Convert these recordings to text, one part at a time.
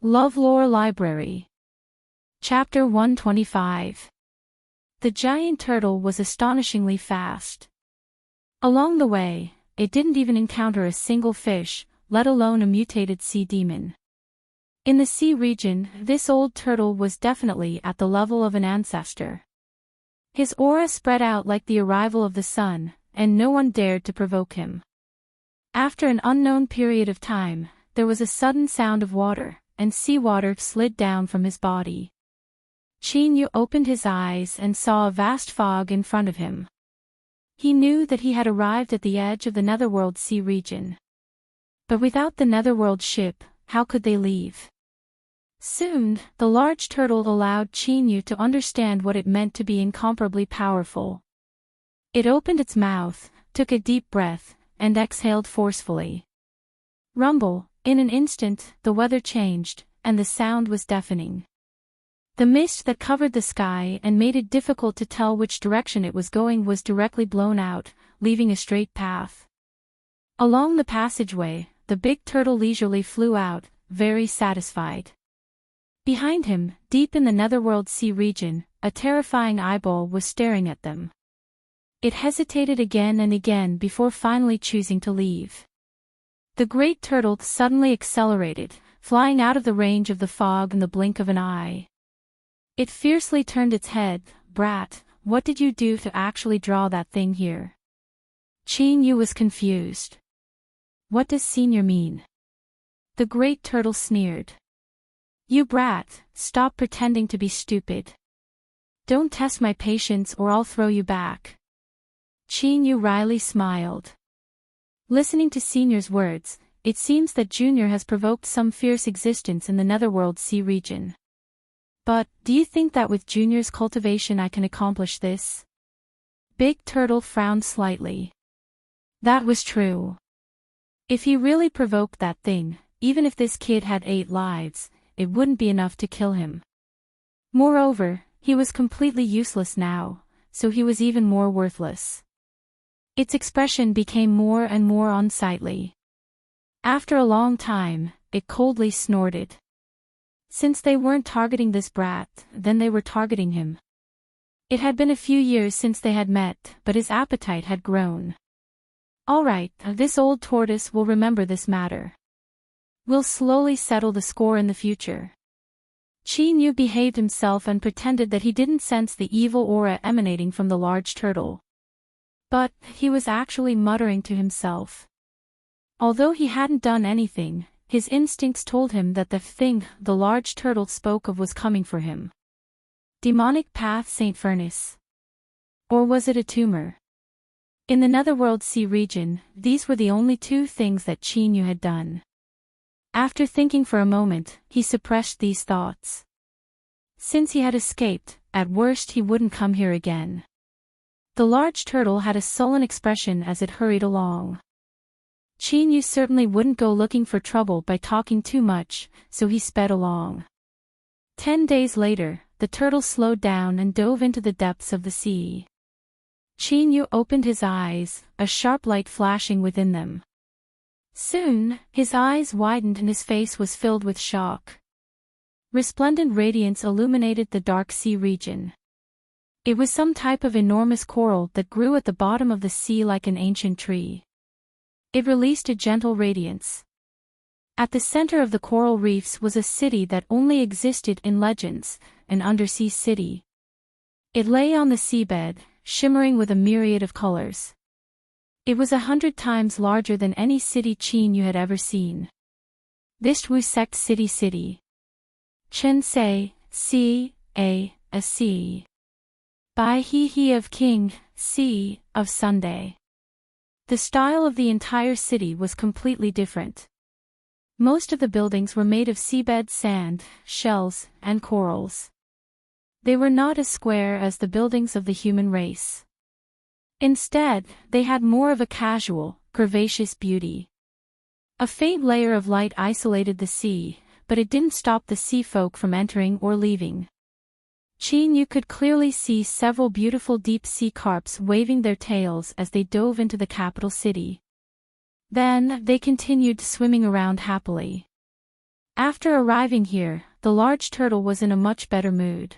LoveLore Library. Chapter 125. The giant turtle was astonishingly fast. Along the way, it didn't even encounter a single fish, let alone a mutated sea demon. In the sea region, this old turtle was definitely at the level of an ancestor. His aura spread out like the arrival of the sun, and no one dared to provoke him. After an unknown period of time, there was a sudden sound of water, and seawater slid down from his body. Chinyu opened his eyes and saw a vast fog in front of him. He knew that he had arrived at the edge of the Netherworld sea region. But without the Netherworld ship, how could they leave? Soon, the large turtle allowed Chinyu to understand what it meant to be incomparably powerful. It opened its mouth, took a deep breath, and exhaled forcefully. Rumble. In an instant, the weather changed, and the sound was deafening. The mist that covered the sky and made it difficult to tell which direction it was going was directly blown out, leaving a straight path. Along the passageway, the big turtle leisurely flew out, very satisfied. Behind him, deep in the Netherworld sea region, a terrifying eyeball was staring at them. It hesitated again and again before finally choosing to leave. The great turtle suddenly accelerated, flying out of the range of the fog in the blink of an eye. It fiercely turned its head. "Brat, what did you do to actually draw that thing here?" Chinyu was confused. "What does senior mean?" The great turtle sneered. "You brat, stop pretending to be stupid. Don't test my patience or I'll throw you back." Chinyu wryly smiled. Listening to Senior's words, it seems that Junior has provoked some fierce existence in the Netherworld sea region. But, do you think that with Junior's cultivation I can accomplish this? Big Turtle frowned slightly. That was true. If he really provoked that thing, even if this kid had 8 lives, it wouldn't be enough to kill him. Moreover, he was completely useless now, so he was even more worthless. Its expression became more and more unsightly. After a long time, it coldly snorted. Since they weren't targeting this brat, then they were targeting him. It had been a few years since they had met, but his appetite had grown. "All right, this old tortoise will remember this matter. We'll slowly settle the score in the future." Chinyu behaved himself and pretended that he didn't sense the evil aura emanating from the large turtle. But, he was actually muttering to himself. Although he hadn't done anything, his instincts told him that the thing the large turtle spoke of was coming for him. Demonic Path St. Furnace. Or was it a tumor? In the Netherworld sea region, these were the only 2 things that Chinyu had done. After thinking for a moment, he suppressed these thoughts. Since he had escaped, at worst he wouldn't come here again. The large turtle had a sullen expression as it hurried along. Chinyu certainly wouldn't go looking for trouble by talking too much, so he sped along. 10 days later, the turtle slowed down and dove into the depths of the sea. Chinyu opened his eyes, a sharp light flashing within them. Soon, his eyes widened and his face was filled with shock. Resplendent radiance illuminated the dark sea region. It was some type of enormous coral that grew at the bottom of the sea like an ancient tree. It released a gentle radiance. At the center of the coral reefs was a city that only existed in legends, an undersea city. It lay on the seabed, shimmering with a myriad of colors. It was 100 times larger than any city Chinyu had ever seen. This Wu sect city. Chen Sei, a sea. By he of King, sea, of Sunday. The style of the entire city was completely different. Most of the buildings were made of seabed sand, shells, and corals. They were not as square as the buildings of the human race. Instead, they had more of a casual, curvaceous beauty. A faint layer of light isolated the sea, but it didn't stop the sea folk from entering or leaving. Chinyu could clearly see several beautiful deep-sea carps waving their tails as they dove into the capital city. Then, they continued swimming around happily. After arriving here, the large turtle was in a much better mood.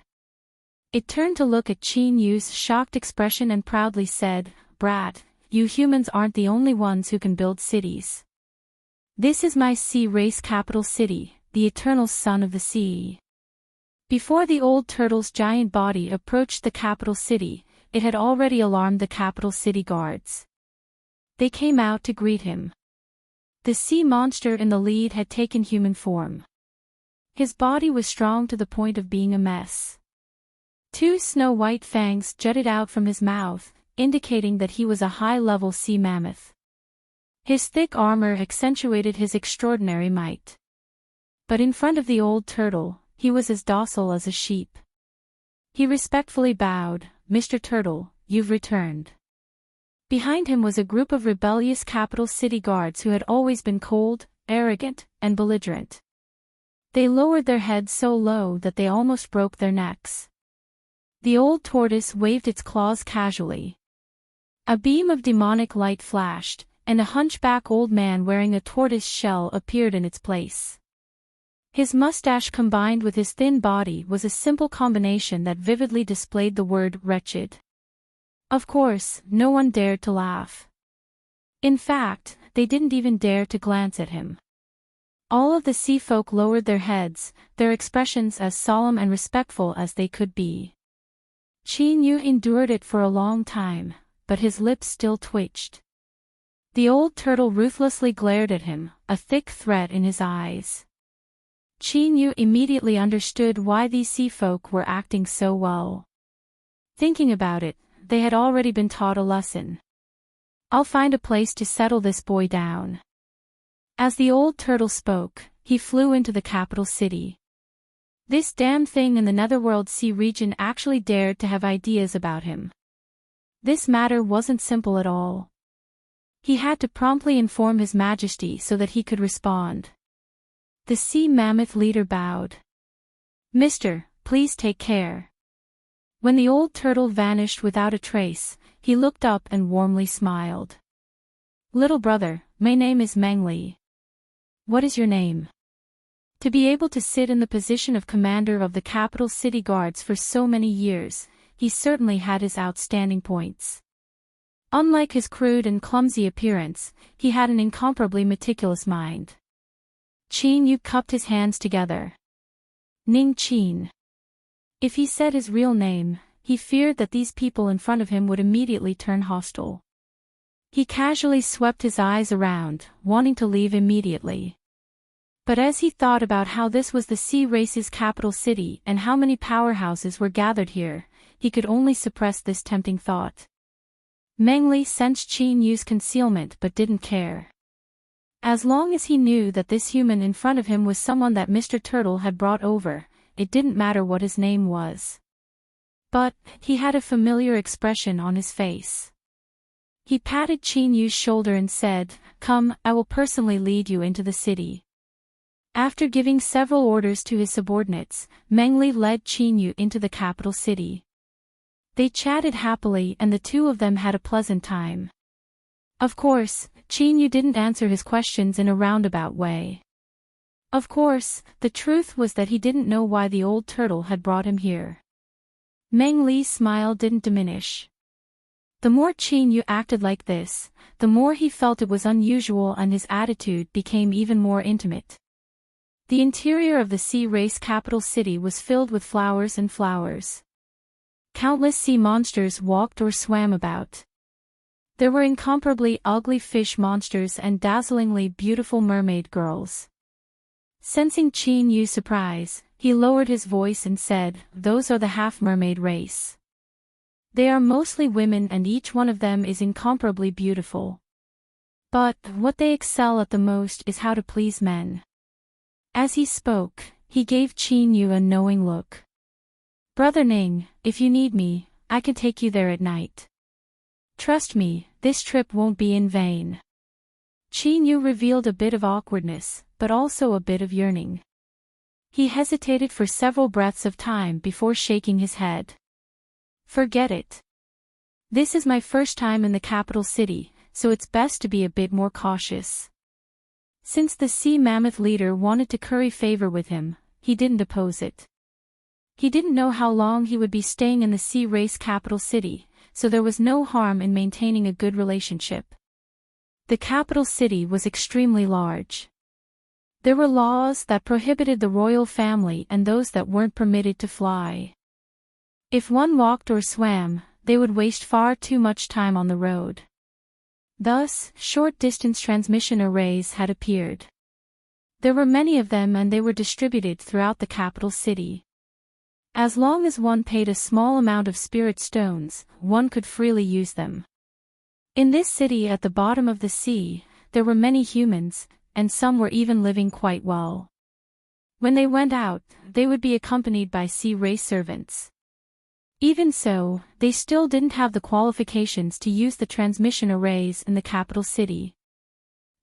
It turned to look at Qin Yu's shocked expression and proudly said, "Brat, you humans aren't the only ones who can build cities. This is my sea race capital city, the eternal son of the sea." Before the old turtle's giant body approached the capital city, it had already alarmed the capital city guards. They came out to greet him. The sea monster in the lead had taken human form. His body was strong to the point of being a mess. Two snow-white fangs jutted out from his mouth, indicating that he was a high-level sea mammoth. His thick armor accentuated his extraordinary might. But in front of the old turtle, he was as docile as a sheep. He respectfully bowed, "Mr. Turtle, you've returned." Behind him was a group of rebellious capital city guards who had always been cold, arrogant, and belligerent. They lowered their heads so low that they almost broke their necks. The old tortoise waved its claws casually. A beam of demonic light flashed, and a hunchback old man wearing a tortoise shell appeared in its place. His mustache combined with his thin body was a simple combination that vividly displayed the word wretched. Of course, no one dared to laugh. In fact, they didn't even dare to glance at him. All of the sea folk lowered their heads, their expressions as solemn and respectful as they could be. Qin Yu endured it for a long time, but his lips still twitched. The old turtle ruthlessly glared at him, a thick threat in his eyes. Qin Yu immediately understood why these sea folk were acting so well. Thinking about it, they had already been taught a lesson. "I'll find a place to settle this boy down." As the old turtle spoke, he flew into the capital city. This damn thing in the Netherworld Sea region actually dared to have ideas about him. This matter wasn't simple at all. He had to promptly inform His Majesty so that he could respond. The sea mammoth leader bowed. "Mister, please take care." When the old turtle vanished without a trace, he looked up and warmly smiled. "Little brother, my name is Mengli." "What is your name?" To be able to sit in the position of commander of the capital city guards for so many years, he certainly had his outstanding points. Unlike his crude and clumsy appearance, he had an incomparably meticulous mind. Qin Yu cupped his hands together. Ning Qin. If he said his real name, he feared that these people in front of him would immediately turn hostile. He casually swept his eyes around, wanting to leave immediately. But as he thought about how this was the sea race's capital city and how many powerhouses were gathered here, he could only suppress this tempting thought. Mengli sensed Qin Yu's concealment but didn't care. As long as he knew that this human in front of him was someone that Mr. Turtle had brought over, it didn't matter what his name was. But, he had a familiar expression on his face. He patted Qin Yu's shoulder and said, "Come, I will personally lead you into the city." After giving several orders to his subordinates, Mengli led Qin Yu into the capital city. They chatted happily and the two of them had a pleasant time. Of course, Qin Yu didn't answer his questions in a roundabout way. Of course, the truth was that he didn't know why the old turtle had brought him here. Meng Li's smile didn't diminish. The more Qin Yu acted like this, the more he felt it was unusual and his attitude became even more intimate. The interior of the sea race capital city was filled with flowers and flowers. Countless sea monsters walked or swam about. There were incomparably ugly fish monsters and dazzlingly beautiful mermaid girls. Sensing Qin Yu's surprise, he lowered his voice and said, "Those are the half-mermaid race. They are mostly women and each one of them is incomparably beautiful. But, what they excel at the most is how to please men." As he spoke, he gave Qin Yu a knowing look. "Brother Ning, if you need me, I can take you there at night. Trust me, this trip won't be in vain." Qin Yu revealed a bit of awkwardness, but also a bit of yearning. He hesitated for several breaths of time before shaking his head. "Forget it. This is my first time in the capital city, so it's best to be a bit more cautious." Since the sea mammoth leader wanted to curry favor with him, he didn't oppose it. He didn't know how long he would be staying in the sea race capital city, so there was no harm in maintaining a good relationship. The capital city was extremely large. There were laws that prohibited the royal family and those that weren't permitted to fly. If one walked or swam, they would waste far too much time on the road. Thus, short-distance transmission arrays had appeared. There were many of them and they were distributed throughout the capital city. As long as one paid a small amount of spirit stones, one could freely use them. In this city at the bottom of the sea, there were many humans, and some were even living quite well. When they went out, they would be accompanied by sea race servants. Even so, they still didn't have the qualifications to use the transmission arrays in the capital city.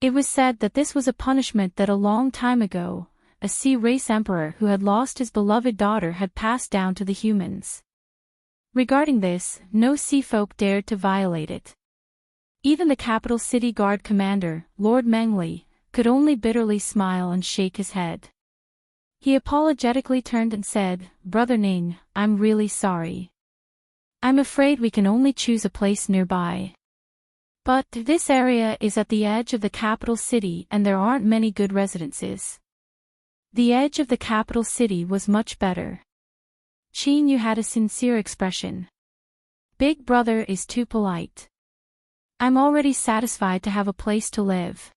It was said that this was a punishment that a long time ago, a sea race emperor who had lost his beloved daughter had passed down to the humans. Regarding this, no sea folk dared to violate it. Even the capital city guard commander, Lord Mengley, could only bitterly smile and shake his head. He apologetically turned and said, "Brother Ning, I'm really sorry. I'm afraid we can only choose a place nearby. But this area is at the edge of the capital city and there aren't many good residences." The edge of the capital city was much better. Qin Yu had a sincere expression. "Big brother is too polite. I'm already satisfied to have a place to live."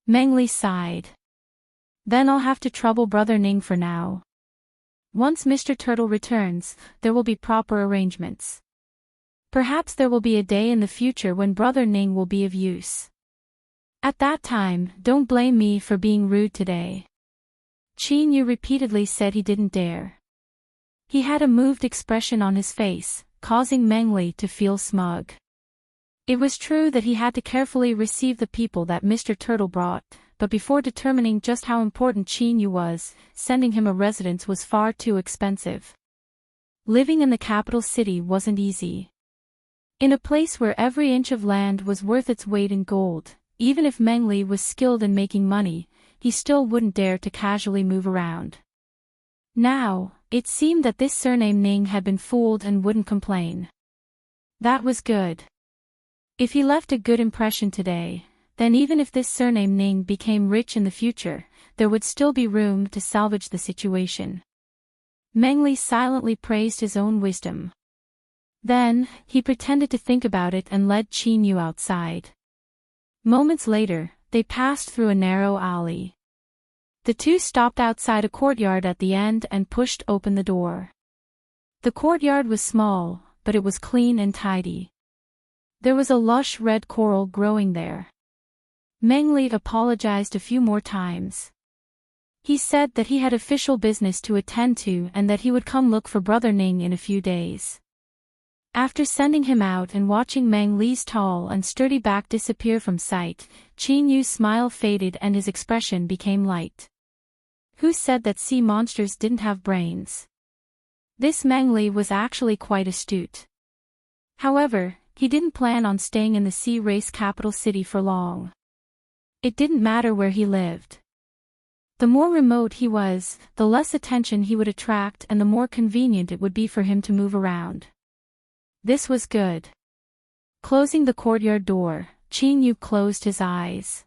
Mengley sighed. "Then I'll have to trouble Brother Ning for now. Once Mr. Turtle returns, there will be proper arrangements. Perhaps there will be a day in the future when Brother Ning will be of use. At that time, don't blame me for being rude today." Qin Yu repeatedly said he didn't dare. He had a moved expression on his face, causing Mengley to feel smug. It was true that he had to carefully receive the people that Mr. Turtle brought, but before determining just how important Qin Yu was, sending him a residence was far too expensive. Living in the capital city wasn't easy. In a place where every inch of land was worth its weight in gold, even if Mengley was skilled in making money, he still wouldn't dare to casually move around. Now, it seemed that this surname Ning had been fooled and wouldn't complain. That was good. If he left a good impression today, then even if this surname Ning became rich in the future, there would still be room to salvage the situation. Mengley silently praised his own wisdom. Then, he pretended to think about it and led Qin Yu outside. Moments later, they passed through a narrow alley. The two stopped outside a courtyard at the end and pushed open the door. The courtyard was small, but it was clean and tidy. There was a lush red coral growing there. Mengley apologized a few more times. He said that he had official business to attend to and that he would come look for Brother Ning in a few days. After sending him out and watching Mengley's tall and sturdy back disappear from sight, Qin Yu's smile faded and his expression became light. Who said that sea monsters didn't have brains? This Mengley was actually quite astute. However, he didn't plan on staying in the sea race capital city for long. It didn't matter where he lived. The more remote he was, the less attention he would attract and the more convenient it would be for him to move around. This was good. Closing the courtyard door, Qin Yu closed his eyes.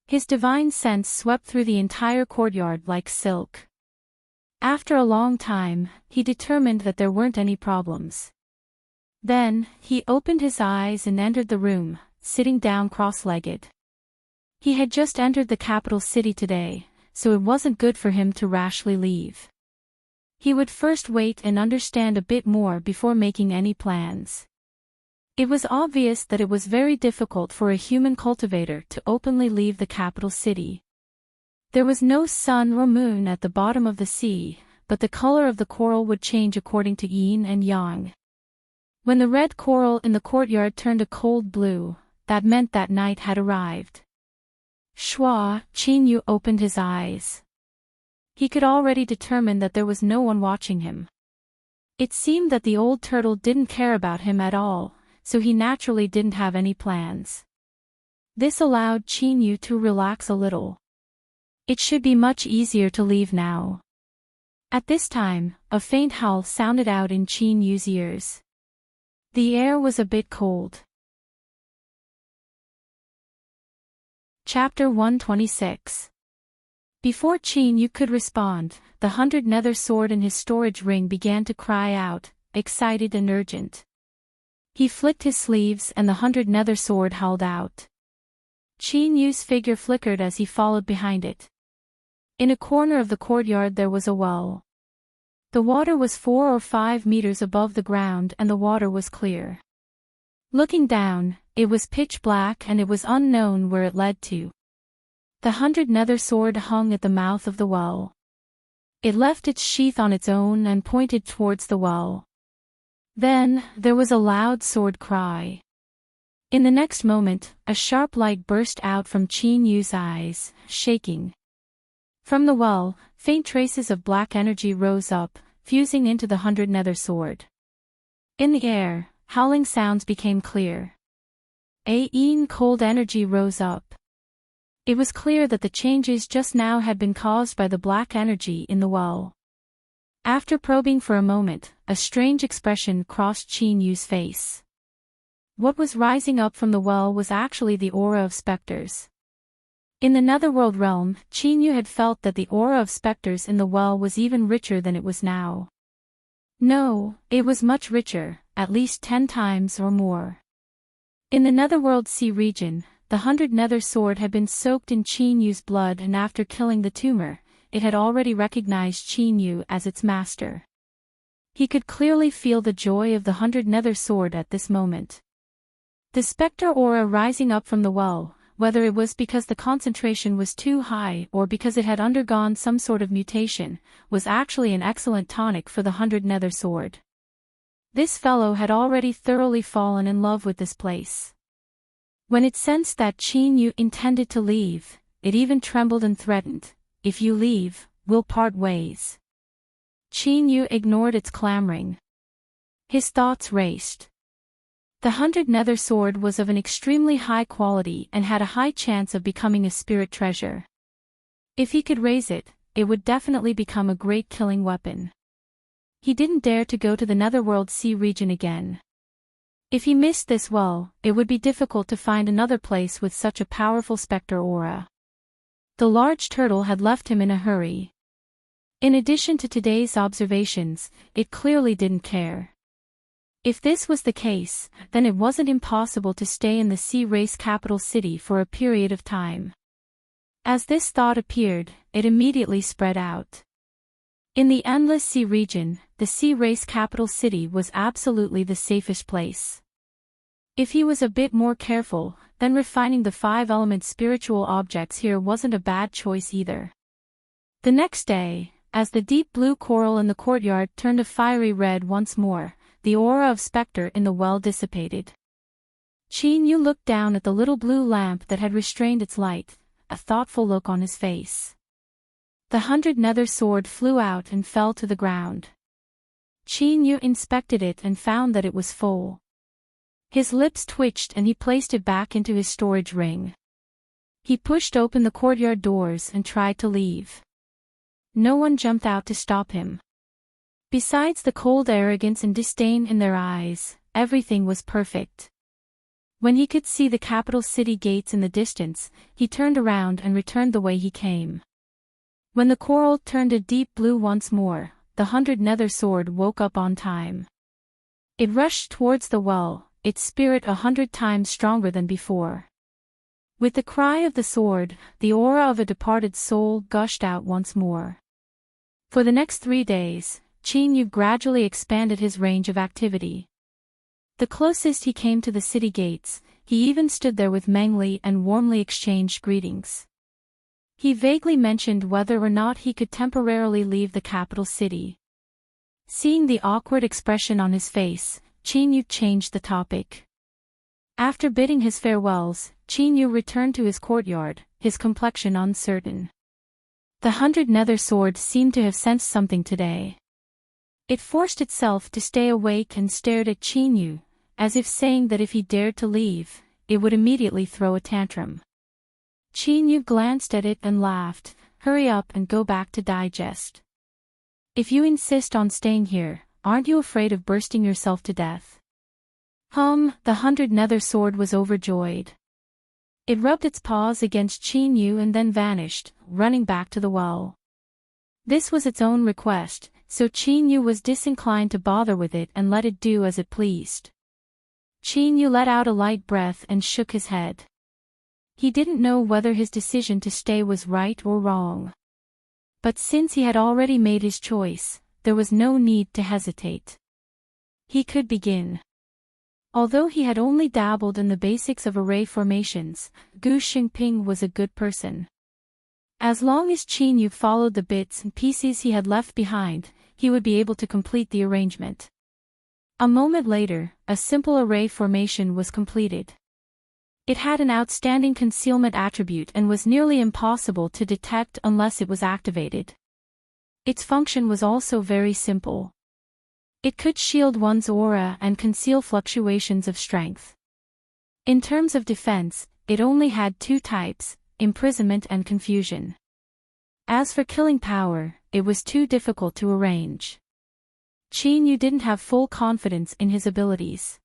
His divine sense swept through the entire courtyard like silk. After a long time, he determined that there weren't any problems. Then, he opened his eyes and entered the room, sitting down cross-legged. He had just entered the capital city today, so it wasn't good for him to rashly leave. He would first wait and understand a bit more before making any plans. It was obvious that it was very difficult for a human cultivator to openly leave the capital city. There was no sun or moon at the bottom of the sea, but the color of the coral would change according to yin and yang. When the red coral in the courtyard turned a cold blue, that meant that night had arrived. Schwa, Qin Yu opened his eyes. He could already determine that there was no one watching him. It seemed that the old turtle didn't care about him at all, so he naturally didn't have any plans. This allowed Qin Yu to relax a little. It should be much easier to leave now. At this time, a faint howl sounded out in Qin Yu's ears. The air was a bit cold. Chapter 126. Before Qin Yu could respond, the 100 nether sword in his storage ring began to cry out, excited and urgent. He flicked his sleeves and the 100 nether sword howled out. Qin Yu's figure flickered as he followed behind it. In a corner of the courtyard there was a well. The water was 4 or 5 meters above the ground and the water was clear. Looking down, it was pitch black and it was unknown where it led to. The 100 nether sword hung at the mouth of the well. It left its sheath on its own and pointed towards the well. Then, there was a loud sword cry. In the next moment, a sharp light burst out from Qin Yu's eyes, shaking. From the well, faint traces of black energy rose up, fusing into the 100 nether sword. In the air, howling sounds became clear. Cold energy rose up. It was clear that the changes just now had been caused by the black energy in the well. After probing for a moment, a strange expression crossed Qin Yu's face. What was rising up from the well was actually the aura of specters. In the netherworld realm, Qin Yu had felt that the aura of specters in the well was even richer than it was now. No, it was much richer, at least 10 times or more. In the netherworld sea region, the 100 nether sword had been soaked in Qin Yu's blood and after killing the tumor, it had already recognized Qin Yu as its master. He could clearly feel the joy of the 100 nether sword at this moment. The specter aura rising up from the well, whether it was because the concentration was too high or because it had undergone some sort of mutation, was actually an excellent tonic for the 100 nether sword. This fellow had already thoroughly fallen in love with this place. When it sensed that Qin Yu intended to leave, it even trembled and threatened, "If you leave, we'll part ways." Qin Yu ignored its clamoring. His thoughts raced. The 100 nether sword was of an extremely high quality and had a high chance of becoming a spirit treasure. If he could raise it, it would definitely become a great killing weapon. He didn't dare to go to the netherworld sea region again. If he missed this well, it would be difficult to find another place with such a powerful specter aura. The large turtle had left him in a hurry. In addition to today's observations, it clearly didn't care. If this was the case, then it wasn't impossible to stay in the sea race capital city for a period of time. As this thought appeared, it immediately spread out. In the endless sea region, the sea race capital city was absolutely the safest place. If he was a bit more careful, then refining the 5-element spiritual objects here wasn't a bad choice either. The next day, as the deep blue coral in the courtyard turned a fiery red once more, the aura of specter in the well dissipated. Qin Yu looked down at the little blue lamp that had restrained its light, a thoughtful look on his face. The 100 nether sword flew out and fell to the ground. Qin Yu inspected it and found that it was full. His lips twitched and he placed it back into his storage ring. He pushed open the courtyard doors and tried to leave. No one jumped out to stop him. Besides the cold arrogance and disdain in their eyes, everything was perfect. When he could see the capital city gates in the distance, he turned around and returned the way he came. When the coral turned a deep blue once more, the 100 nether sword woke up on time. It rushed towards the well, its spirit 100 times stronger than before. With the cry of the sword, the aura of a departed soul gushed out once more. For the next 3 days, Qin Yu gradually expanded his range of activity. The closest he came to the city gates, he even stood there with Meng Li and warmly exchanged greetings. He vaguely mentioned whether or not he could temporarily leave the capital city. Seeing the awkward expression on his face, Qin Yu changed the topic. After bidding his farewells, Qin Yu returned to his courtyard, his complexion uncertain. The 100 nether sword seemed to have sensed something today. It forced itself to stay awake and stared at Qin Yu, as if saying that if he dared to leave, it would immediately throw a tantrum. Qin glanced at it and laughed. Hurry up and go back to digest. If you insist on staying here, aren't you afraid of bursting yourself to death? The 100 nether sword was overjoyed. It rubbed its paws against Qin and then vanished, running back to the well. This was its own request, so Qin was disinclined to bother with it and let it do as it pleased. Qin let out a light breath and shook his head. He didn't know whether his decision to stay was right or wrong. But since he had already made his choice, there was no need to hesitate. He could begin. Although he had only dabbled in the basics of array formations, Gu Xingping was a good person. As long as Qin followed the bits and pieces he had left behind, he would be able to complete the arrangement. A moment later, a simple array formation was completed. It had an outstanding concealment attribute and was nearly impossible to detect unless it was activated. Its function was also very simple. It could shield one's aura and conceal fluctuations of strength. In terms of defense, it only had two types, imprisonment and confusion. As for killing power, it was too difficult to arrange. Qin didn't have full confidence in his abilities.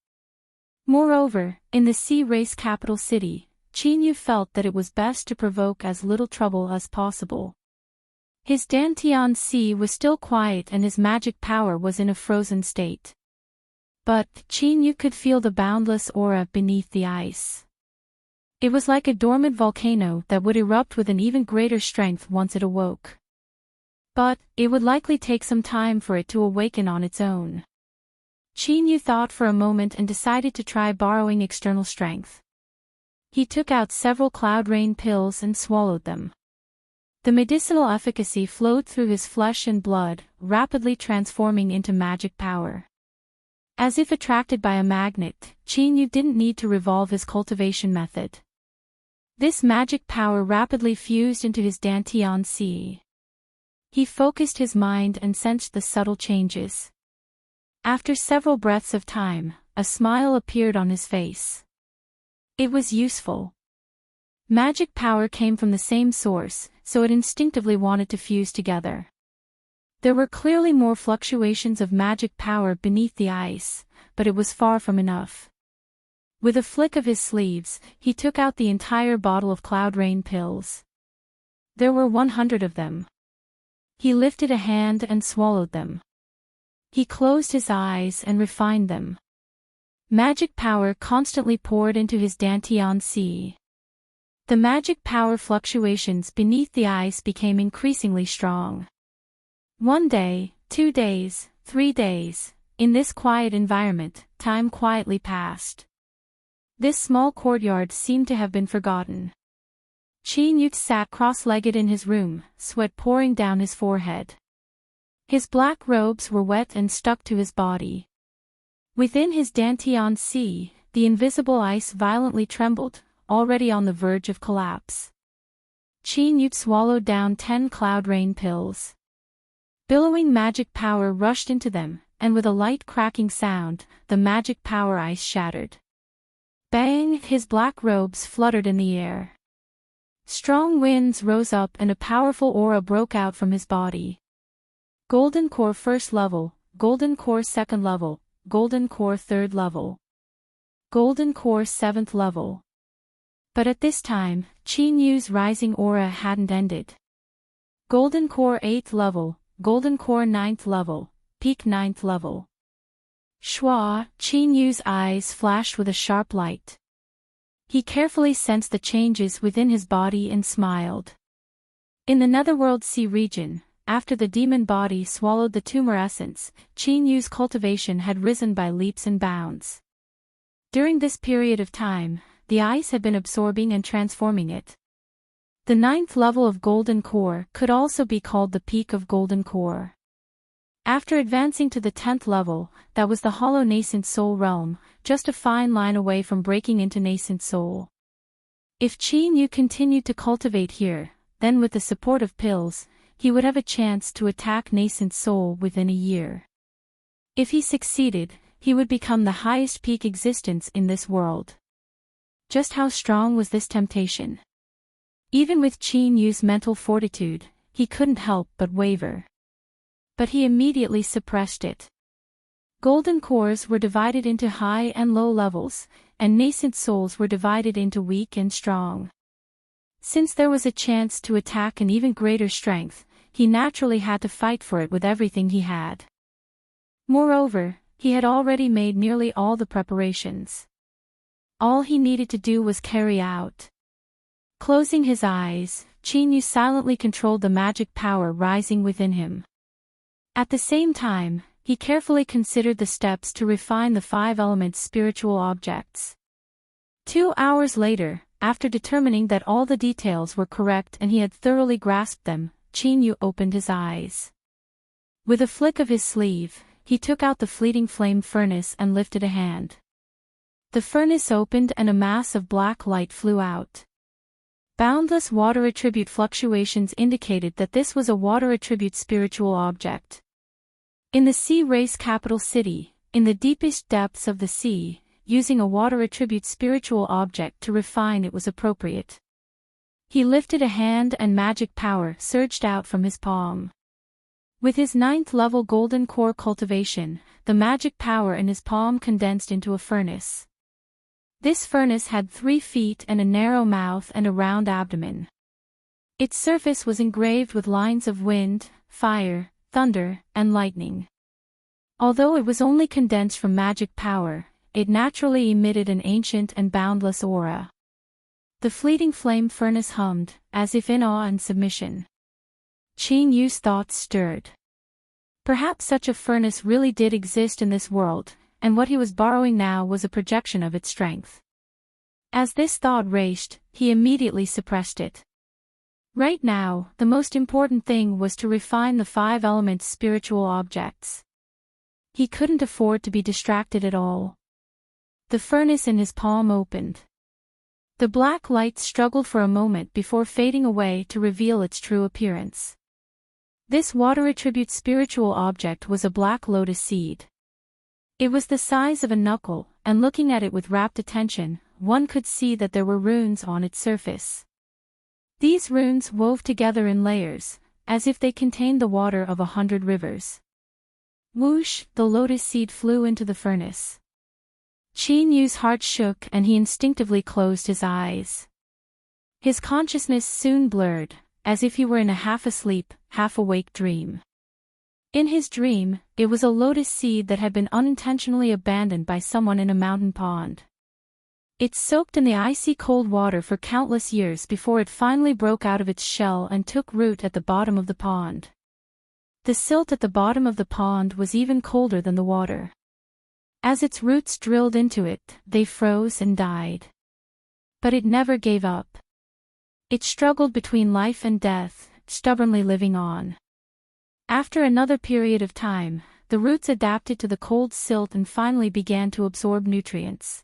Moreover, in the sea race capital city, Qin felt that it was best to provoke as little trouble as possible. His Dantian Sea was still quiet and his magic power was in a frozen state. But Qin could feel the boundless aura beneath the ice. It was like a dormant volcano that would erupt with an even greater strength once it awoke. But it would likely take some time for it to awaken on its own. Qin thought for a moment and decided to try borrowing external strength. He took out several cloud rain pills and swallowed them. The medicinal efficacy flowed through his flesh and blood, rapidly transforming into magic power. As if attracted by a magnet, Qin didn't need to revolve his cultivation method. This magic power rapidly fused into his Dantian Sea. He focused his mind and sensed the subtle changes. After several breaths of time, a smile appeared on his face. It was useful. Magic power came from the same source, so it instinctively wanted to fuse together. There were clearly more fluctuations of magic power beneath the ice, but it was far from enough. With a flick of his sleeves, he took out the entire bottle of cloud rain pills. There were 100 of them. He lifted a hand and swallowed them. He closed his eyes and refined them. Magic power constantly poured into his Dantian Sea. The magic power fluctuations beneath the ice became increasingly strong. 1 day, 2 days, 3 days, in this quiet environment, time quietly passed. This small courtyard seemed to have been forgotten. Qin sat cross-legged in his room, sweat pouring down his forehead. His black robes were wet and stuck to his body. Within his Dantian Sea, the invisible ice violently trembled, already on the verge of collapse. Qin swallowed down 10 cloud rain pills. Billowing magic power rushed into them, and with a light cracking sound, the magic power ice shattered. Bang! His black robes fluttered in the air. Strong winds rose up and a powerful aura broke out from his body. Golden Core first level, Golden Core second level, Golden Core third level. Golden Core seventh level. But at this time, Qin rising aura hadn't ended. Golden Core 8th level, Golden Core 9th level, Peak 9th level. Shua, Qin eyes flashed with a sharp light. He carefully sensed the changes within his body and smiled. In the Netherworld Sea region, after the demon body swallowed the tumor essence, Qin cultivation had risen by leaps and bounds. During this period of time, the ice had been absorbing and transforming it. The 9th level of Golden Core could also be called the peak of Golden Core. After advancing to the 10th level, that was the hollow nascent soul realm, just a fine line away from breaking into nascent soul. If Qin continued to cultivate here, then with the support of pills, he would have a chance to attack nascent soul within a year. If he succeeded, he would become the highest peak existence in this world. Just how strong was this temptation? Even with Qin Yu's mental fortitude, he couldn't help but waver. But he immediately suppressed it. Golden cores were divided into high and low levels, and nascent souls were divided into weak and strong. Since there was a chance to attack an even greater strength, he naturally had to fight for it with everything he had. Moreover, he had already made nearly all the preparations. All he needed to do was carry out. Closing his eyes, Qin Yu silently controlled the magic power rising within him. At the same time, he carefully considered the steps to refine the 5 elements spiritual objects. 2 hours later, after determining that all the details were correct and he had thoroughly grasped them, Qin Yu opened his eyes. With a flick of his sleeve, he took out the fleeting flame furnace and lifted a hand. The furnace opened and a mass of black light flew out. Boundless water attribute fluctuations indicated that this was a water attribute spiritual object. In the sea race capital city, in the deepest depths of the sea, using a water attribute spiritual object to refine it was appropriate. He lifted a hand and magic power surged out from his palm. With his 9th level golden core cultivation, the magic power in his palm condensed into a furnace. This furnace had 3 feet and a narrow mouth and a round abdomen. Its surface was engraved with lines of wind, fire, thunder, and lightning. Although it was only condensed from magic power, it naturally emitted an ancient and boundless aura. The fleeting flame furnace hummed, as if in awe and submission. Qin Yu's thoughts stirred. Perhaps such a furnace really did exist in this world, and what he was borrowing now was a projection of its strength. As this thought raced, he immediately suppressed it. Right now, the most important thing was to refine the 5 elements spiritual objects. He couldn't afford to be distracted at all. The furnace in his palm opened. The black light struggled for a moment before fading away to reveal its true appearance. This water attribute spiritual object was a black lotus seed. It was the size of a knuckle, and looking at it with rapt attention, one could see that there were runes on its surface. These runes wove together in layers, as if they contained the water of 100 rivers. Whoosh, the lotus seed flew into the furnace. Qin Yu's heart shook and he instinctively closed his eyes. His consciousness soon blurred, as if he were in a half-asleep, half-awake dream. In his dream, it was a lotus seed that had been unintentionally abandoned by someone in a mountain pond. It soaked in the icy cold water for countless years before it finally broke out of its shell and took root at the bottom of the pond. The silt at the bottom of the pond was even colder than the water. As its roots drilled into it, they froze and died. But it never gave up. It struggled between life and death, stubbornly living on. After another period of time, the roots adapted to the cold silt and finally began to absorb nutrients.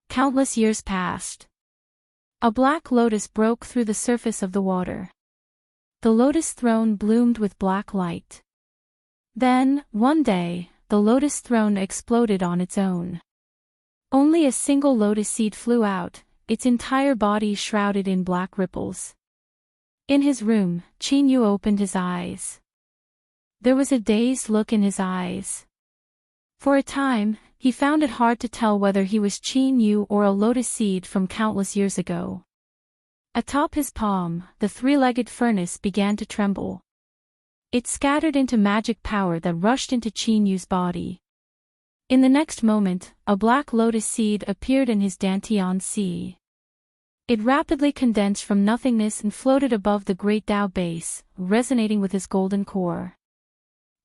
Countless years passed. A black lotus broke through the surface of the water. The lotus throne bloomed with black light. Then, one day, the lotus throne exploded on its own. Only a single lotus seed flew out, its entire body shrouded in black ripples. In his room, Qin Yu opened his eyes. There was a dazed look in his eyes. For a time, he found it hard to tell whether he was Qin Yu or a lotus seed from countless years ago. Atop his palm, the 3-legged furnace began to tremble. It scattered into magic power that rushed into Qin Yu's body. In the next moment, a black lotus seed appeared in his Dantian Sea. It rapidly condensed from nothingness and floated above the great Tao base, resonating with his golden core.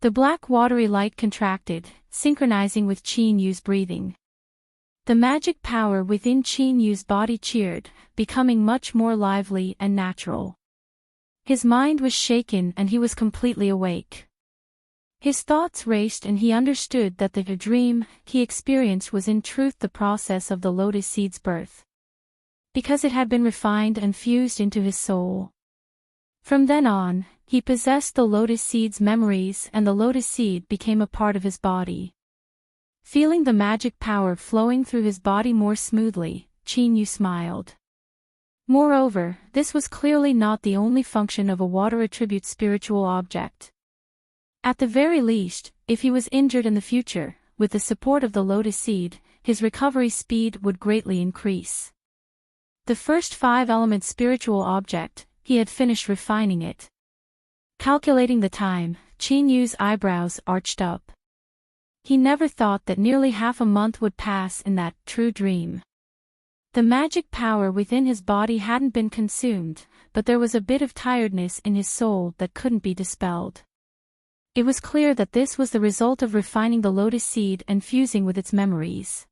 The black watery light contracted, synchronizing with Qin Yu's breathing. The magic power within Qin Yu's body cheered, becoming much more lively and natural. His mind was shaken and he was completely awake. His thoughts raced and he understood that the dream he experienced was in truth the process of the lotus seed's birth. Because it had been refined and fused into his soul. From then on, he possessed the lotus seed's memories and the lotus seed became a part of his body. Feeling the magic power flowing through his body more smoothly, Qin Yu smiled. Moreover, this was clearly not the only function of a water attribute spiritual object. At the very least, if he was injured in the future, with the support of the lotus seed, his recovery speed would greatly increase. The first 5-element spiritual object, he had finished refining it. Calculating the time, Qin Yu's eyebrows arched up. He never thought that nearly half a month would pass in that true dream. The magic power within his body hadn't been consumed, but there was a bit of tiredness in his soul that couldn't be dispelled. It was clear that this was the result of refining the lotus seed and fusing with its memories.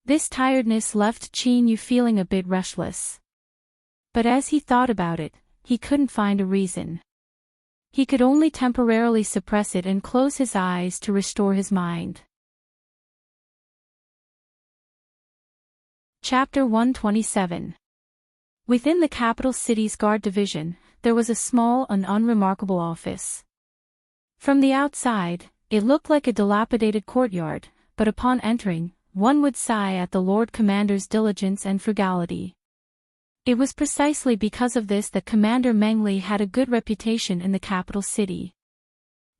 This tiredness left Qin Yu feeling a bit restless. But as he thought about it, he couldn't find a reason. He could only temporarily suppress it and close his eyes to restore his mind. Chapter 127. Within the capital city's guard division, there was a small and unremarkable office. From the outside, it looked like a dilapidated courtyard, but upon entering, one would sigh at the Lord Commander's diligence and frugality. It was precisely because of this that Commander Meng Li had a good reputation in the capital city.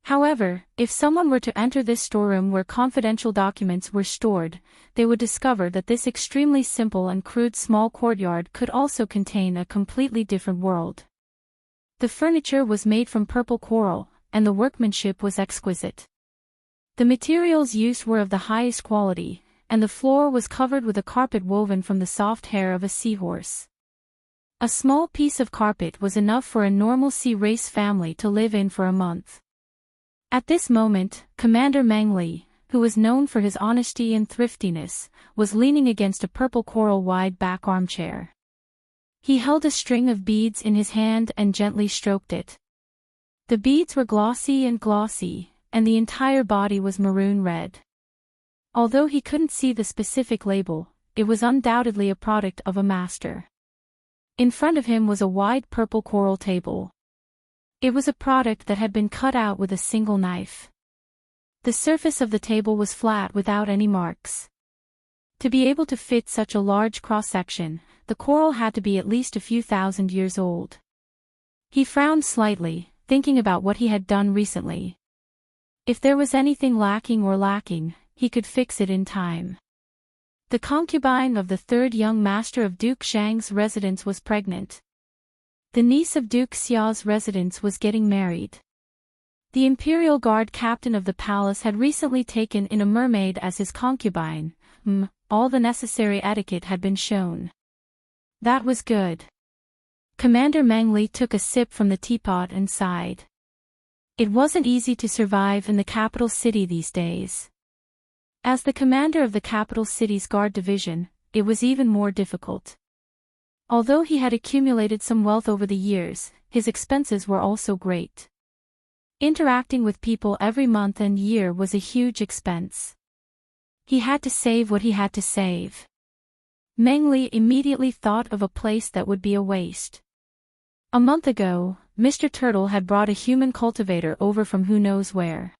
However, if someone were to enter this storeroom where confidential documents were stored, they would discover that this extremely simple and crude small courtyard could also contain a completely different world. The furniture was made from purple coral, and the workmanship was exquisite. The materials used were of the highest quality, and the floor was covered with a carpet woven from the soft hair of a seahorse. A small piece of carpet was enough for a normal sea race family to live in for a month. At this moment, Commander Meng Li, who was known for his honesty and thriftiness, was leaning against a purple coral wide-back armchair. He held a string of beads in his hand and gently stroked it. The beads were glossy, and the entire body was maroon red. Although he couldn't see the specific label, it was undoubtedly a product of a master. In front of him was a wide purple coral table. It was a product that had been cut out with a single knife. The surface of the table was flat without any marks. To be able to fit such a large cross-section, the coral had to be at least a few thousand years old. He frowned slightly, thinking about what he had done recently. If there was anything lacking, he could fix it in time. The concubine of the third young master of Duke Zhang's residence was pregnant. The niece of Duke Xiao's residence was getting married. The Imperial Guard captain of the palace had recently taken in a mermaid as his concubine. All the necessary etiquette had been shown. That was good. Commander Meng Li took a sip from the teapot and sighed. It wasn't easy to survive in the capital city these days. As the commander of the capital city's guard division, it was even more difficult. Although he had accumulated some wealth over the years, his expenses were also great. Interacting with people every month and year was a huge expense. He had to save what he had to save. Meng Li immediately thought of a place that would be a waste. A month ago, Mr. Turtle had brought a human cultivator over from who knows where.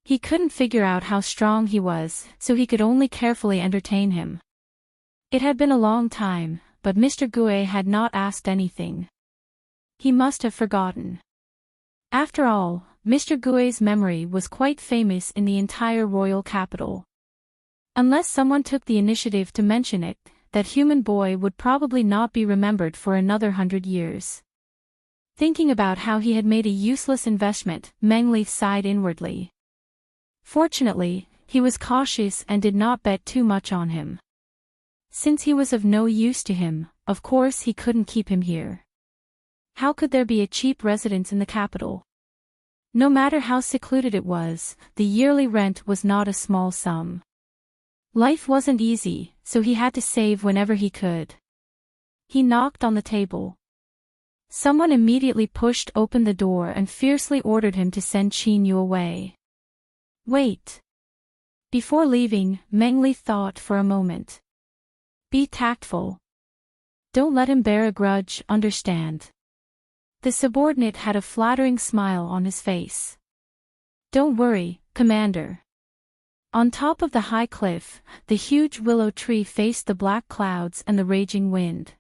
He couldn't figure out how strong he was, so he could only carefully entertain him. It had been a long time, but Mr. Gue had not asked anything. He must have forgotten. After all, Mr. Gue's memory was quite famous in the entire royal capital. Unless someone took the initiative to mention it, that human boy would probably not be remembered for another 100 years. Thinking about how he had made a useless investment, Meng Li sighed inwardly. Fortunately, he was cautious and did not bet too much on him. Since he was of no use to him, of course he couldn't keep him here. How could there be a cheap residence in the capital? No matter how secluded it was, the yearly rent was not a small sum. Life wasn't easy, so he had to save whenever he could. He knocked on the table. Someone immediately pushed open the door and fiercely ordered him to send Qin Yu away. Wait. Before leaving, Meng Li thought for a moment. Be tactful. Don't let him bear a grudge, understand? The subordinate had a flattering smile on his face. Don't worry, Commander. On top of the high cliff, the huge willow tree faced the black clouds and the raging wind.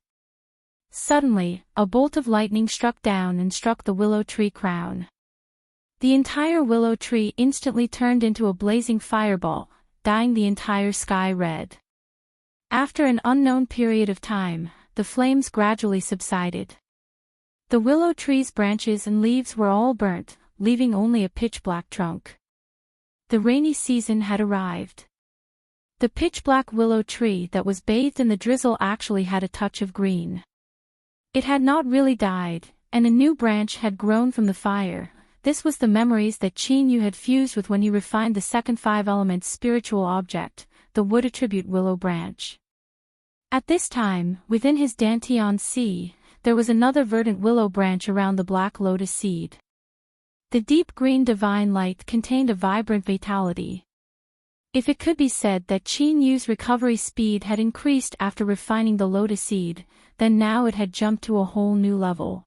Suddenly, a bolt of lightning struck down and struck the willow tree crown. The entire willow tree instantly turned into a blazing fireball, dyeing the entire sky red. After an unknown period of time, the flames gradually subsided. The willow tree's branches and leaves were all burnt, leaving only a pitch-black trunk. The rainy season had arrived. The pitch-black willow tree that was bathed in the drizzle actually had a touch of green. It had not really died, and a new branch had grown from the fire. This was the memories that Qin Yu had fused with when he refined the second five-element spiritual object, the wood attribute willow branch. At this time, within his Dantian Sea, there was another verdant willow branch around the black lotus seed. The deep green divine light contained a vibrant vitality. If it could be said that Qin Yu's recovery speed had increased after refining the lotus seed, then now it had jumped to a whole new level.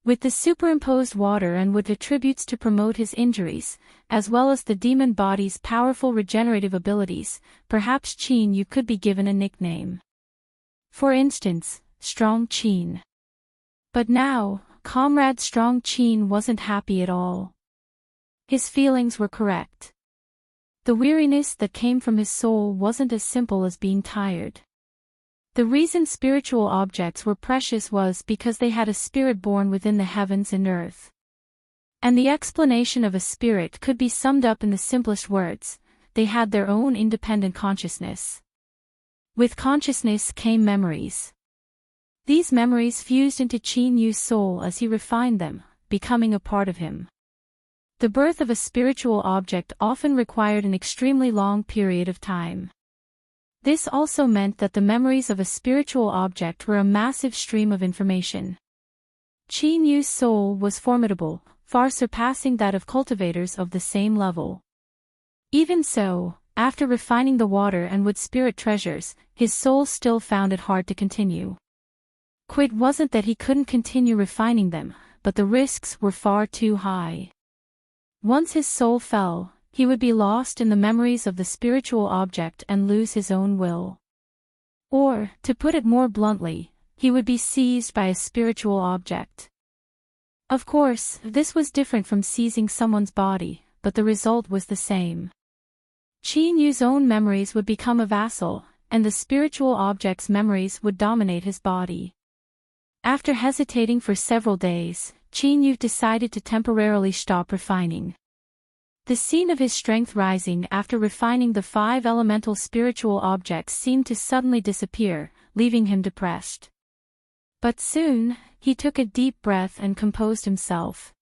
With the superimposed water and wood attributes to promote his injuries, as well as the demon body's powerful regenerative abilities, perhaps Qin Yu could be given a nickname. For instance, Strong Qin. But now, Comrade Strong Qin wasn't happy at all. His feelings were correct. The weariness that came from his soul wasn't as simple as being tired. The reason spiritual objects were precious was because they had a spirit born within the heavens and earth. And the explanation of a spirit could be summed up in the simplest words: they had their own independent consciousness. With consciousness came memories. These memories fused into Qin Yu's soul as he refined them, becoming a part of him. The birth of a spiritual object often required an extremely long period of time. This also meant that the memories of a spiritual object were a massive stream of information. Qin Yu's soul was formidable, far surpassing that of cultivators of the same level. Even so, after refining the water and wood spirit treasures, his soul still found it hard to continue. Quid wasn't that he couldn't continue refining them, but the risks were far too high. Once his soul fell, he would be lost in the memories of the spiritual object and lose his own will. Or, to put it more bluntly, he would be seized by a spiritual object. Of course, this was different from seizing someone's body, but the result was the same. Qin Yu's own memories would become a vassal, and the spiritual object's memories would dominate his body. After hesitating for several days, Qin Yu decided to temporarily stop refining. The scene of his strength rising after refining the five elemental spiritual objects seemed to suddenly disappear, leaving him depressed. But soon, he took a deep breath and composed himself.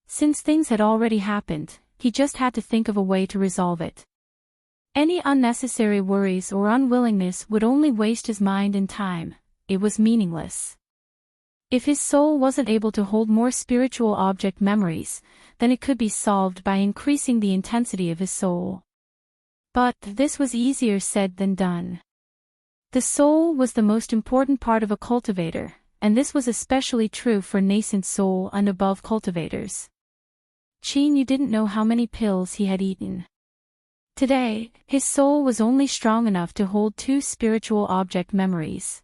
Since things had already happened, he just had to think of a way to resolve it. Any unnecessary worries or unwillingness would only waste his mind and time. It was meaningless. If his soul wasn't able to hold more spiritual object memories, then it could be solved by increasing the intensity of his soul. But this was easier said than done. The soul was the most important part of a cultivator, and this was especially true for nascent soul and above cultivators. Qin Yu didn't know how many pills he had eaten. Today, his soul was only strong enough to hold 2 spiritual object memories.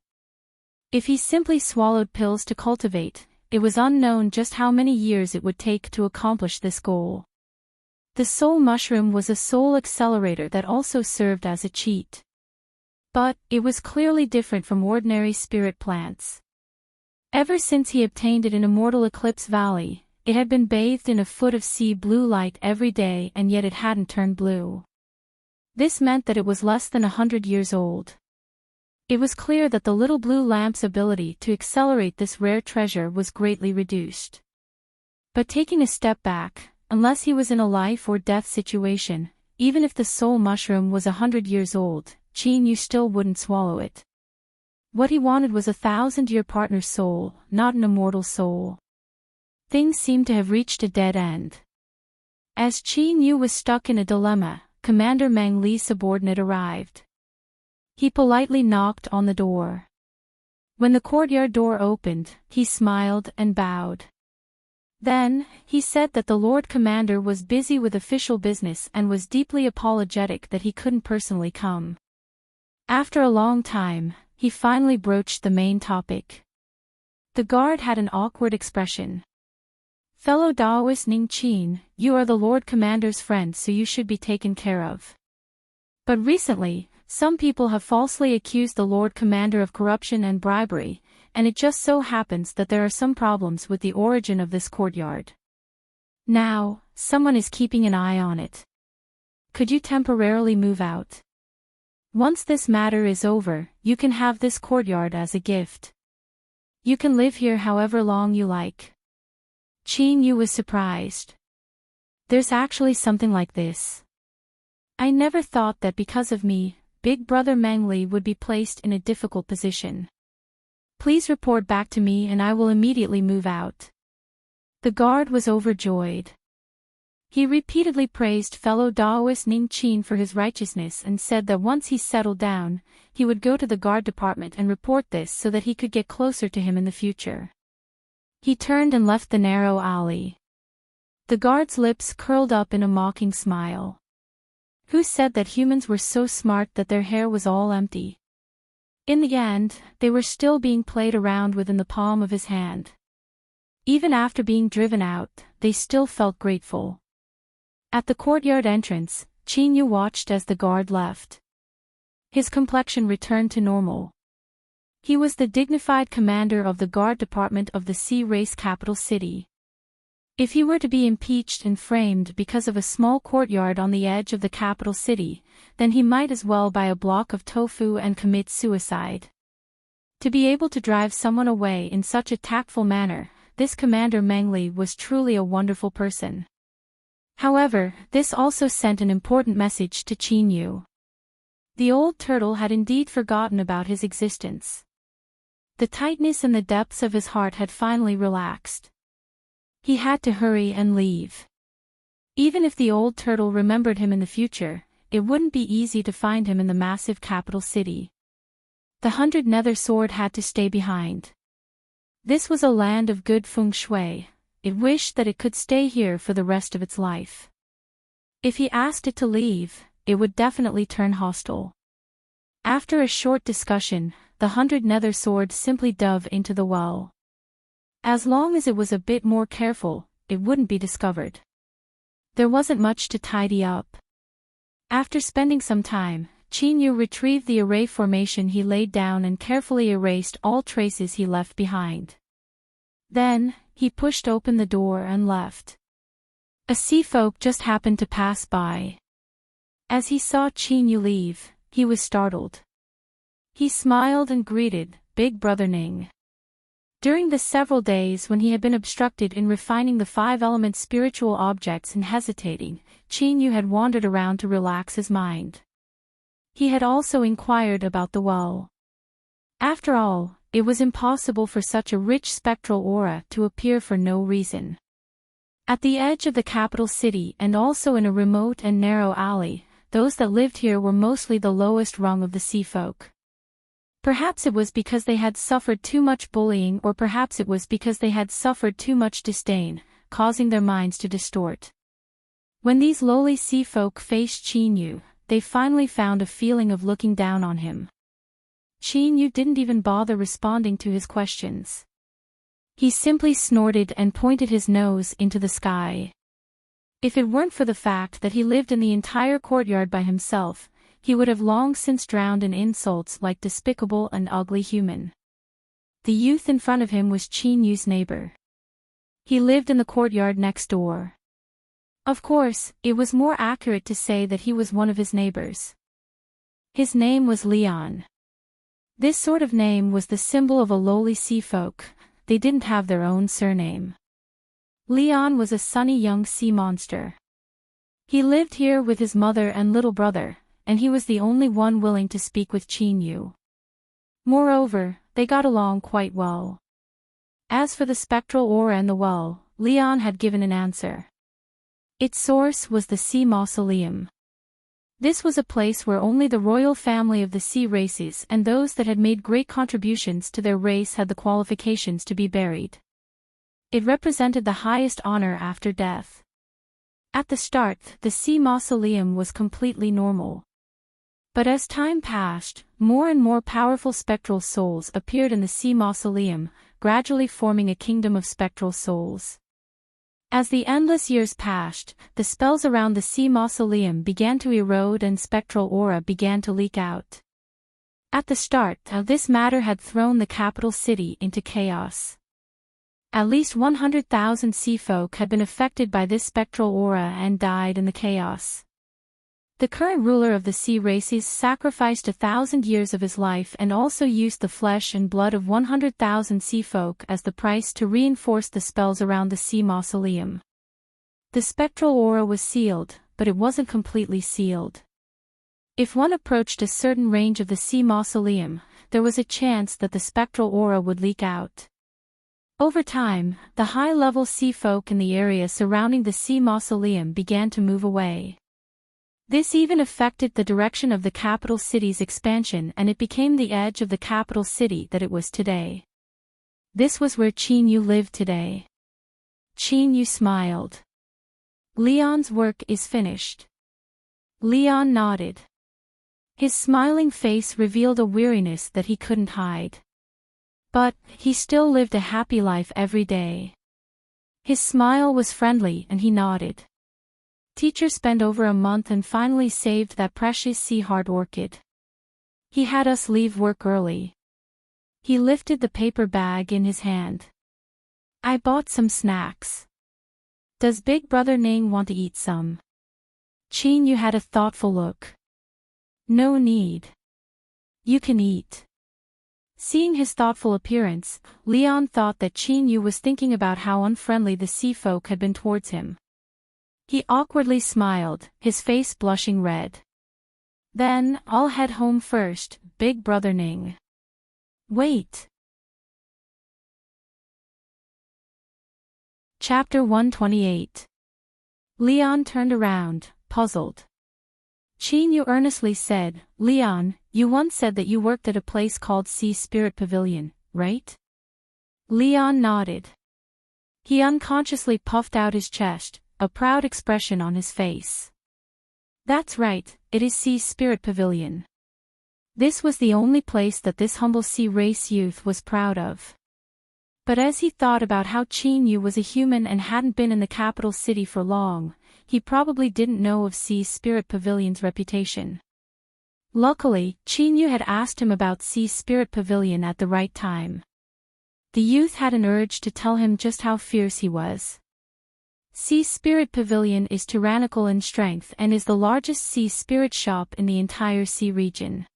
If he simply swallowed pills to cultivate, it was unknown just how many years it would take to accomplish this goal. The soul mushroom was a soul accelerator that also served as a cheat. But, it was clearly different from ordinary spirit plants. Ever since he obtained it in Immortal Eclipse Valley, it had been bathed in a foot of sea blue light every day, and yet it hadn't turned blue. This meant that it was less than 100 years old. It was clear that the little blue lamp's ability to accelerate this rare treasure was greatly reduced. But taking a step back, unless he was in a life or death situation, even if the soul mushroom was 100 years old, Qin Yu still wouldn't swallow it. What he wanted was a 1,000-year partner's soul, not an immortal soul. Things seemed to have reached a dead end. As Qin Yu was stuck in a dilemma, Commander Meng Li's subordinate arrived. He politely knocked on the door. When the courtyard door opened, he smiled and bowed. Then, he said that the Lord Commander was busy with official business and was deeply apologetic that he couldn't personally come. After a long time, he finally broached the main topic. The guard had an awkward expression. "Fellow Daoist Ning Qin, you are the Lord Commander's friend, so you should be taken care of. But recently, some people have falsely accused the Lord Commander of corruption and bribery, and it just so happens that there are some problems with the origin of this courtyard. Now, someone is keeping an eye on it. Could you temporarily move out? Once this matter is over, you can have this courtyard as a gift. You can live here however long you like." Qin Yu was surprised. "There's actually something like this. I never thought that because of me, Big Brother Meng Li would be placed in a difficult position. Please report back to me and I will immediately move out." The guard was overjoyed. He repeatedly praised fellow Daoist Ning Qin for his righteousness and said that once he settled down, he would go to the guard department and report this so that he could get closer to him in the future. He turned and left the narrow alley. The guard's lips curled up in a mocking smile. Who said that humans were so smart that their hair was all empty? In the end, they were still being played around with in the palm of his hand. Even after being driven out, they still felt grateful. At the courtyard entrance, Qin Yu watched as the guard left. His complexion returned to normal. He was the dignified commander of the guard department of the sea race capital city. If he were to be impeached and framed because of a small courtyard on the edge of the capital city, then he might as well buy a block of tofu and commit suicide. To be able to drive someone away in such a tactful manner, this Commander Meng Li was truly a wonderful person. However, this also sent an important message to Qin Yu. The old turtle had indeed forgotten about his existence. The tightness in the depths of his heart had finally relaxed. He had to hurry and leave. Even if the old turtle remembered him in the future, it wouldn't be easy to find him in the massive capital city. The 100 Nether Sword had to stay behind. This was a land of good feng shui. It wished that it could stay here for the rest of its life. If he asked it to leave, it would definitely turn hostile. After a short discussion, the 100 Nether Sword simply dove into the well. As long as it was a bit more careful, it wouldn't be discovered. There wasn't much to tidy up. After spending some time, Qin Yu retrieved the array formation he laid down and carefully erased all traces he left behind. Then, he pushed open the door and left. A sea folk just happened to pass by. As he saw Qin Yu leave, he was startled. He smiled and greeted, "Big Brother Ning." During the several days when he had been obstructed in refining the 5-element spiritual objects and hesitating, Qin Yu had wandered around to relax his mind. He had also inquired about the well. After all, it was impossible for such a rich spectral aura to appear for no reason. At the edge of the capital city and also in a remote and narrow alley, those that lived here were mostly the lowest rung of the sea folk. Perhaps it was because they had suffered too much bullying, or perhaps it was because they had suffered too much disdain, causing their minds to distort. When these lowly sea folk faced Qin Yu, they finally found a feeling of looking down on him. Qin Yu didn't even bother responding to his questions. He simply snorted and pointed his nose into the sky. If it weren't for the fact that he lived in the entire courtyard by himself, he would have long since drowned in insults like despicable and ugly human. The youth in front of him was Qin Yu's neighbor. He lived in the courtyard next door. Of course, it was more accurate to say that he was one of his neighbors. His name was Leon. This sort of name was the symbol of a lowly sea folk. They didn't have their own surname. Leon was a sunny young sea monster. He lived here with his mother and little brother, and he was the only one willing to speak with Qin Yu. Moreover, they got along quite well. As for the spectral aura and the well, Leon had given an answer. Its source was the Sea Mausoleum. This was a place where only the royal family of the sea races and those that had made great contributions to their race had the qualifications to be buried. It represented the highest honor after death. At the start, the sea mausoleum was completely normal. But as time passed, more and more powerful spectral souls appeared in the sea mausoleum, gradually forming a kingdom of spectral souls. As the endless years passed, the spells around the sea mausoleum began to erode and spectral aura began to leak out. At the start, this matter had thrown the capital city into chaos. At least 100,000 sea folk had been affected by this spectral aura and died in the chaos. The current ruler of the sea races sacrificed 1,000 years of his life and also used the flesh and blood of 100,000 sea folk as the price to reinforce the spells around the sea mausoleum. The spectral aura was sealed, but it wasn't completely sealed. If one approached a certain range of the sea mausoleum, there was a chance that the spectral aura would leak out. Over time, the high-level sea folk in the area surrounding the sea mausoleum began to move away. This even affected the direction of the capital city's expansion, and it became the edge of the capital city that it was today. This was where Qin lived today. Qin smiled. Leon's work is finished. Leon nodded. His smiling face revealed a weariness that he couldn't hide. But he still lived a happy life every day. His smile was friendly and he nodded. Teacher spent over a month and finally saved that precious sea heart orchid. He had us leave work early. He lifted the paper bag in his hand. I bought some snacks. Does Big Brother Ning want to eat some? Qin had a thoughtful look. No need. You can eat. Seeing his thoughtful appearance, Leon thought that Qin was thinking about how unfriendly the sea folk had been towards him. He awkwardly smiled, his face blushing red. Then, I'll head home first, Big Brother Ning. Wait. Chapter 128. Leon turned around, puzzled. Qin earnestly said, Leon, you once said that you worked at a place called Sea Spirit Pavilion, right? Leon nodded. He unconsciously puffed out his chest, a proud expression on his face. That's right, it is Sea Spirit Pavilion. This was the only place that this humble sea race youth was proud of. But as he thought about how Qin was a human and hadn't been in the capital city for long, he probably didn't know of Sea Spirit Pavilion's reputation. Luckily, Qin had asked him about Sea Spirit Pavilion at the right time. The youth had an urge to tell him just how fierce he was. Sea Spirit Pavilion is tyrannical in strength and is the largest sea spirit shop in the entire sea region.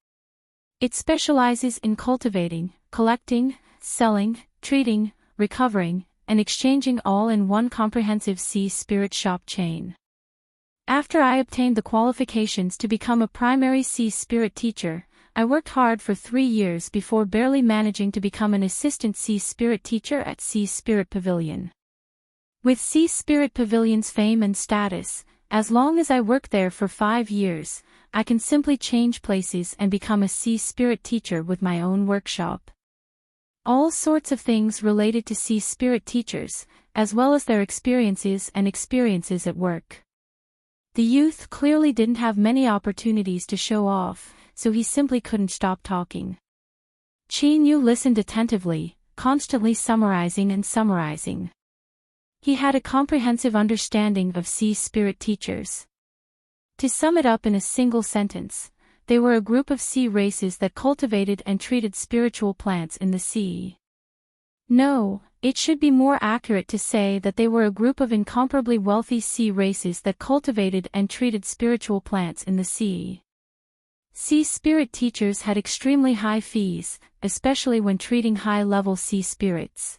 It specializes in cultivating, collecting, selling, treating, recovering, and exchanging all in one comprehensive sea spirit shop chain. After I obtained the qualifications to become a primary sea spirit teacher, I worked hard for 3 years before barely managing to become an assistant sea spirit teacher at Sea Spirit Pavilion. With Sea Spirit Pavilion's fame and status, as long as I work there for 5 years, I can simply change places and become a sea spirit teacher with my own workshop. All sorts of things related to sea spirit teachers, as well as their experiences at work. The youth clearly didn't have many opportunities to show off, so he simply couldn't stop talking. Qin listened attentively, constantly summarizing. He had a comprehensive understanding of sea spirit teachers. To sum it up in a single sentence, they were a group of sea races that cultivated and treated spiritual plants in the sea. No, it should be more accurate to say that they were a group of incomparably wealthy sea races that cultivated and treated spiritual plants in the sea. Sea spirit teachers had extremely high fees, especially when treating high-level sea spirits.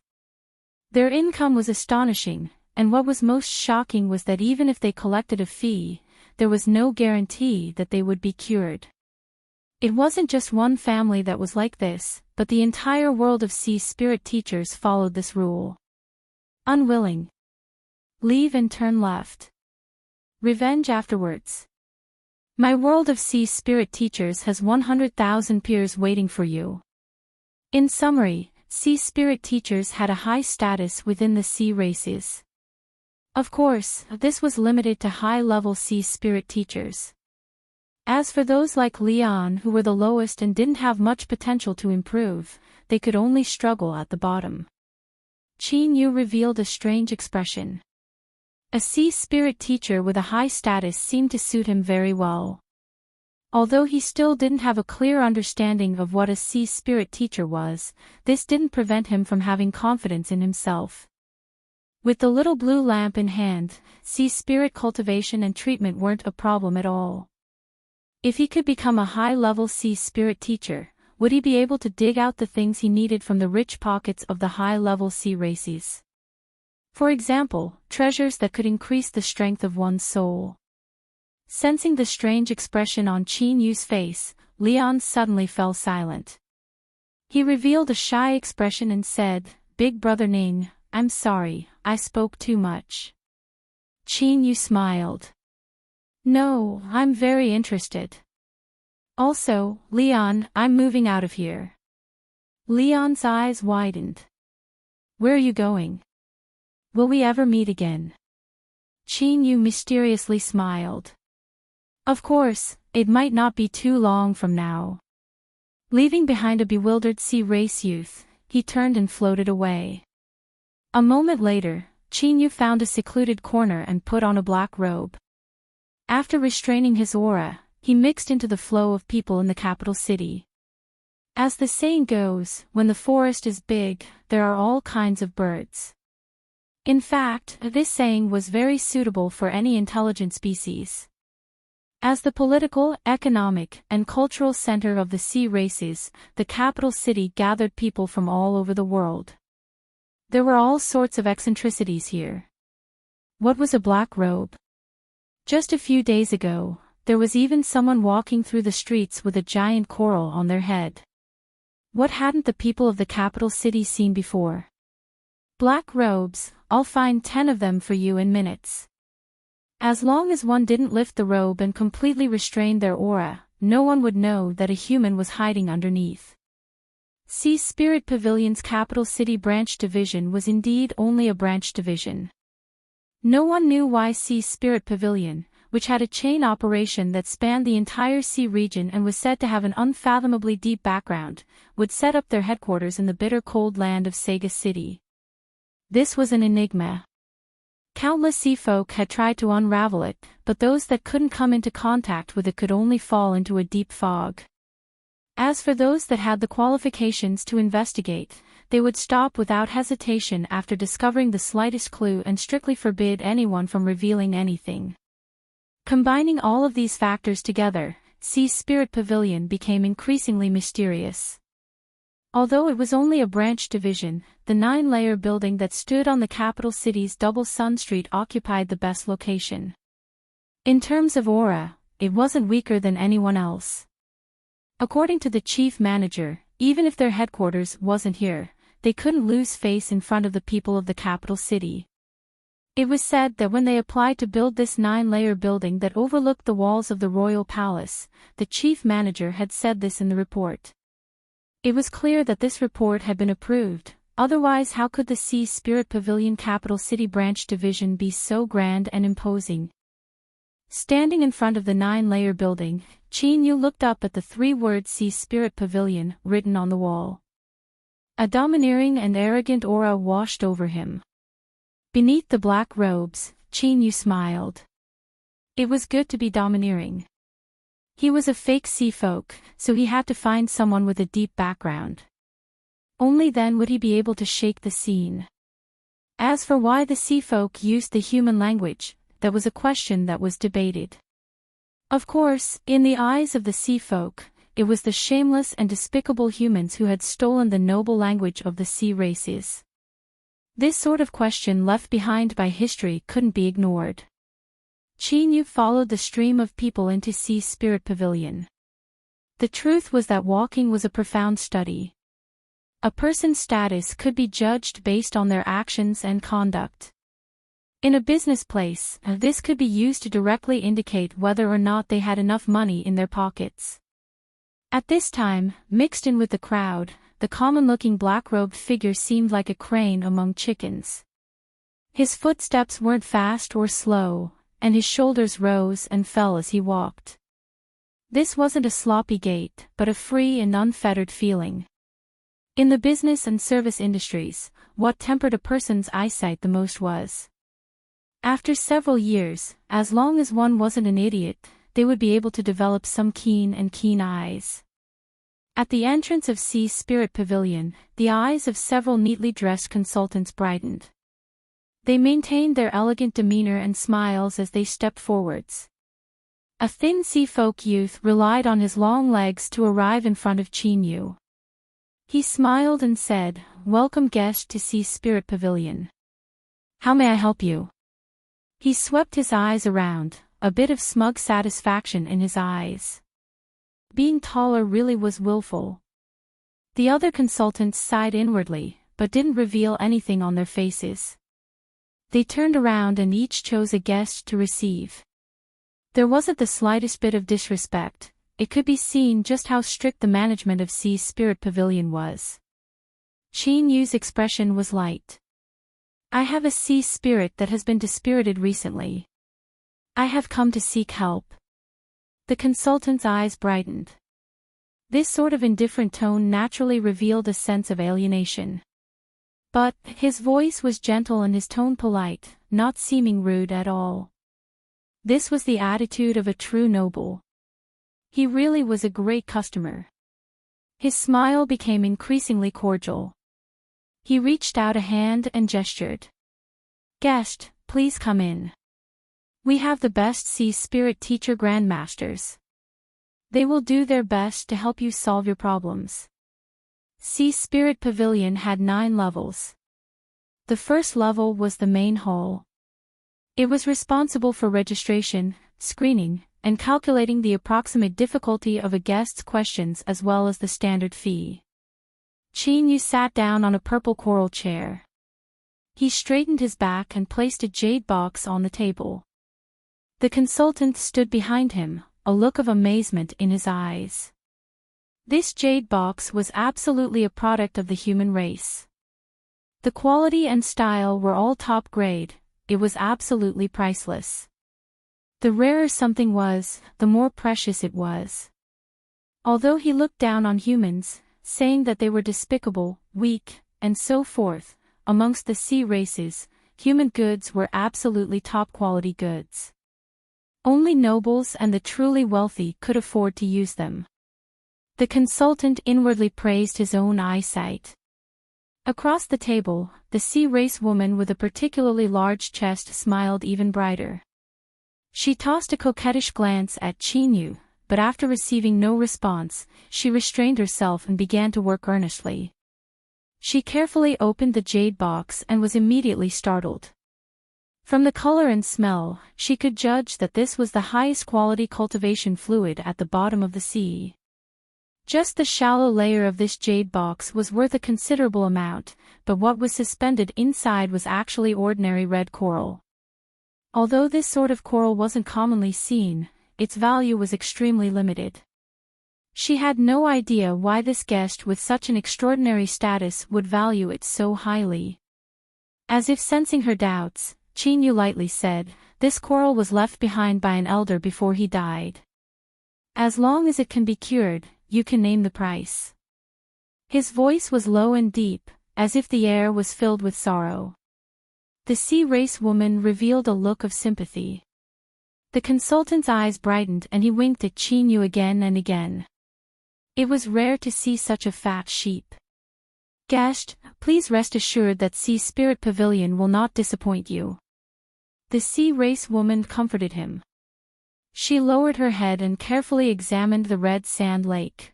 Their income was astonishing, and what was most shocking was that even if they collected a fee, there was no guarantee that they would be cured. It wasn't just one family that was like this, but the entire world of sea spirit teachers followed this rule. Unwilling. Leave and turn left. Revenge afterwards. My world of sea spirit teachers has 100,000 peers waiting for you. In summary, sea spirit teachers had a high status within the sea races. Of course, this was limited to high-level sea spirit teachers. As for those like Leon who were the lowest and didn't have much potential to improve, they could only struggle at the bottom. Qin Yu revealed a strange expression. A sea spirit teacher with a high status seemed to suit him very well. Although he still didn't have a clear understanding of what a sea spirit teacher was, this didn't prevent him from having confidence in himself. With the little blue lamp in hand, sea spirit cultivation and treatment weren't a problem at all. If he could become a high-level sea spirit teacher, would he be able to dig out the things he needed from the rich pockets of the high-level sea races? For example, treasures that could increase the strength of one's soul. Sensing the strange expression on Qin Yu's face, Leon suddenly fell silent. He revealed a shy expression and said, "Big Brother Ning, I'm sorry, I spoke too much." Qin Yu smiled. "No, I'm very interested. Also, Leon, I'm moving out of here." Leon's eyes widened. "Where are you going? Will we ever meet again?" Qin Yu mysteriously smiled. "Of course, it might not be too long from now." Leaving behind a bewildered sea race youth, he turned and floated away. A moment later, Qin Yu found a secluded corner and put on a black robe. After restraining his aura, he mixed into the flow of people in the capital city. As the saying goes, when the forest is big, there are all kinds of birds. In fact, this saying was very suitable for any intelligent species. As the political, economic, and cultural center of the sea races, the capital city gathered people from all over the world. There were all sorts of eccentricities here. What was a black robe? Just a few days ago, there was even someone walking through the streets with a giant coral on their head. What hadn't the people of the capital city seen before? Black robes, I'll find 10 of them for you in minutes. As long as one didn't lift the robe and completely restrain their aura, no one would know that a human was hiding underneath. Sea Spirit Pavilion's capital city branch division was indeed only a branch division. No one knew why Sea Spirit Pavilion, which had a chain operation that spanned the entire sea region and was said to have an unfathomably deep background, would set up their headquarters in the bitter cold land of Sega City. This was an enigma. Countless sea folk had tried to unravel it, but those that couldn't come into contact with it could only fall into a deep fog. As for those that had the qualifications to investigate, they would stop without hesitation after discovering the slightest clue and strictly forbid anyone from revealing anything. Combining all of these factors together, Sea Spirit Pavilion became increasingly mysterious. Although it was only a branch division, the 9-layer building that stood on the capital city's Double Sun Street occupied the best location. In terms of aura, it wasn't weaker than anyone else. According to the chief manager, even if their headquarters wasn't here, they couldn't lose face in front of the people of the capital city. It was said that when they applied to build this 9-layer building that overlooked the walls of the royal palace, the chief manager had said this in the report. It was clear that this report had been approved, otherwise how could the Sea Spirit Pavilion capital city branch division be so grand and imposing? Standing in front of the 9-layer building, Qin Yu looked up at the 3 words Sea Spirit Pavilion written on the wall. A domineering and arrogant aura washed over him. Beneath the black robes, Qin Yu smiled. It was good to be domineering. He was a fake sea folk, so he had to find someone with a deep background. Only then would he be able to shake the scene. As for why the sea folk used the human language, that was a question that was debated. Of course, in the eyes of the sea folk, it was the shameless and despicable humans who had stolen the noble language of the sea races. This sort of question left behind by history couldn't be ignored. Qin Yu followed the stream of people into Sea Spirit Pavilion. The truth was that walking was a profound study. A person's status could be judged based on their actions and conduct. In a business place, this could be used to directly indicate whether or not they had enough money in their pockets. At this time, mixed in with the crowd, the common-looking black-robed figure seemed like a crane among chickens. His footsteps weren't fast or slow, and his shoulders rose and fell as he walked. This wasn't a sloppy gait, but a free and unfettered feeling. In the business and service industries, what tempered a person's eyesight the most was. After several years, as long as one wasn't an idiot, they would be able to develop some keen eyes. At the entrance of Sea's Spirit Pavilion, the eyes of several neatly dressed consultants brightened. They maintained their elegant demeanor and smiles as they stepped forwards. A thin sea folk youth relied on his long legs to arrive in front of Chinyu. He smiled and said, "Welcome guest to Sea's Spirit Pavilion. How may I help you?" He swept his eyes around, a bit of smug satisfaction in his eyes. Being taller really was willful. The other consultants sighed inwardly, but didn't reveal anything on their faces. They turned around and each chose a guest to receive. There wasn't the slightest bit of disrespect. It could be seen just how strict the management of Sea's Spirit Pavilion was. Chinyu's expression was light. "I have a sea spirit that has been dispirited recently. I have come to seek help." The consultant's eyes brightened. This sort of indifferent tone naturally revealed a sense of alienation. But his voice was gentle and his tone polite, not seeming rude at all. This was the attitude of a true noble. He really was a great customer. His smile became increasingly cordial. He reached out a hand and gestured. "Guest, please come in. We have the best sea spirit teacher grandmasters. They will do their best to help you solve your problems." Sea Spirit Pavilion had 9 levels. The first level was the main hall. It was responsible for registration, screening, and calculating the approximate difficulty of a guest's questions as well as the standard fee. Chinyu sat down on a purple coral chair. He straightened his back and placed a jade box on the table. The consultant stood behind him, a look of amazement in his eyes. This jade box was absolutely a product of the human race. The quality and style were all top grade. It was absolutely priceless. The rarer something was, the more precious it was. Although he looked down on humans, saying that they were despicable, weak, and so forth, amongst the sea races, human goods were absolutely top-quality goods. Only nobles and the truly wealthy could afford to use them. The consultant inwardly praised his own eyesight. Across the table, the sea race woman with a particularly large chest smiled even brighter. She tossed a coquettish glance at Chinyu, but after receiving no response, she restrained herself and began to work earnestly. She carefully opened the jade box and was immediately startled. From the color and smell, she could judge that this was the highest quality cultivation fluid at the bottom of the sea. Just the shallow layer of this jade box was worth a considerable amount, but what was suspended inside was actually ordinary red coral. Although this sort of coral wasn't commonly seen, its value was extremely limited. She had no idea why this guest with such an extraordinary status would value it so highly. As if sensing her doubts, Chinyu lightly said, "This coral was left behind by an elder before he died. As long as it can be cured, you can name the price." His voice was low and deep, as if the air was filled with sorrow. The sea race woman revealed a look of sympathy. The consultant's eyes brightened and he winked at Chinyu again and again. It was rare to see such a fat sheep. "Guest, please rest assured that Sea Spirit Pavilion will not disappoint you." The sea race woman comforted him. She lowered her head and carefully examined the red sand lake.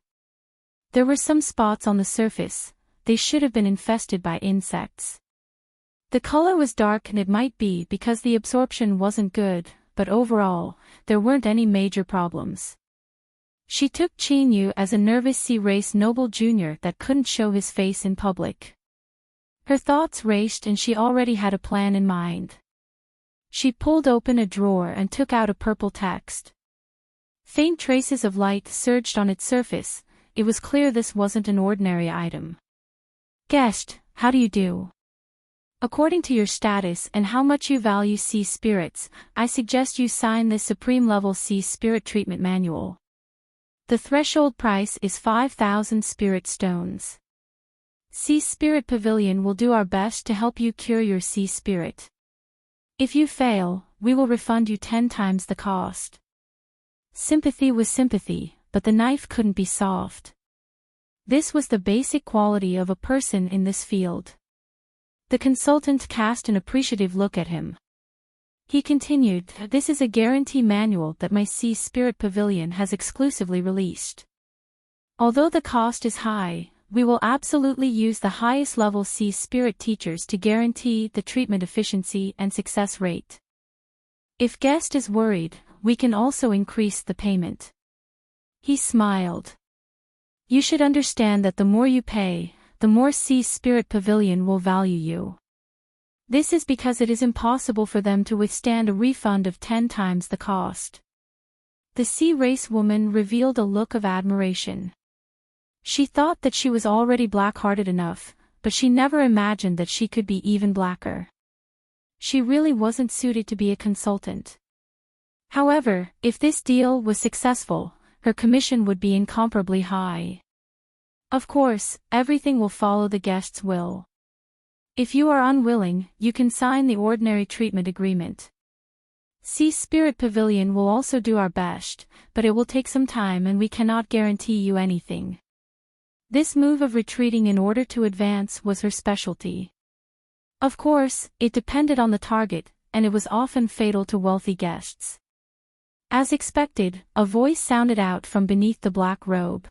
There were some spots on the surface. They should have been infested by insects. The color was dark and it might be because the absorption wasn't good, but overall, there weren't any major problems. She took Chinyu as a nervous sea race noble junior that couldn't show his face in public. Her thoughts raced and she already had a plan in mind. She pulled open a drawer and took out a purple text. Faint traces of light surged on its surface. it was clear this wasn't an ordinary item. Guest, how do you do? According to your status and how much you value sea spirits, I suggest you sign this Supreme Level Sea Spirit Treatment Manual. The threshold price is 5,000 spirit stones. Sea Spirit Pavilion will do our best to help you cure your sea spirit. If you fail, we will refund you 10 times the cost. Sympathy was sympathy, but the knife couldn't be soft. This was the basic quality of a person in this field. The consultant cast an appreciative look at him. He continued, "This is a guarantee manual that my Sea Spirit Pavilion has exclusively released. Although the cost is high, we will absolutely use the highest level Sea Spirit teachers to guarantee the treatment efficiency and success rate. If guest is worried, we can also increase the payment." He smiled. "You should understand that the more you pay, the more Sea Spirit Pavilion will value you. This is because it is impossible for them to withstand a refund of 10 times the cost." The sea race woman revealed a look of admiration. She thought that she was already black-hearted enough, but she never imagined that she could be even blacker. She really wasn't suited to be a consultant. However, if this deal was successful, her commission would be incomparably high. Of course, everything will follow the guest's will. If you are unwilling, you can sign the ordinary treatment agreement. Sea Spirit Pavilion will also do our best, but it will take some time and we cannot guarantee you anything. This move of retreating in order to advance was her specialty. Of course, it depended on the target, and it was often fatal to wealthy guests. As expected, a voice sounded out from beneath the black robe.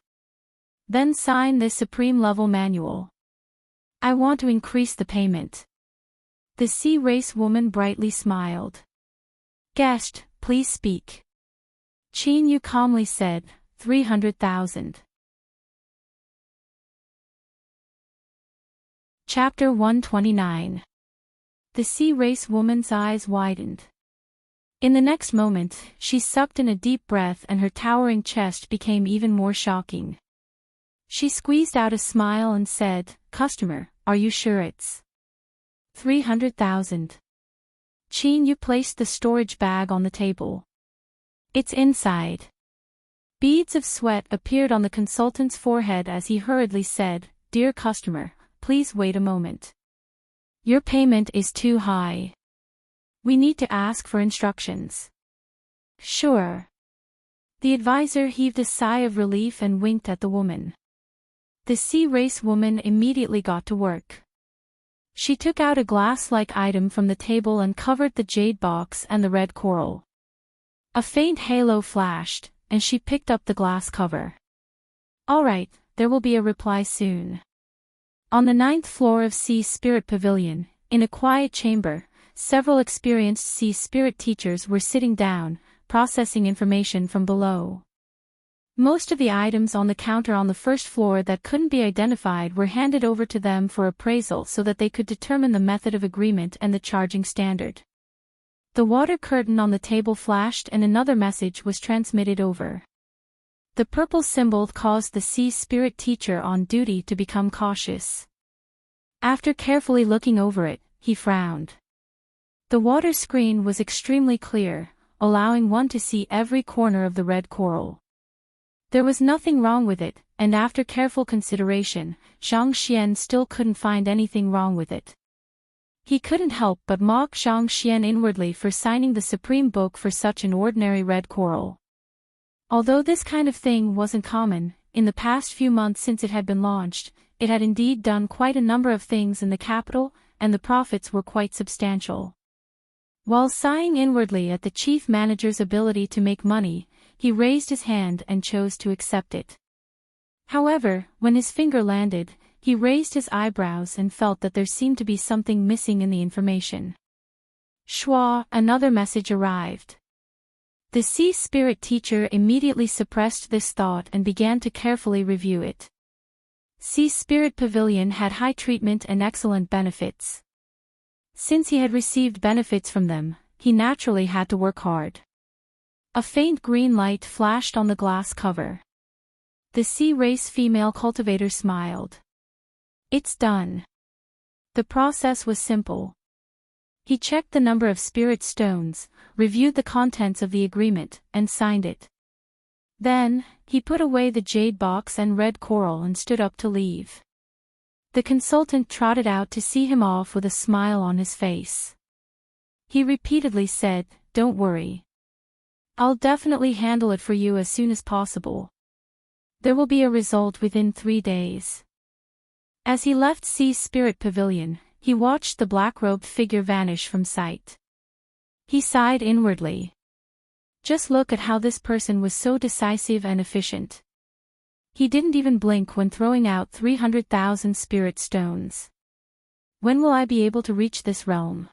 "Then sign this Supreme Level Manual. I want to increase the payment." The sea race woman brightly smiled. "Guest, please speak." Qin Yu calmly said, 300,000. Chapter 129. The sea race woman's eyes widened. In the next moment, she sucked in a deep breath and her towering chest became even more shocking. She squeezed out a smile and said, "Customer, are you sure it's 300,000? Qin Yu placed the storage bag on the table. "It's inside." Beads of sweat appeared on the consultant's forehead as he hurriedly said, "Dear customer, please wait a moment. Your payment is too high. We need to ask for instructions." "Sure." The advisor heaved a sigh of relief and winked at the woman. The sea race woman immediately got to work. She took out a glass-like item from the table and covered the jade box and the red coral. A faint halo flashed, and she picked up the glass cover. "All right, there will be a reply soon." On the 9th floor of Sea Spirit Pavilion, in a quiet chamber, several experienced sea spirit teachers were sitting down, processing information from below. Most of the items on the counter on the first floor that couldn't be identified were handed over to them for appraisal so that they could determine the method of agreement and the charging standard. The water curtain on the table flashed and another message was transmitted over. The purple symbol caused the sea spirit teacher on duty to become cautious. After carefully looking over it, he frowned. The water screen was extremely clear, allowing one to see every corner of the red coral. There was nothing wrong with it, and after careful consideration, Zhang Xian still couldn't find anything wrong with it. He couldn't help but mock Zhang Xian inwardly for signing the supreme book for such an ordinary red coral. Although this kind of thing wasn't common, in the past few months since it had been launched, it had indeed done quite a number of things in the capital, and the profits were quite substantial. While sighing inwardly at the chief manager's ability to make money, he raised his hand and chose to accept it. However, when his finger landed, he raised his eyebrows and felt that there seemed to be something missing in the information. Schwa, another message arrived. The sea spirit teacher immediately suppressed this thought and began to carefully review it. Sea Spirit Pavilion had high treatment and excellent benefits. Since he had received benefits from them, he naturally had to work hard. A faint green light flashed on the glass cover. The sea race female cultivator smiled. It's done. The process was simple. He checked the number of spirit stones, reviewed the contents of the agreement, and signed it. Then, he put away the jade box and red coral and stood up to leave. The consultant trotted out to see him off with a smile on his face. He repeatedly said, "Don't worry. I'll definitely handle it for you as soon as possible. There will be a result within 3 days." As he left Sea Spirit Pavilion, he watched the black-robed figure vanish from sight. He sighed inwardly. Just look at how this person was so decisive and efficient. He didn't even blink when throwing out 300,000 spirit stones. When will I be able to reach this realm?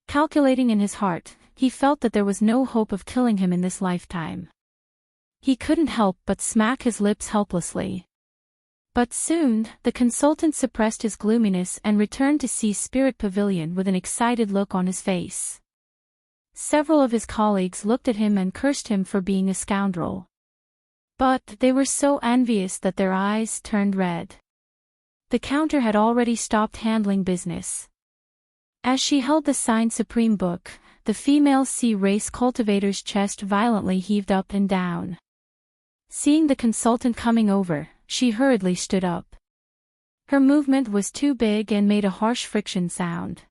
Calculating in his heart, he felt that there was no hope of killing him in this lifetime. He couldn't help but smack his lips helplessly. But soon, the consultant suppressed his gloominess and returned to Sea Spirit Pavilion with an excited look on his face. Several of his colleagues looked at him and cursed him for being a scoundrel. But they were so envious that their eyes turned red. The counter had already stopped handling business. As she held the signed Supreme Book, the female sea race cultivator's chest violently heaved up and down. Seeing the consultant coming over, she hurriedly stood up. Her movement was too big and made a harsh friction sound.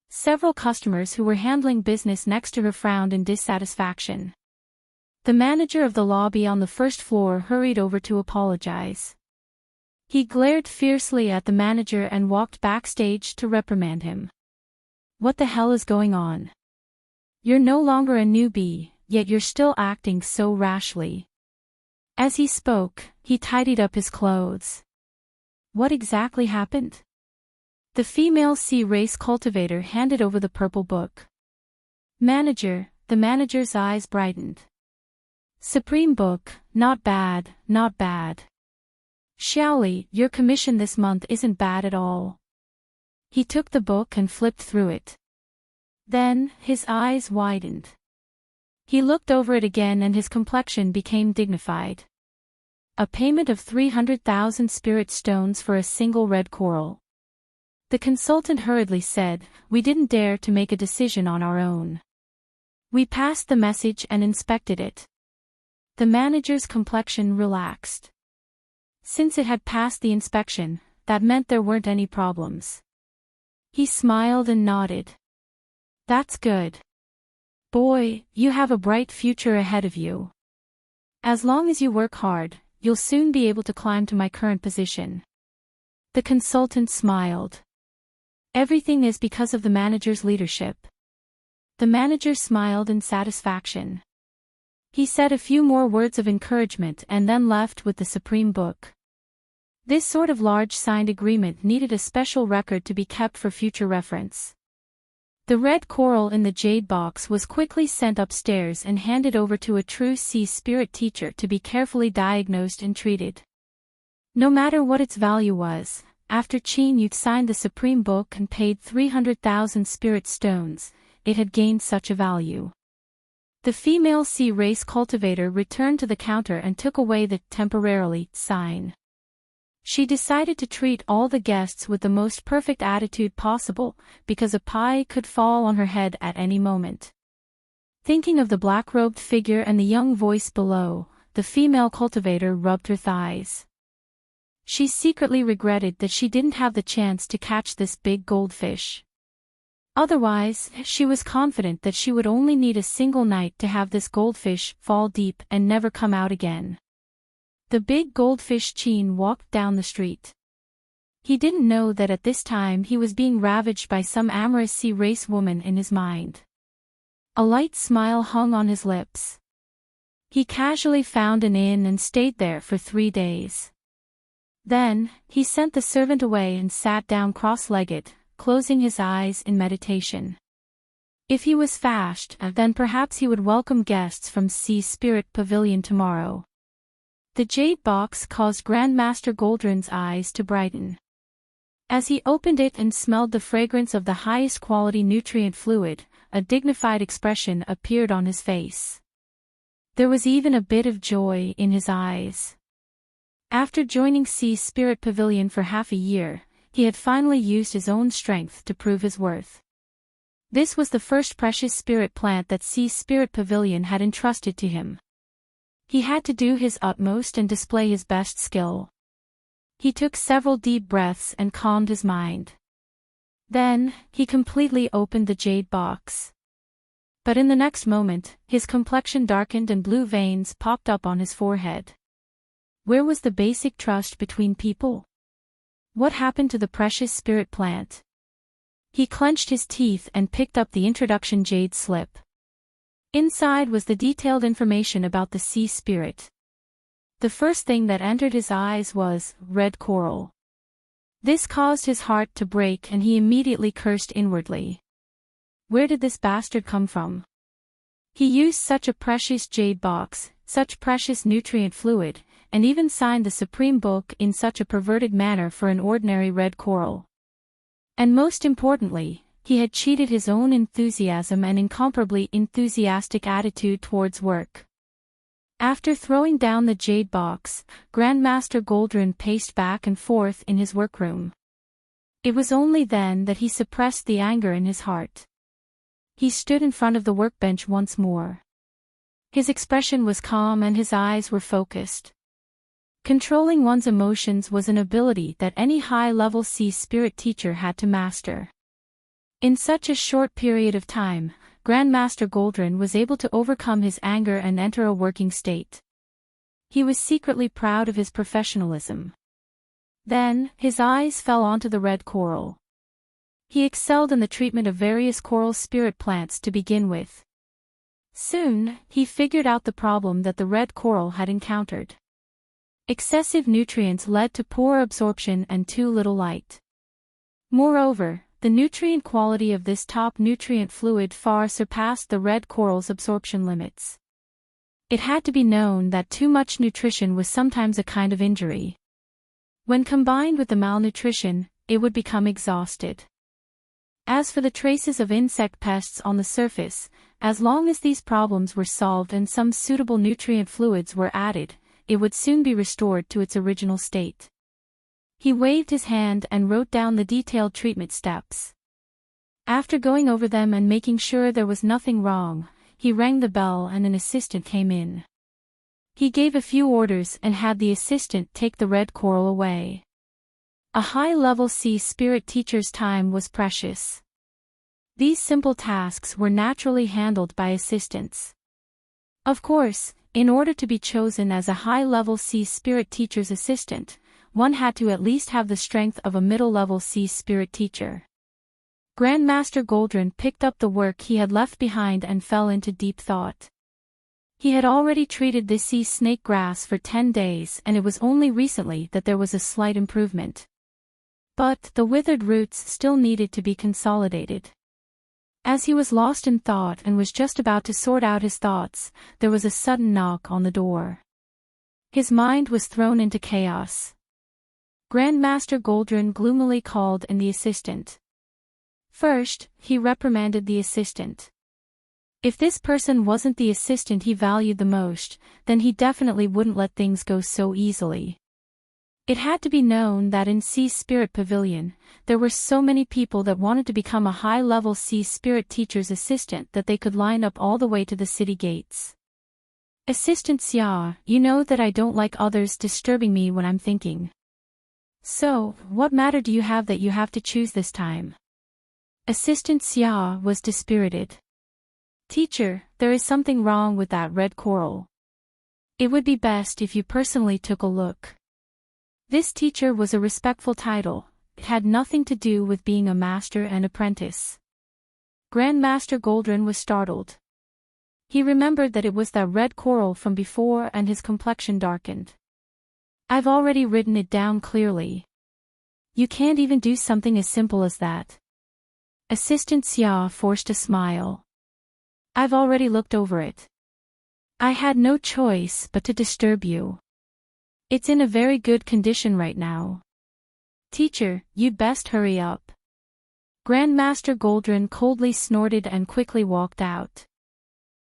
Several customers who were handling business next to her frowned in dissatisfaction. The manager of the lobby on the first floor hurried over to apologize. He glared fiercely at the manager and walked backstage to reprimand him. "What the hell is going on? You're no longer a newbie, yet you're still acting so rashly." As he spoke, he tidied up his clothes. "What exactly happened?" The female sea race cultivator handed over the purple book. "Manager," the manager's eyes brightened. "Supreme Book, not bad, not bad. Xiaoli, your commission this month isn't bad at all." He took the book and flipped through it. Then, his eyes widened. He looked over it again and his complexion became dignified. A payment of 300,000 spirit stones for a single red coral. The consultant hurriedly said, "We didn't dare to make a decision on our own. We passed the message and inspected it." The manager's complexion relaxed. Since it had passed the inspection, that meant there weren't any problems. He smiled and nodded. "That's good. Boy, you have a bright future ahead of you. As long as you work hard, you'll soon be able to climb to my current position." The consultant smiled. "Everything is because of the manager's leadership." The manager smiled in satisfaction. He said a few more words of encouragement and then left with the Supreme Book. This sort of large signed agreement needed a special record to be kept for future reference. The red coral in the jade box was quickly sent upstairs and handed over to a true sea spirit teacher to be carefully diagnosed and treated. No matter what its value was, after Qin Youth signed the Supreme Book and paid 300,000 spirit stones, it had gained such a value. The female sea race cultivator returned to the counter and took away the temporarily sign. She decided to treat all the guests with the most perfect attitude possible, because a pie could fall on her head at any moment. Thinking of the black-robed figure and the young voice below, the female cultivator rubbed her thighs. She secretly regretted that she didn't have the chance to catch this big goldfish. Otherwise, she was confident that she would only need a single night to have this goldfish fall deep and never come out again. The big goldfish Qin walked down the street. He didn't know that at this time he was being ravaged by some amorous sea race woman in his mind. A light smile hung on his lips. He casually found an inn and stayed there for 3 days. Then, he sent the servant away and sat down cross-legged, closing his eyes in meditation. If he was fast, then perhaps he would welcome guests from Sea Spirit Pavilion tomorrow. The jade box caused Grandmaster Goldrin's eyes to brighten. As he opened it and smelled the fragrance of the highest quality nutrient fluid, a dignified expression appeared on his face. There was even a bit of joy in his eyes. After joining Sea's Spirit Pavilion for half a year, he had finally used his own strength to prove his worth. This was the first precious spirit plant that Sea's Spirit Pavilion had entrusted to him. He had to do his utmost and display his best skill. He took several deep breaths and calmed his mind. Then, he completely opened the jade box. But in the next moment, his complexion darkened and blue veins popped up on his forehead. Where was the basic trust between people? What happened to the precious spirit plant? He clenched his teeth and picked up the introduction jade slip. Inside was the detailed information about the sea spirit. The first thing that entered his eyes was red coral. This caused his heart to break and he immediately cursed inwardly. Where did this bastard come from? He used such a precious jade box, such precious nutrient fluid, and even signed the supreme book in such a perverted manner for an ordinary red coral. And most importantly, he had cheated his own enthusiasm and incomparably enthusiastic attitude towards work. After throwing down the jade box, Grandmaster Goldrin paced back and forth in his workroom. It was only then that he suppressed the anger in his heart. He stood in front of the workbench once more. His expression was calm and his eyes were focused. Controlling one's emotions was an ability that any high-level sea spirit teacher had to master. In such a short period of time, Grandmaster Goldrin was able to overcome his anger and enter a working state. He was secretly proud of his professionalism. Then, his eyes fell onto the red coral. He excelled in the treatment of various coral spirit plants to begin with. Soon, he figured out the problem that the red coral had encountered. Excessive nutrients led to poor absorption and too little light. Moreover, the nutrient quality of this top nutrient fluid far surpassed the red coral's absorption limits. It had to be known that too much nutrition was sometimes a kind of injury. When combined with the malnutrition, it would become exhausted. As for the traces of insect pests on the surface, as long as these problems were solved and some suitable nutrient fluids were added, it would soon be restored to its original state. He waved his hand and wrote down the detailed treatment steps. After going over them and making sure there was nothing wrong, he rang the bell and an assistant came in. He gave a few orders and had the assistant take the red coral away. A high-level sea spirit teacher's time was precious. These simple tasks were naturally handled by assistants. Of course, in order to be chosen as a high-level sea spirit teacher's assistant, one had to at least have the strength of a middle-level sea spirit teacher. Grandmaster Goldrin picked up the work he had left behind and fell into deep thought. He had already treated this sea snake grass for 10 days and it was only recently that there was a slight improvement. But the withered roots still needed to be consolidated. As he was lost in thought and was just about to sort out his thoughts, there was a sudden knock on the door. His mind was thrown into chaos. Grandmaster Goldrin gloomily called in the assistant. First, he reprimanded the assistant. If this person wasn't the assistant he valued the most, then he definitely wouldn't let things go so easily. It had to be known that in Sea Spirit Pavilion, there were so many people that wanted to become a high-level Sea Spirit teacher's assistant that they could line up all the way to the city gates. Assistant Xia, you know that I don't like others disturbing me when I'm thinking. So, what matter do you have that you have to choose this time? Assistant Xia was dispirited. Teacher, there is something wrong with that red coral. It would be best if you personally took a look. This teacher was a respectful title, it had nothing to do with being a master and apprentice. Grandmaster Goldrin was startled. He remembered that it was that red coral from before and his complexion darkened. I've already written it down clearly. You can't even do something as simple as that. Assistant Xia forced a smile. I've already looked over it. I had no choice but to disturb you. It's in a very good condition right now. Teacher, you'd best hurry up. Grandmaster Goldrin coldly snorted and quickly walked out.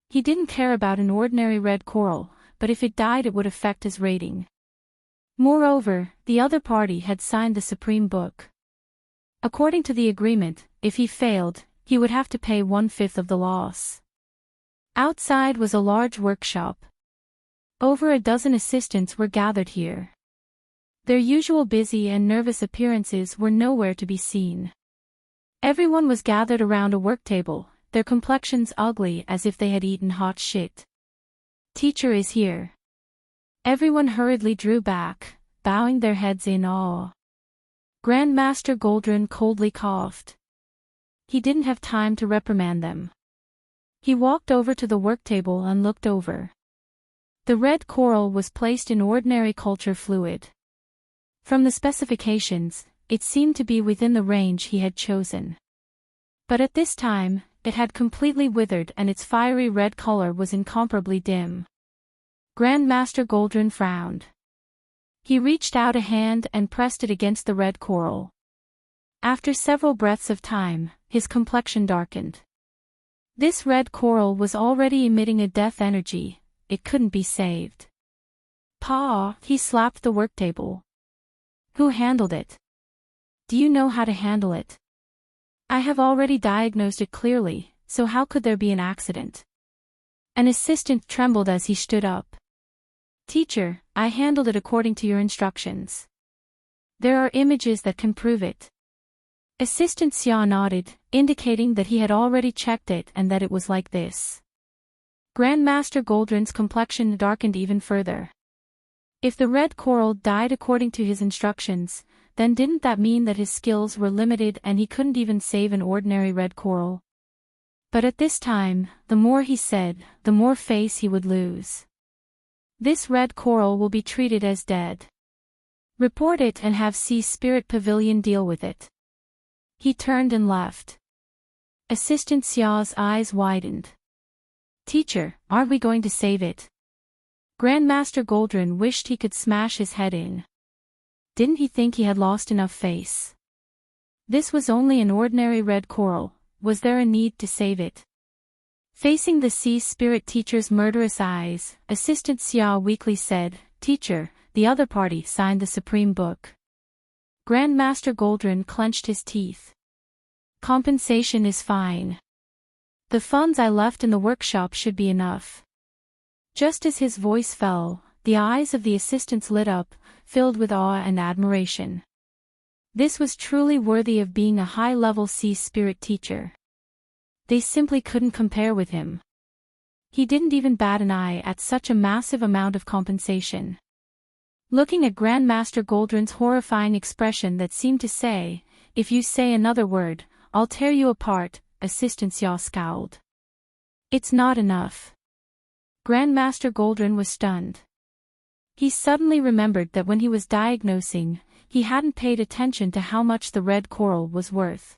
He didn't care about an ordinary red coral, but if it died it would affect his rating. Moreover, the other party had signed the Supreme Book. According to the agreement, if he failed, he would have to pay 1/5 of the loss. Outside was a large workshop. Over a dozen assistants were gathered here. Their usual busy and nervous appearances were nowhere to be seen. Everyone was gathered around a work table, their complexions ugly as if they had eaten hot shit. "Teacher is here." Everyone hurriedly drew back, bowing their heads in awe. Grandmaster Goldrun coldly coughed. He didn't have time to reprimand them. He walked over to the work table and looked over. The red coral was placed in ordinary culture fluid. From the specifications, it seemed to be within the range he had chosen. But at this time, it had completely withered and its fiery red color was incomparably dim. Grandmaster Goldrun frowned. He reached out a hand and pressed it against the red coral. After several breaths of time, his complexion darkened. This red coral was already emitting a death energy, it couldn't be saved. "Pa!" He slapped the work table. "Who handled it? Do you know how to handle it? I have already diagnosed it clearly, so how could there be an accident?" An assistant trembled as he stood up. "Teacher, I handled it according to your instructions. There are images that can prove it." Assistant Xia nodded, indicating that he had already checked it and that it was like this. Grandmaster Goldrun's complexion darkened even further. If the red coral died according to his instructions, then didn't that mean that his skills were limited and he couldn't even save an ordinary red coral? But at this time, the more he said, the more face he would lose. "This red coral will be treated as dead. Report it and have Sea Spirit Pavilion deal with it." He turned and left. Assistant Xia's eyes widened. "Teacher, aren't we going to save it?" Grandmaster Goldrun wished he could smash his head in. Didn't he think he had lost enough face? This was only an ordinary red coral, was there a need to save it? Facing the Sea Spirit teacher's murderous eyes, Assistant Xia weakly said, "Teacher, the other party signed the Supreme Book." Grandmaster Goldrun clenched his teeth. "Compensation is fine. The funds I left in the workshop should be enough." Just as his voice fell, the eyes of the assistants lit up, filled with awe and admiration. This was truly worthy of being a high-level Sea Spirit teacher. They simply couldn't compare with him. He didn't even bat an eye at such a massive amount of compensation. Looking at Grandmaster Goldrun's horrifying expression that seemed to say, "If you say another word, I'll tear you apart," Assistant Xia scowled. "It's not enough." Grandmaster Goldrun was stunned. He suddenly remembered that when he was diagnosing, he hadn't paid attention to how much the red coral was worth.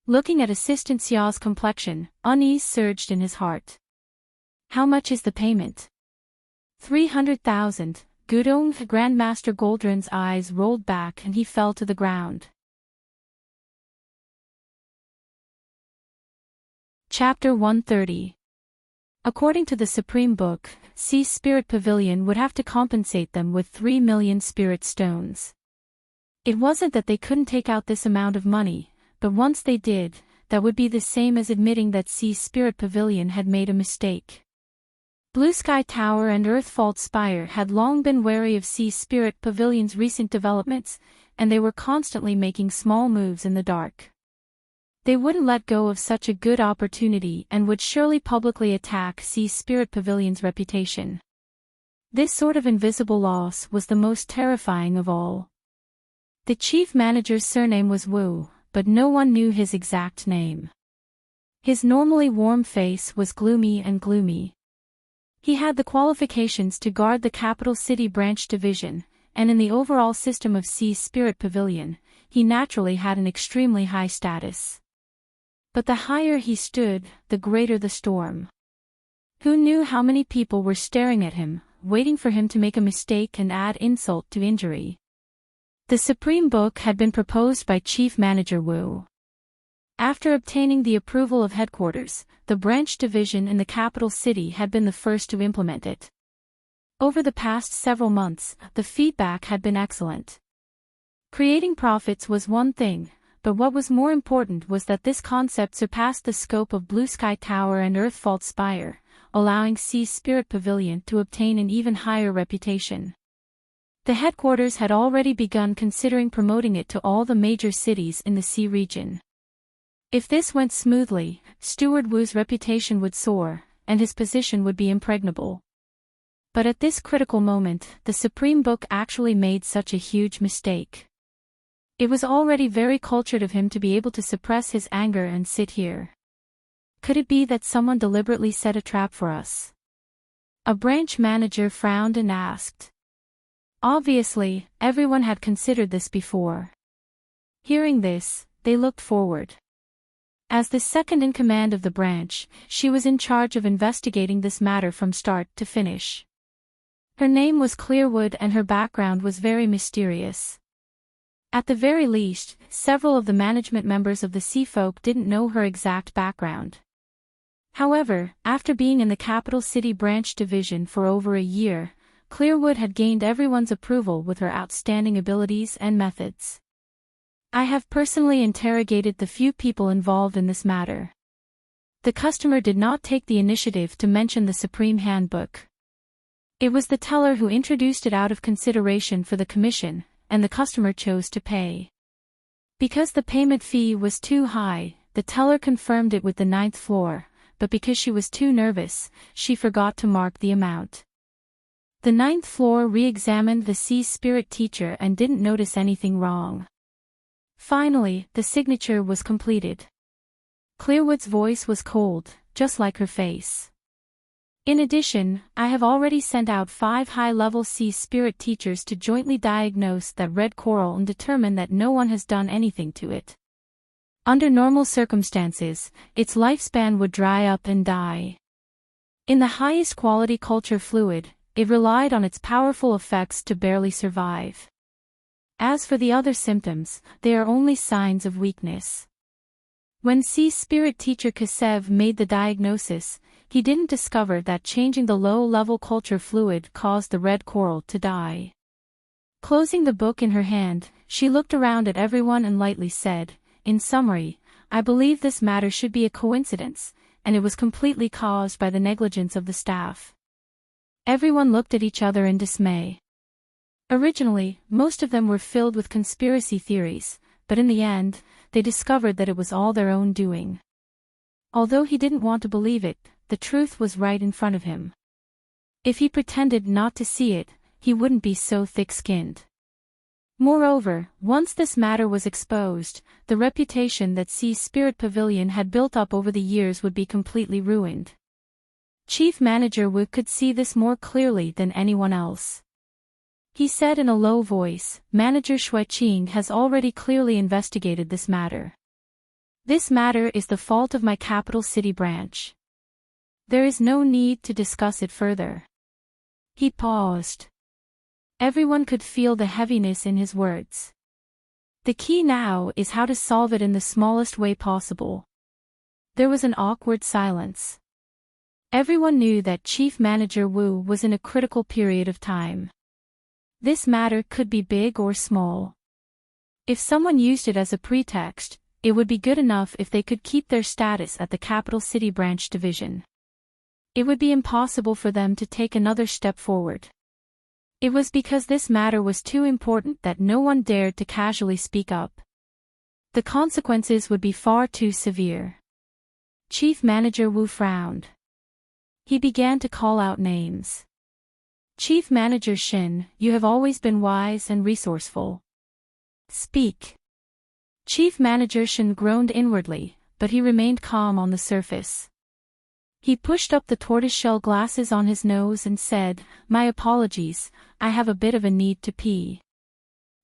Looking at Assistant Xia's complexion, unease surged in his heart. "How much is the payment?" 300,000. Gudong. Grandmaster Goldrun's eyes rolled back and he fell to the ground. Chapter 130. According to the Supreme Book, Sea Spirit Pavilion would have to compensate them with 3 million spirit stones. It wasn't that they couldn't take out this amount of money, but once they did, that would be the same as admitting that Sea Spirit Pavilion had made a mistake. Blue Sky Tower and Earthfault Spire had long been wary of Sea Spirit Pavilion's recent developments, and they were constantly making small moves in the dark. They wouldn't let go of such a good opportunity and would surely publicly attack Sea Spirit Pavilion's reputation. This sort of invisible loss was the most terrifying of all. The chief manager's surname was Wu, but no one knew his exact name. His normally warm face was gloomy and gloomy. He had the qualifications to guard the capital city branch division, and in the overall system of Sea Spirit Pavilion, he naturally had an extremely high status. But the higher he stood, the greater the storm. Who knew how many people were staring at him, waiting for him to make a mistake and add insult to injury? The Supreme Book had been proposed by Chief Manager Wu. After obtaining the approval of headquarters, the branch division in the capital city had been the first to implement it. Over the past several months, the feedback had been excellent. Creating profits was one thing, but what was more important was that this concept surpassed the scope of Blue Sky Tower and Earthfelt Spire, allowing Sea Spirit Pavilion to obtain an even higher reputation. The headquarters had already begun considering promoting it to all the major cities in the Sea region. If this went smoothly, Steward Wu's reputation would soar, and his position would be impregnable. But at this critical moment, the Supreme Book actually made such a huge mistake. It was already very cultured of him to be able to suppress his anger and sit here. Could it be that someone deliberately set a trap for us? A branch manager frowned and asked. Obviously, everyone had considered this before. Hearing this, they looked forward. As the second in command of the branch, she was in charge of investigating this matter from start to finish. Her name was Clearwood and her background was very mysterious. At the very least, several of the management members of the Sea Folk didn't know her exact background. However, after being in the Capital City Branch Division for over a year, Clearwood had gained everyone's approval with her outstanding abilities and methods. I have personally interrogated the few people involved in this matter. The customer did not take the initiative to mention the Supreme Handbook. It was the teller who introduced it out of consideration for the commission, and the customer chose to pay. Because the payment fee was too high, the teller confirmed it with the 9th floor, but because she was too nervous, she forgot to mark the amount. The 9th floor re-examined the Sea Spirit teacher and didn't notice anything wrong. Finally, the signature was completed. Clearwood's voice was cold, just like her face. In addition, I have already sent out 5 high-level Sea Spirit teachers to jointly diagnose that red coral and determine that no one has done anything to it. Under normal circumstances, its lifespan would dry up and die. In the highest quality culture fluid, it relied on its powerful effects to barely survive. As for the other symptoms, they are only signs of weakness. When Sea Spirit teacher Kasev made the diagnosis, he didn't discover that changing the low-level culture fluid caused the red coral to die. Closing the book in her hand, she looked around at everyone and lightly said, "In summary, I believe this matter should be a coincidence, and it was completely caused by the negligence of the staff." Everyone looked at each other in dismay. Originally, most of them were filled with conspiracy theories, but in the end, they discovered that it was all their own doing. Although he didn't want to believe it, the truth was right in front of him. If he pretended not to see it, he wouldn't be so thick-skinned. Moreover, once this matter was exposed, the reputation that Sea Spirit Pavilion had built up over the years would be completely ruined. Chief Manager Wu could see this more clearly than anyone else. He said in a low voice, "Manager Shuiqing has already clearly investigated this matter. This matter is the fault of my capital city branch. There is no need to discuss it further." He paused. Everyone could feel the heaviness in his words. The key now is how to solve it in the smallest way possible. There was an awkward silence. Everyone knew that Chief Manager Wu was in a critical period of time. This matter could be big or small. If someone used it as a pretext, it would be good enough if they could keep their status at the Capital City Branch Division. It would be impossible for them to take another step forward. It was because this matter was too important that no one dared to casually speak up. The consequences would be far too severe. Chief Manager Wu frowned. He began to call out names. "Chief Manager Shin, you have always been wise and resourceful. Speak." Chief Manager Shin groaned inwardly, but he remained calm on the surface. He pushed up the tortoiseshell glasses on his nose and said, "My apologies, I have a bit of a need to pee."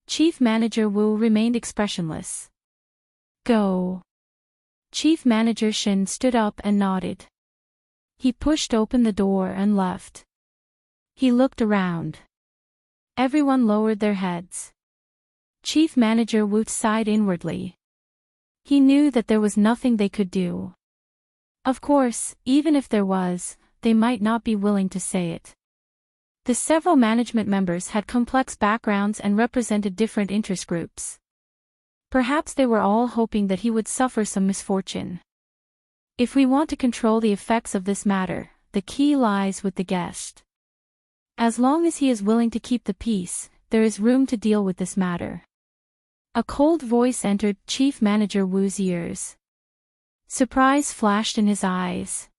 Chief Manager Wu remained expressionless. "Go." Chief Manager Shin stood up and nodded. He pushed open the door and left. He looked around. Everyone lowered their heads. Chief Manager Wu sighed inwardly. He knew that there was nothing they could do. Of course, even if there was, they might not be willing to say it. The several management members had complex backgrounds and represented different interest groups. Perhaps they were all hoping that he would suffer some misfortune. If we want to control the effects of this matter, the key lies with the guest. As long as he is willing to keep the peace, there is room to deal with this matter. A cold voice entered Chief Manager Wu's ears. Surprise flashed in his eyes.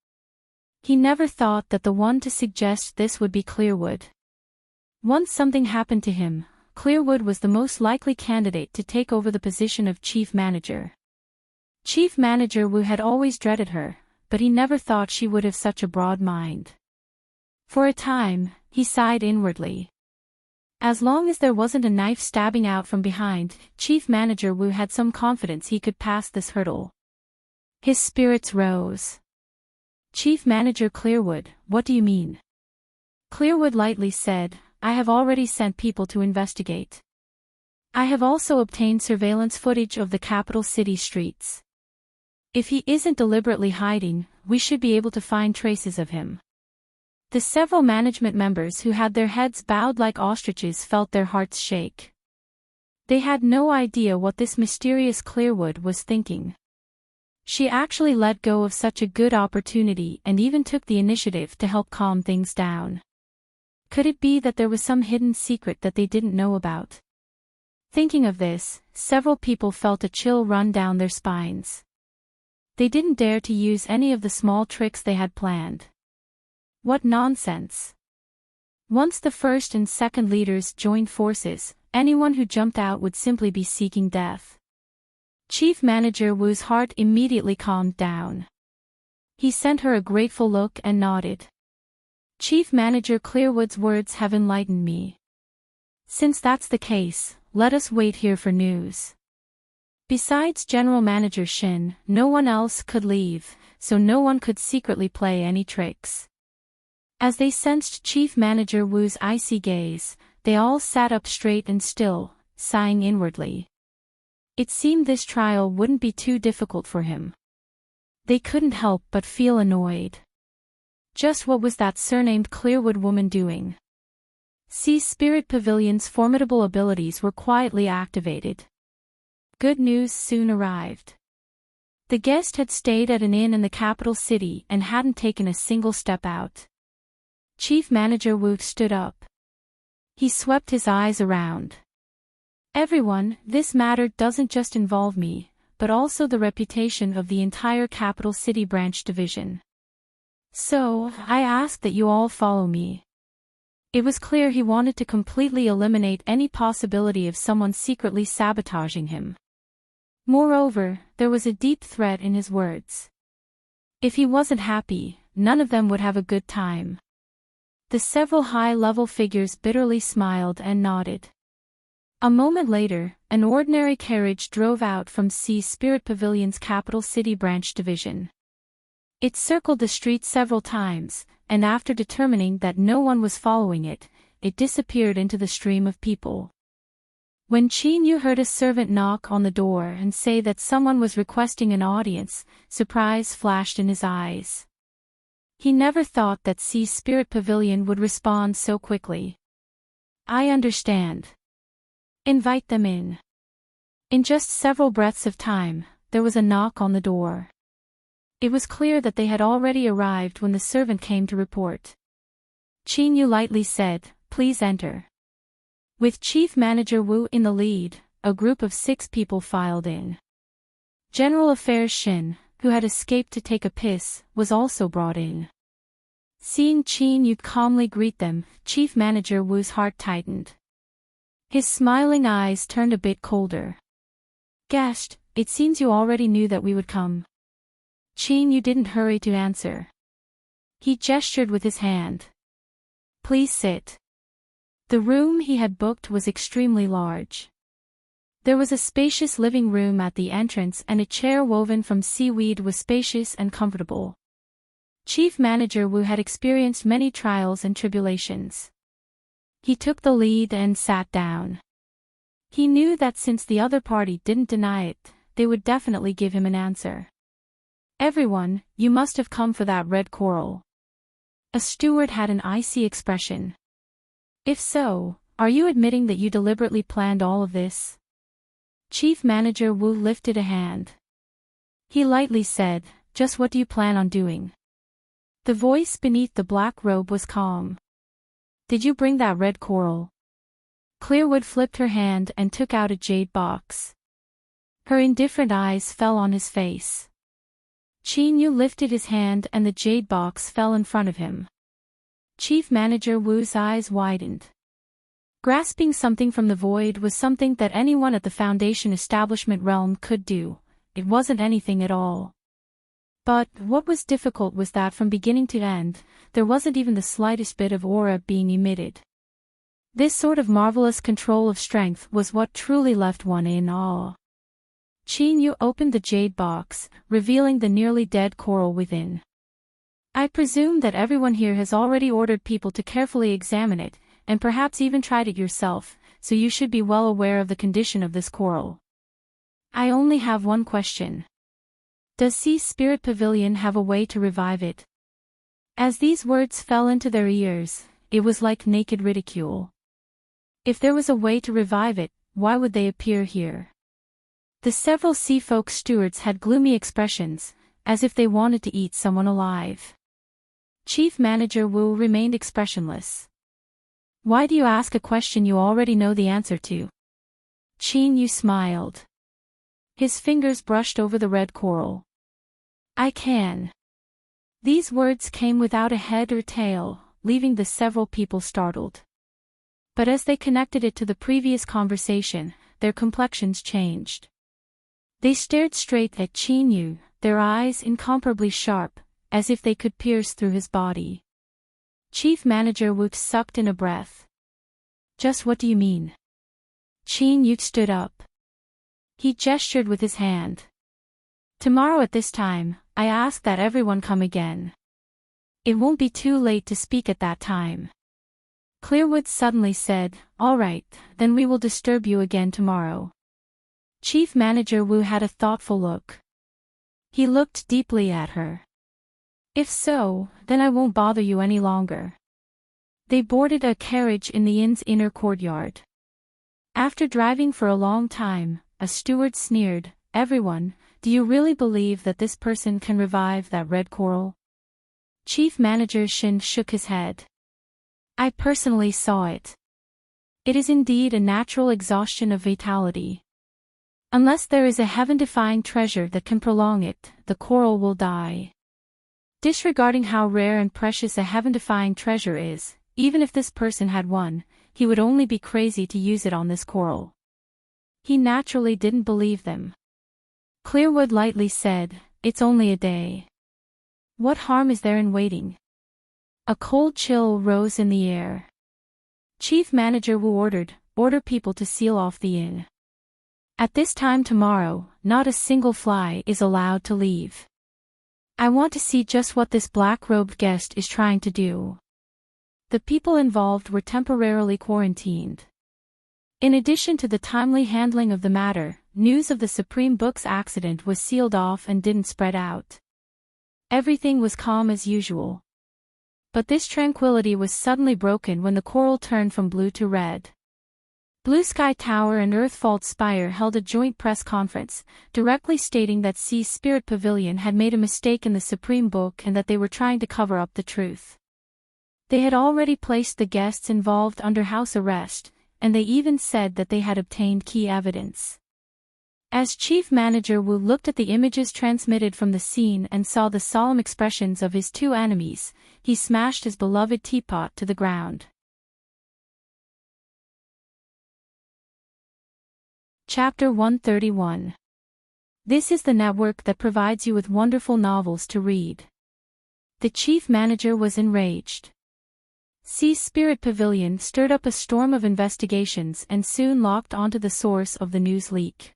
He never thought that the one to suggest this would be Clearwood. Once something happened to him, Clearwood was the most likely candidate to take over the position of Chief Manager. Chief Manager Wu had always dreaded her, but he never thought she would have such a broad mind. For a time, he sighed inwardly. As long as there wasn't a knife stabbing out from behind, Chief Manager Wu had some confidence he could pass this hurdle. His spirits rose. Chief Manager Clearwood, what do you mean? Clearwood lightly said, I have already sent people to investigate. I have also obtained surveillance footage of the capital city streets. If he isn't deliberately hiding, we should be able to find traces of him. The several management members who had their heads bowed like ostriches felt their hearts shake. They had no idea what this mysterious Clearwood was thinking. She actually let go of such a good opportunity and even took the initiative to help calm things down. Could it be that there was some hidden secret that they didn't know about? Thinking of this, several people felt a chill run down their spines. They didn't dare to use any of the small tricks they had planned. What nonsense! Once the first and second leaders joined forces, anyone who jumped out would simply be seeking death. Chief Manager Wu's heart immediately calmed down. He sent her a grateful look and nodded. Chief Manager Clearwood's words have enlightened me. Since that's the case, let us wait here for news. Besides General Manager Shin, no one else could leave, so no one could secretly play any tricks. As they sensed Chief Manager Wu's icy gaze, they all sat up straight and still, sighing inwardly. It seemed this trial wouldn't be too difficult for him. They couldn't help but feel annoyed. Just what was that surnamed Clearwood woman doing? Sea Spirit Pavilion's formidable abilities were quietly activated. Good news soon arrived. The guest had stayed at an inn in the capital city and hadn't taken a single step out. Chief Manager Wu stood up. He swept his eyes around. Everyone, this matter doesn't just involve me, but also the reputation of the entire capital city branch division. So, I ask that you all follow me. It was clear he wanted to completely eliminate any possibility of someone secretly sabotaging him. Moreover, there was a deep threat in his words. If he wasn't happy, none of them would have a good time. The several high-level figures bitterly smiled and nodded. A moment later, an ordinary carriage drove out from Sea Spirit Pavilion's capital city branch division. It circled the street several times, and after determining that no one was following it, it disappeared into the stream of people. When Qin Yu heard a servant knock on the door and say that someone was requesting an audience, surprise flashed in his eyes. He never thought that Sea Spirit Pavilion would respond so quickly. I understand. Invite them in. In just several breaths of time, there was a knock on the door. It was clear that they had already arrived when the servant came to report. Qin Yu lightly said, Please enter. With Chief Manager Wu in the lead, a group of 6 people filed in. General Affairs Shin, who had escaped to take a piss, was also brought in. Seeing Qin Yu calmly greet them, Chief Manager Wu's heart tightened. His smiling eyes turned a bit colder. Guest, it seems you already knew that we would come. Qin Yu didn't hurry to answer. He gestured with his hand. Please sit. The room he had booked was extremely large. There was a spacious living room at the entrance and a chair woven from seaweed was spacious and comfortable. Chief Manager Wu had experienced many trials and tribulations. He took the lead and sat down. He knew that since the other party didn't deny it, they would definitely give him an answer. Everyone, you must have come for that red coral. A steward had an icy expression. If so, are you admitting that you deliberately planned all of this? Chief Manager Wu lifted a hand. He lightly said, "Just what do you plan on doing?" The voice beneath the black robe was calm. "Did you bring that red coral?" Clearwood flipped her hand and took out a jade box. Her indifferent eyes fell on his face. Qin Yu lifted his hand and the jade box fell in front of him. Chief Manager Wu's eyes widened. Grasping something from the void was something that anyone at the Foundation establishment realm could do. It wasn't anything at all. But what was difficult was that from beginning to end, there wasn't even the slightest bit of aura being emitted. This sort of marvelous control of strength was what truly left one in awe. Qin Yu opened the jade box, revealing the nearly dead coral within. "I presume that everyone here has already ordered people to carefully examine it, and perhaps even tried it yourself, so you should be well aware of the condition of this coral. I only have one question. Does Sea Spirit Pavilion have a way to revive it?" As these words fell into their ears, it was like naked ridicule. If there was a way to revive it, why would they appear here? The several sea folk stewards had gloomy expressions, as if they wanted to eat someone alive. Chief Manager Wu remained expressionless. "Why do you ask a question you already know the answer to?" Qin Yu smiled. His fingers brushed over the red coral. "I can." These words came without a head or tail, leaving the several people startled. But as they connected it to the previous conversation, their complexions changed. They stared straight at Qin Yu, their eyes incomparably sharp, as if they could pierce through his body. Chief Manager Wu sucked in a breath. "Just what do you mean?" Qin Yu stood up. He gestured with his hand. "Tomorrow at this time, I ask that everyone come again. It won't be too late to speak at that time." Clearwood suddenly said, "All right, then we will disturb you again tomorrow." Chief Manager Wu had a thoughtful look. He looked deeply at her. "If so, then I won't bother you any longer." They boarded a carriage in the inn's inner courtyard. After driving for a long time, a steward sneered, "Everyone, do you really believe that this person can revive that red coral?" Chief Manager Shin shook his head. "I personally saw it. It is indeed a natural exhaustion of vitality. Unless there is a heaven-defying treasure that can prolong it, the coral will die. Disregarding how rare and precious a heaven-defying treasure is, even if this person had one, he would only be crazy to use it on this coral." He naturally didn't believe them. Clearwood lightly said, "It's only a day. What harm is there in waiting?" A cold chill rose in the air. Chief Manager Wu order people to seal off the inn. At this time tomorrow, not a single fly is allowed to leave. I want to see just what this black-robed guest is trying to do. The people involved were temporarily quarantined. In addition to the timely handling of the matter, news of the Supreme Book's accident was sealed off and didn't spread out. Everything was calm as usual. But this tranquility was suddenly broken when the coral turned from blue to red. Blue Sky Tower and Earthfault Spire held a joint press conference, directly stating that Sea Spirit Pavilion had made a mistake in the Supreme Book and that they were trying to cover up the truth. They had already placed the guests involved under house arrest, and they even said that they had obtained key evidence. As Chief Manager Wu looked at the images transmitted from the scene and saw the solemn expressions of his two enemies, he smashed his beloved teapot to the ground. Chapter 131. This is the network that provides you with wonderful novels to read. The chief manager was enraged. Sea Spirit Pavilion stirred up a storm of investigations and soon locked onto the source of the news leak.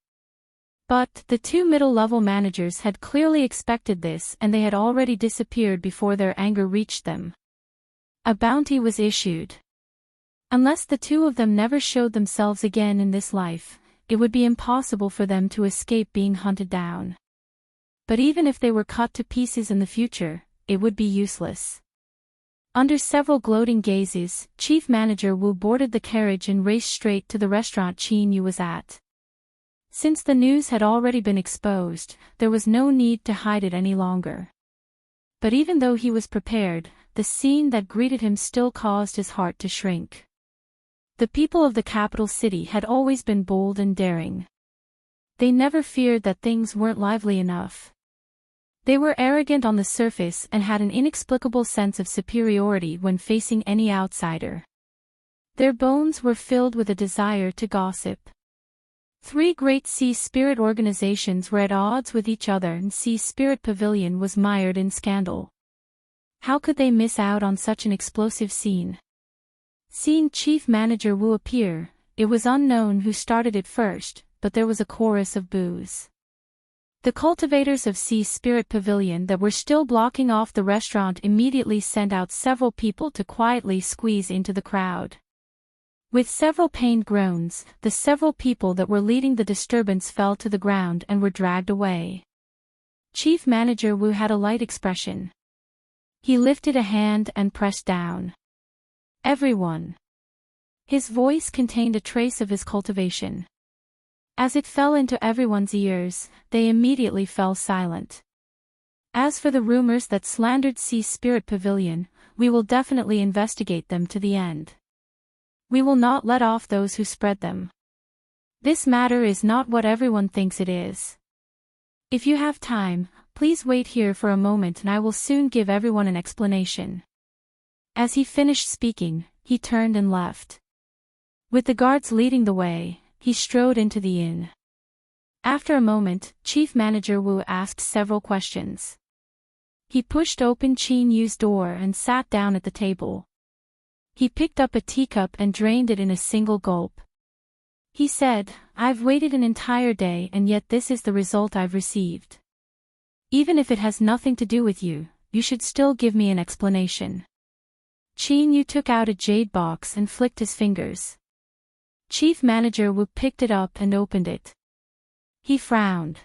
But the two middle-level managers had clearly expected this and they had already disappeared before their anger reached them. A bounty was issued. Unless the two of them never showed themselves again in this life, it would be impossible for them to escape being hunted down. But even if they were cut to pieces in the future, it would be useless. Under several gloating gazes, Chief Manager Wu boarded the carriage and raced straight to the restaurant Qin Yu was at. Since the news had already been exposed, there was no need to hide it any longer. But even though he was prepared, the scene that greeted him still caused his heart to shrink. The people of the capital city had always been bold and daring. They never feared that things weren't lively enough. They were arrogant on the surface and had an inexplicable sense of superiority when facing any outsider. Their bones were filled with a desire to gossip. Three great sea spirit organizations were at odds with each other, and Sea Spirit Pavilion was mired in scandal. How could they miss out on such an explosive scene? Seeing Chief Manager Wu appear, it was unknown who started it first, but there was a chorus of boos. The cultivators of Sea Spirit Pavilion that were still blocking off the restaurant immediately sent out several people to quietly squeeze into the crowd. With several pained groans, the several people that were leading the disturbance fell to the ground and were dragged away. Chief Manager Wu had a light expression. He lifted a hand and pressed down. Everyone. His voice contained a trace of his cultivation. As it fell into everyone's ears, they immediately fell silent. As for the rumors that slandered Sea Spirit Pavilion, we will definitely investigate them to the end. We will not let off those who spread them. This matter is not what everyone thinks it is. If you have time, please wait here for a moment and I will soon give everyone an explanation. As he finished speaking, he turned and left. With the guards leading the way, he strode into the inn. After a moment, Chief Manager Wu asked several questions. He pushed open Qin Yu's door and sat down at the table. He picked up a teacup and drained it in a single gulp. He said, "I've waited an entire day and yet this is the result I've received. Even if it has nothing to do with you, you should still give me an explanation." Qin Yu took out a jade box and flicked his fingers. Chief Manager Wu picked it up and opened it. He frowned.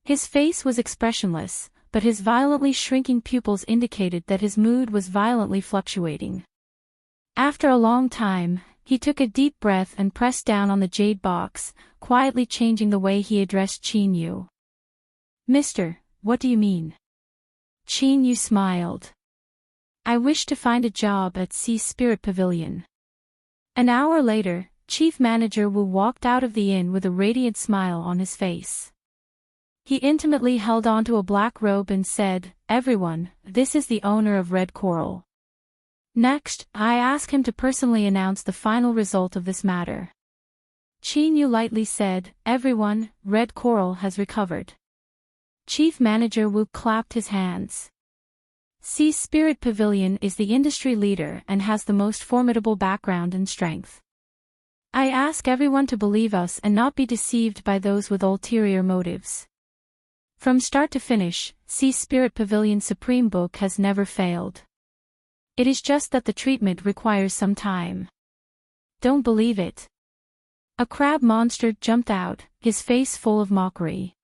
His face was expressionless, but his violently shrinking pupils indicated that his mood was violently fluctuating. After a long time, he took a deep breath and pressed down on the jade box, quietly changing the way he addressed Qin Yu. "Mister, what do you mean?" Qin Yu smiled. "I wish to find a job at Sea Spirit Pavilion." An hour later, Chief Manager Wu walked out of the inn with a radiant smile on his face. He intimately held onto a black robe and said, "Everyone, this is the owner of Red Coral. Next, I ask him to personally announce the final result of this matter." Qin Yu lightly said, "Everyone, Red Coral has recovered." Chief Manager Wu clapped his hands. Sea Spirit Pavilion is the industry leader and has the most formidable background and strength. I ask everyone to believe us and not be deceived by those with ulterior motives. From start to finish, Sea Spirit Pavilion's Supreme Book has never failed. It is just that the treatment requires some time. Don't believe it. A crab monster jumped out, his face full of mockery.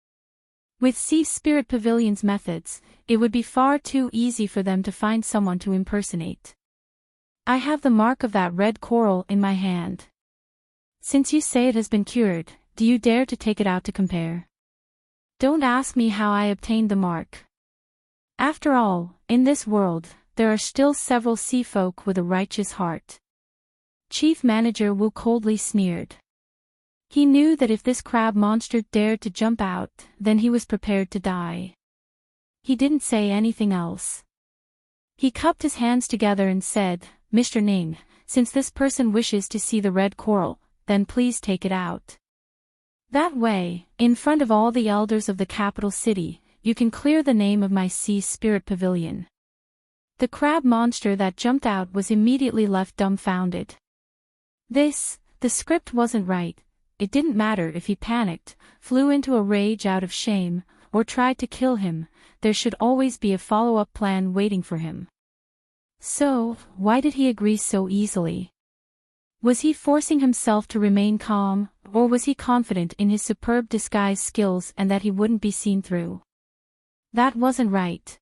With Sea Spirit Pavilion's methods, it would be far too easy for them to find someone to impersonate. I have the mark of that red coral in my hand. Since you say it has been cured, do you dare to take it out to compare? Don't ask me how I obtained the mark. After all, in this world, there are still several sea folk with a righteous heart. Chief Manager Wu coldly sneered. He knew that if this crab monster dared to jump out, then he was prepared to die. He didn't say anything else. He cupped his hands together and said, "Mr. Ning, since this person wishes to see the red coral, then please take it out. That way, in front of all the elders of the capital city, you can clear the name of my Sea Spirit Pavilion." The crab monster that jumped out was immediately left dumbfounded. The script wasn't right. It didn't matter if he panicked, flew into a rage out of shame, or tried to kill him, there should always be a follow-up plan waiting for him. So, why did he agree so easily? Was he forcing himself to remain calm, or was he confident in his superb disguise skills and that he wouldn't be seen through? That wasn't right.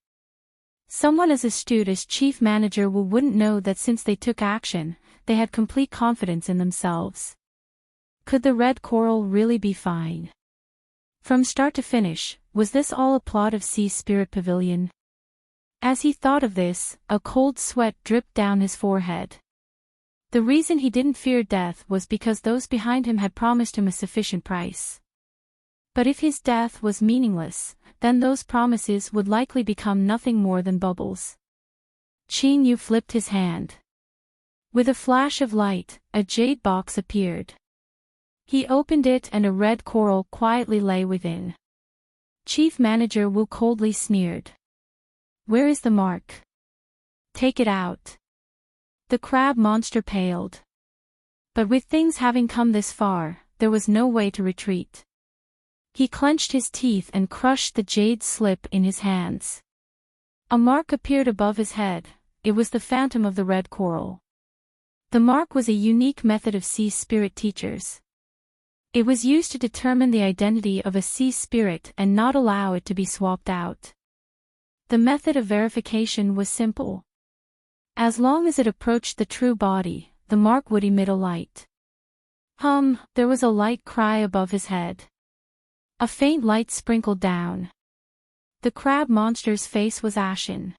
Someone as astute as Chief Manager Wu wouldn't know that since they took action, they had complete confidence in themselves. Could the red coral really be fine? From start to finish, was this all a plot of Sea Spirit Pavilion? As he thought of this, a cold sweat dripped down his forehead. The reason he didn't fear death was because those behind him had promised him a sufficient price. But if his death was meaningless, then those promises would likely become nothing more than bubbles. Qin Yu flipped his hand. With a flash of light, a jade box appeared. He opened it and a red coral quietly lay within. Chief Manager Wu coldly sneered. "Where is the mark? Take it out." The crab monster paled. But with things having come this far, there was no way to retreat. He clenched his teeth and crushed the jade slip in his hands. A mark appeared above his head. It was the phantom of the red coral. The mark was a unique method of sea spirit teachers. It was used to determine the identity of a sea spirit and not allow it to be swapped out. The method of verification was simple. As long as it approached the true body, the mark would emit a light. There was a light cry above his head. A faint light sprinkled down. The crab monster's face was ashen.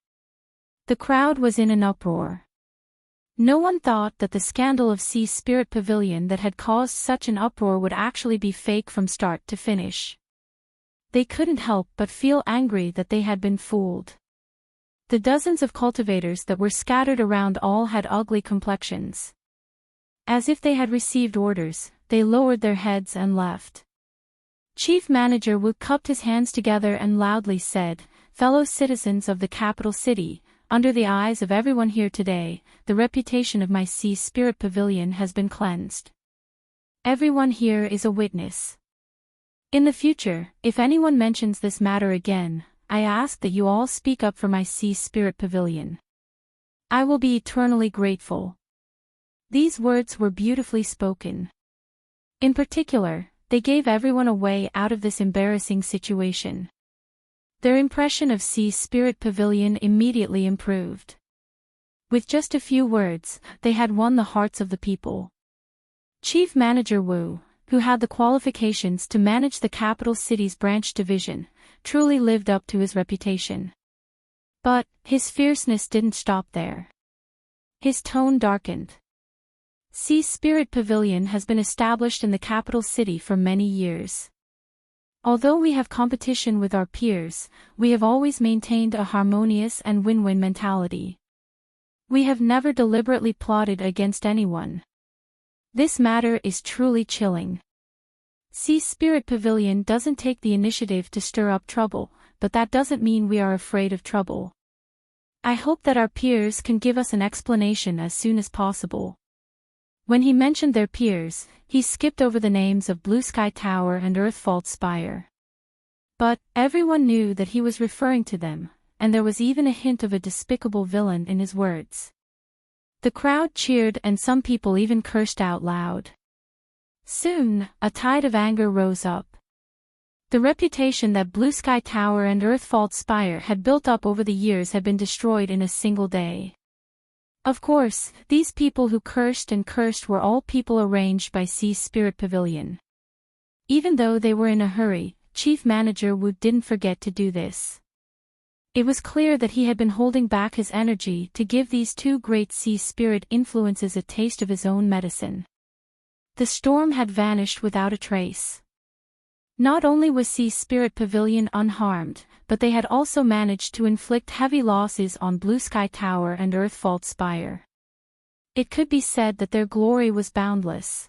The crowd was in an uproar. No one thought that the scandal of Sea Spirit Pavilion that had caused such an uproar would actually be fake from start to finish. They couldn't help but feel angry that they had been fooled. The dozens of cultivators that were scattered around all had ugly complexions. As if they had received orders, they lowered their heads and left. Chief Manager Wu cupped his hands together and loudly said, "Fellow citizens of the capital city, under the eyes of everyone here today, the reputation of my Sea Spirit Pavilion has been cleansed. Everyone here is a witness. In the future, if anyone mentions this matter again, I ask that you all speak up for my Sea Spirit Pavilion. I will be eternally grateful." These words were beautifully spoken. In particular, they gave everyone a way out of this embarrassing situation. Their impression of Sea Spirit Pavilion immediately improved. With just a few words, they had won the hearts of the people. Chief Manager Wu, who had the qualifications to manage the capital city's branch division, truly lived up to his reputation. But his fierceness didn't stop there. His tone darkened. Sea Spirit Pavilion has been established in the capital city for many years. Although we have competition with our peers, we have always maintained a harmonious and win-win mentality. We have never deliberately plotted against anyone. This matter is truly chilling. Sea Spirit Pavilion doesn't take the initiative to stir up trouble, but that doesn't mean we are afraid of trouble. I hope that our peers can give us an explanation as soon as possible. When he mentioned their peers, he skipped over the names of Blue Sky Tower and Heartfelt Spire. But everyone knew that he was referring to them, and there was even a hint of a despicable villain in his words. The crowd cheered and some people even cursed out loud. Soon, a tide of anger rose up. The reputation that Blue Sky Tower and Heartfelt Spire had built up over the years had been destroyed in a single day. Of course, these people who cursed and cursed were all people arranged by Sea Spirit Pavilion. Even though they were in a hurry, Chief Manager Wu didn't forget to do this. It was clear that he had been holding back his energy to give these two great sea spirit influences a taste of his own medicine. The storm had vanished without a trace. Not only was Sea Spirit Pavilion unharmed, but they had also managed to inflict heavy losses on Blue Sky Tower and Heartfelt Spire. It could be said that their glory was boundless.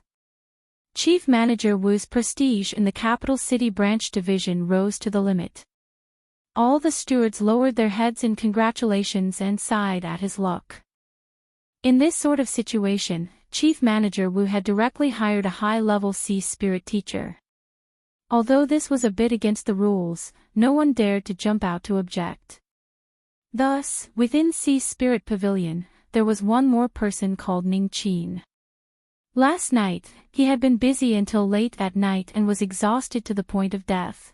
Chief Manager Wu's prestige in the capital city branch division rose to the limit. All the stewards lowered their heads in congratulations and sighed at his luck. In this sort of situation, Chief Manager Wu had directly hired a high-level sea spirit teacher. Although this was a bit against the rules, no one dared to jump out to object. Thus, within Sea Spirit Pavilion, there was one more person called Ning Qin. Last night, he had been busy until late at night and was exhausted to the point of death.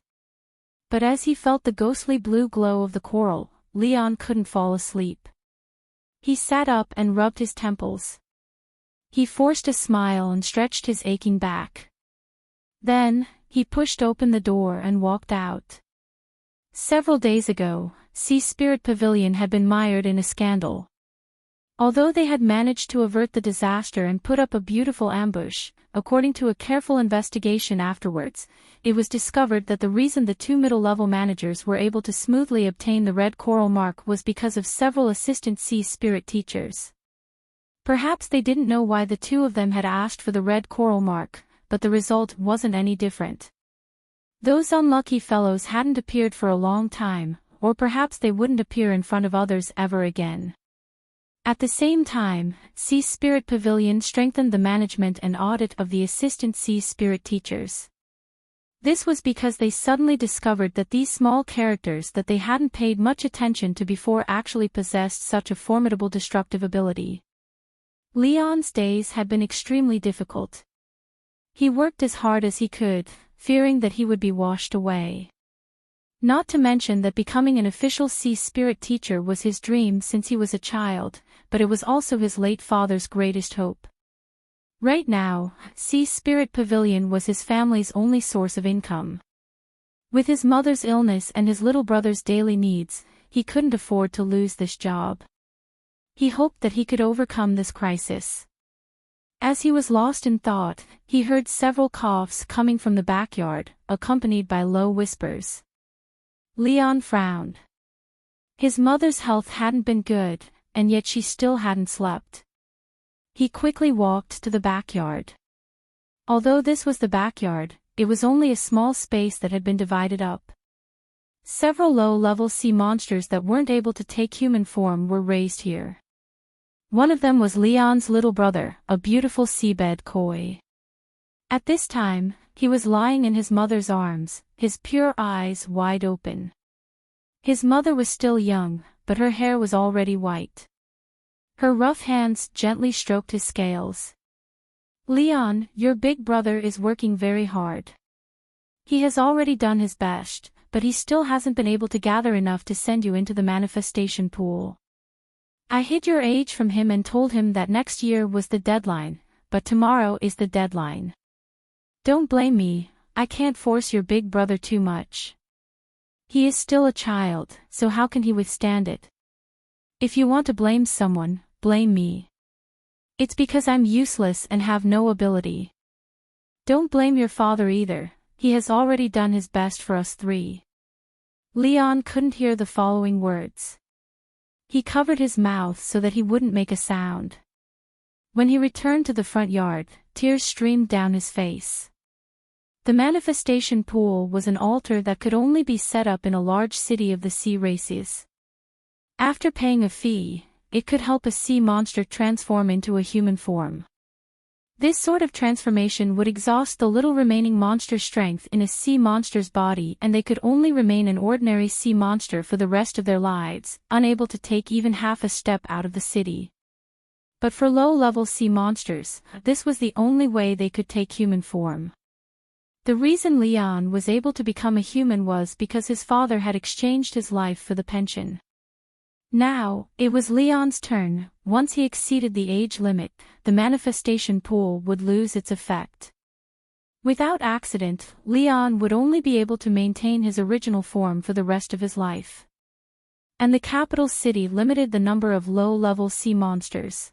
But as he felt the ghostly blue glow of the coral, Leon couldn't fall asleep. He sat up and rubbed his temples. He forced a smile and stretched his aching back. Then, he pushed open the door and walked out. Several days ago, Sea Spirit Pavilion had been mired in a scandal. Although they had managed to avert the disaster and put up a beautiful ambush, according to a careful investigation afterwards, it was discovered that the reason the two middle-level managers were able to smoothly obtain the red coral mark was because of several assistant sea spirit teachers. Perhaps they didn't know why the two of them had asked for the red coral mark, but the result wasn't any different. Those unlucky fellows hadn't appeared for a long time, or perhaps they wouldn't appear in front of others ever again. At the same time, Sea Spirit Pavilion strengthened the management and audit of the assistant sea spirit teachers. This was because they suddenly discovered that these small characters that they hadn't paid much attention to before actually possessed such a formidable destructive ability. Leon's days had been extremely difficult. He worked as hard as he could, fearing that he would be washed away. Not to mention that becoming an official sea spirit teacher was his dream since he was a child, but it was also his late father's greatest hope. Right now, Sea Spirit Pavilion was his family's only source of income. With his mother's illness and his little brother's daily needs, he couldn't afford to lose this job. He hoped that he could overcome this crisis. As he was lost in thought, he heard several coughs coming from the backyard, accompanied by low whispers. Leon frowned. His mother's health hadn't been good, and yet she still hadn't slept. He quickly walked to the backyard. Although this was the backyard, it was only a small space that had been divided up. Several low-level sea monsters that weren't able to take human form were raised here. One of them was Leon's little brother, a beautiful seabed koi. At this time, he was lying in his mother's arms, his pure eyes wide open. His mother was still young, but her hair was already white. Her rough hands gently stroked his scales. "Leon, your big brother is working very hard. He has already done his best, but he still hasn't been able to gather enough to send you into the manifestation pool. I hid your age from him and told him that next year was the deadline, but tomorrow is the deadline. Don't blame me, I can't force your big brother too much. He is still a child, so how can he withstand it? If you want to blame someone, blame me. It's because I'm useless and have no ability. Don't blame your father either, he has already done his best for us three." Leon couldn't hear the following words. He covered his mouth so that he wouldn't make a sound. When he returned to the front yard, tears streamed down his face. The manifestation pool was an altar that could only be set up in a large city of the sea races. After paying a fee, it could help a sea monster transform into a human form. This sort of transformation would exhaust the little remaining monster strength in a sea monster's body, and they could only remain an ordinary sea monster for the rest of their lives, unable to take even half a step out of the city. But for low-level sea monsters, this was the only way they could take human form. The reason Leon was able to become a human was because his father had exchanged his life for the pension. Now, it was Leon's turn. Once he exceeded the age limit, the manifestation pool would lose its effect. Without accident, Leon would only be able to maintain his original form for the rest of his life. And the capital city limited the number of low-level sea monsters.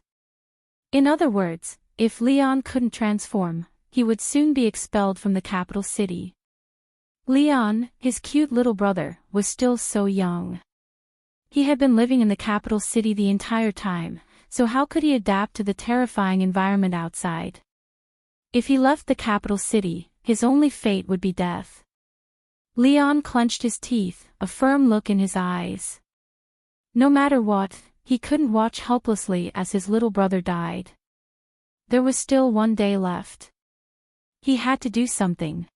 In other words, if Leon couldn't transform, he would soon be expelled from the capital city. Leon, his cute little brother, was still so young. He had been living in the capital city the entire time, so how could he adapt to the terrifying environment outside? If he left the capital city, his only fate would be death. Leon clenched his teeth, a firm look in his eyes. No matter what, he couldn't watch helplessly as his little brother died. There was still one day left. He had to do something.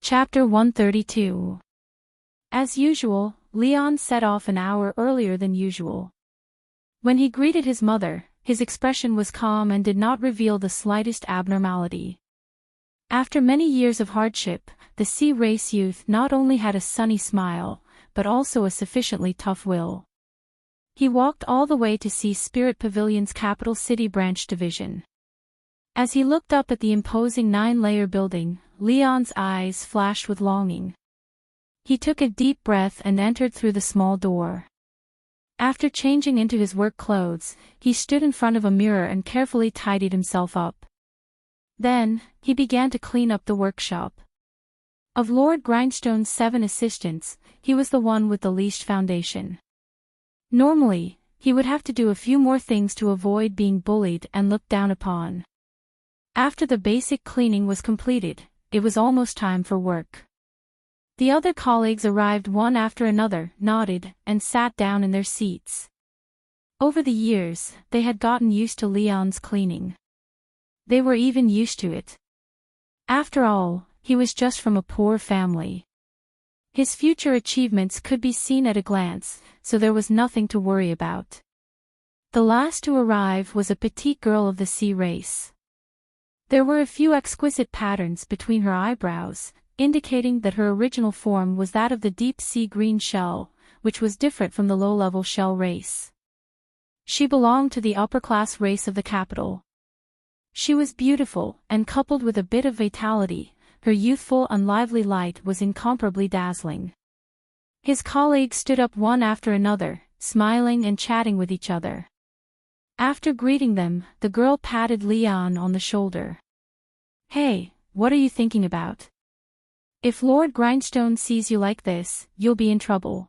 Chapter 132. As usual, Leon set off an hour earlier than usual. When he greeted his mother, his expression was calm and did not reveal the slightest abnormality. After many years of hardship, the sea race youth not only had a sunny smile, but also a sufficiently tough will. He walked all the way to see Spirit Pavilion's capital city branch division. As he looked up at the imposing 9-layer building, Leon's eyes flashed with longing. He took a deep breath and entered through the small door. After changing into his work clothes, he stood in front of a mirror and carefully tidied himself up. Then, he began to clean up the workshop. Of Lord Grindstone's 7 assistants, he was the one with the least foundation. Normally, he would have to do a few more things to avoid being bullied and looked down upon. After the basic cleaning was completed, it was almost time for work. The other colleagues arrived one after another, nodded, and sat down in their seats. Over the years, they had gotten used to Leon's cleaning. They were even used to it. After all, he was just from a poor family. His future achievements could be seen at a glance, so there was nothing to worry about. The last to arrive was a petite girl of the sea race. There were a few exquisite patterns between her eyebrows, indicating that her original form was that of the deep-sea green shell, which was different from the low-level shell race. She belonged to the upper-class race of the capital. She was beautiful, and coupled with a bit of vitality, her youthful and lively light was incomparably dazzling. His colleagues stood up one after another, smiling and chatting with each other. After greeting them, the girl patted Leon on the shoulder. "Hey, what are you thinking about? If Lord Grindstone sees you like this, you'll be in trouble."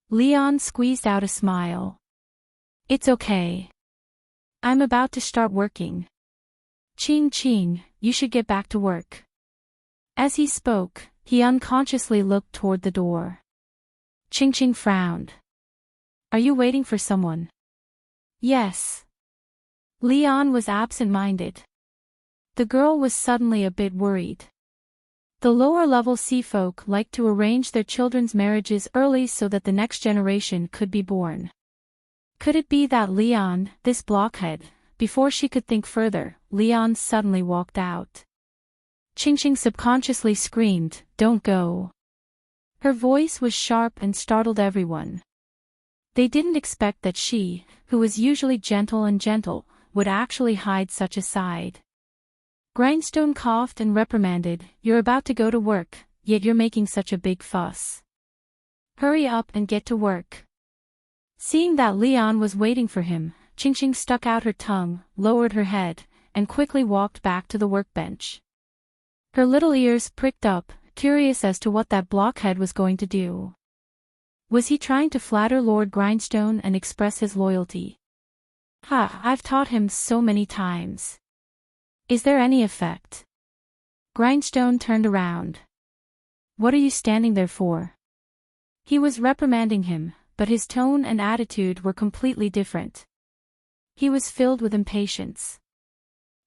Leon squeezed out a smile. "It's okay. I'm about to start working. Ching Ching, you should get back to work." As he spoke, he unconsciously looked toward the door. Ching Ching frowned. "Are you waiting for someone?" "Yes." Leon was absent-minded. The girl was suddenly a bit worried. The lower-level sea folk liked to arrange their children's marriages early so that the next generation could be born. Could it be that Leon, this blockhead? Before she could think further, Leon suddenly walked out. Ching Ching subconsciously screamed, "Don't go." Her voice was sharp and startled everyone. They didn't expect that she, who was usually gentle, would actually hide such a side. Grindstone coughed and reprimanded, "You're about to go to work, yet you're making such a big fuss. Hurry up and get to work." Seeing that Leon was waiting for him, Ching Ching stuck out her tongue, lowered her head, and quickly walked back to the workbench. Her little ears pricked up, curious as to what that blockhead was going to do. Was he trying to flatter Lord Grindstone and express his loyalty? I've taught him so many times. Is there any effect? Grindstone turned around. "What are you standing there for?" He was reprimanding him, but his tone and attitude were completely different. He was filled with impatience.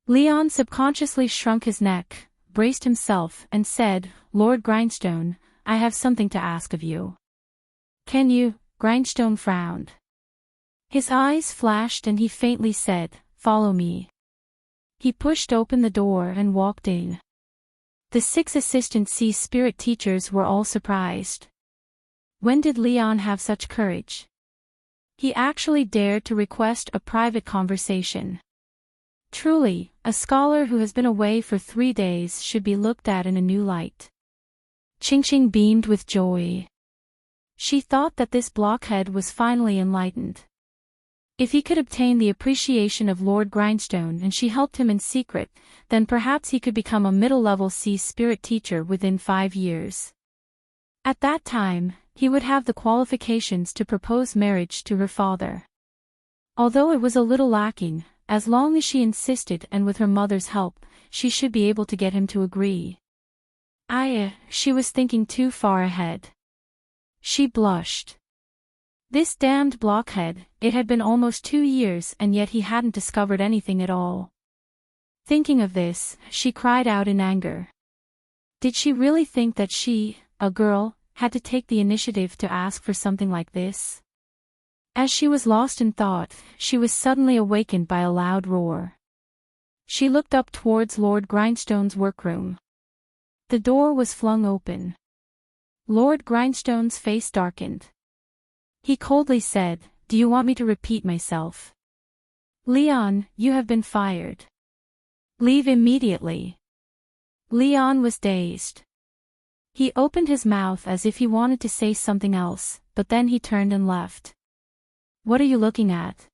Leon subconsciously shrunk his neck, braced himself, and said, "Lord Grindstone, I have something to ask of you." "Can you?" Grindstone frowned. His eyes flashed and he faintly said, "Follow me." He pushed open the door and walked in. The 6 assistant sea spirit teachers were all surprised. When did Leon have such courage? He actually dared to request a private conversation. Truly, a scholar who has been away for 3 days should be looked at in a new light. Ching Ching beamed with joy. She thought that this blockhead was finally enlightened. If he could obtain the appreciation of Lord Grindstone and she helped him in secret, then perhaps he could become a middle-level sea spirit teacher within 5 years. At that time, he would have the qualifications to propose marriage to her father. Although it was a little lacking, as long as she insisted and with her mother's help, she should be able to get him to agree. She was thinking too far ahead. She blushed. This damned blockhead, it had been almost 2 years and yet he hadn't discovered anything at all. Thinking of this, she cried out in anger. Did she really think that she, a girl, had to take the initiative to ask for something like this? As she was lost in thought, she was suddenly awakened by a loud roar. She looked up towards Lord Grindstone's workroom. The door was flung open. Lord Grindstone's face darkened. He coldly said, "Do you want me to repeat myself?" "Leon, you have been fired. Leave immediately." Leon was dazed. He opened his mouth as if he wanted to say something else, but then he turned and left. "What are you looking at?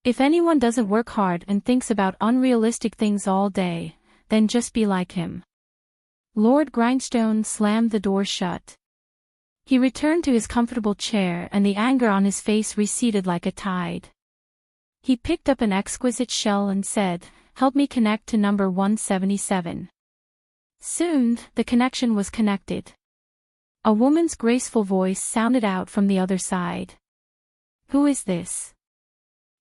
If anyone doesn't work hard and thinks about unrealistic things all day, then just be like him." Lord Grindstone slammed the door shut. He returned to his comfortable chair and the anger on his face receded like a tide. He picked up an exquisite shell and said, "Help me connect to number 177. Soon, the connection was connected. A woman's graceful voice sounded out from the other side. "Who is this?"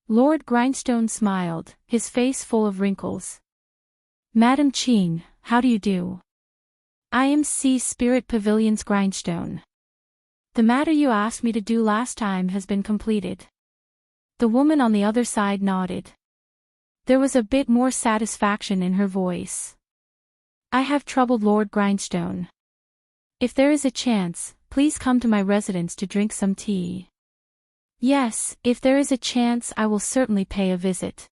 Lord Grindstone smiled, his face full of wrinkles. "Madam Ching, how do you do? I am Sea Spirit Pavilion's Grindstone. The matter you asked me to do last time has been completed." The woman on the other side nodded. There was a bit more satisfaction in her voice. "I have troubled Lord Grindstone. If there is a chance, please come to my residence to drink some tea." "Yes, if there is a chance I will certainly pay a visit."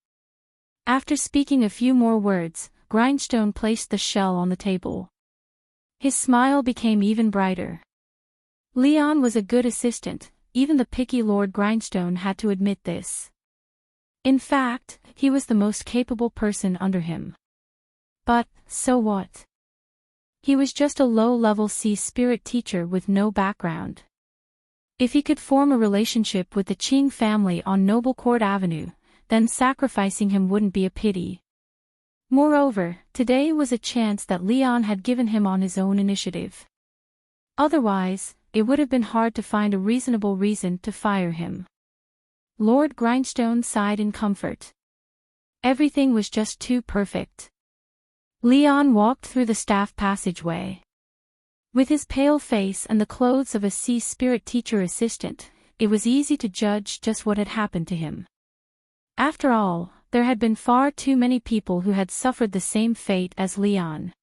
After speaking a few more words, Grindstone placed the shell on the table. His smile became even brighter. Leon was a good assistant, even the picky Lord Grindstone had to admit this. In fact, he was the most capable person under him. But, so what? He was just a low-level sea spirit teacher with no background. If he could form a relationship with the Ching family on Noble Court Avenue, then sacrificing him wouldn't be a pity. Moreover, today was a chance that Leon had given him on his own initiative. Otherwise, it would have been hard to find a reasonable reason to fire him. Lord Grindstone sighed in comfort. Everything was just too perfect. Leon walked through the staff passageway. With his pale face and the clothes of a sea spirit teacher assistant, it was easy to judge just what had happened to him. After all, there had been far too many people who had suffered the same fate as Leon.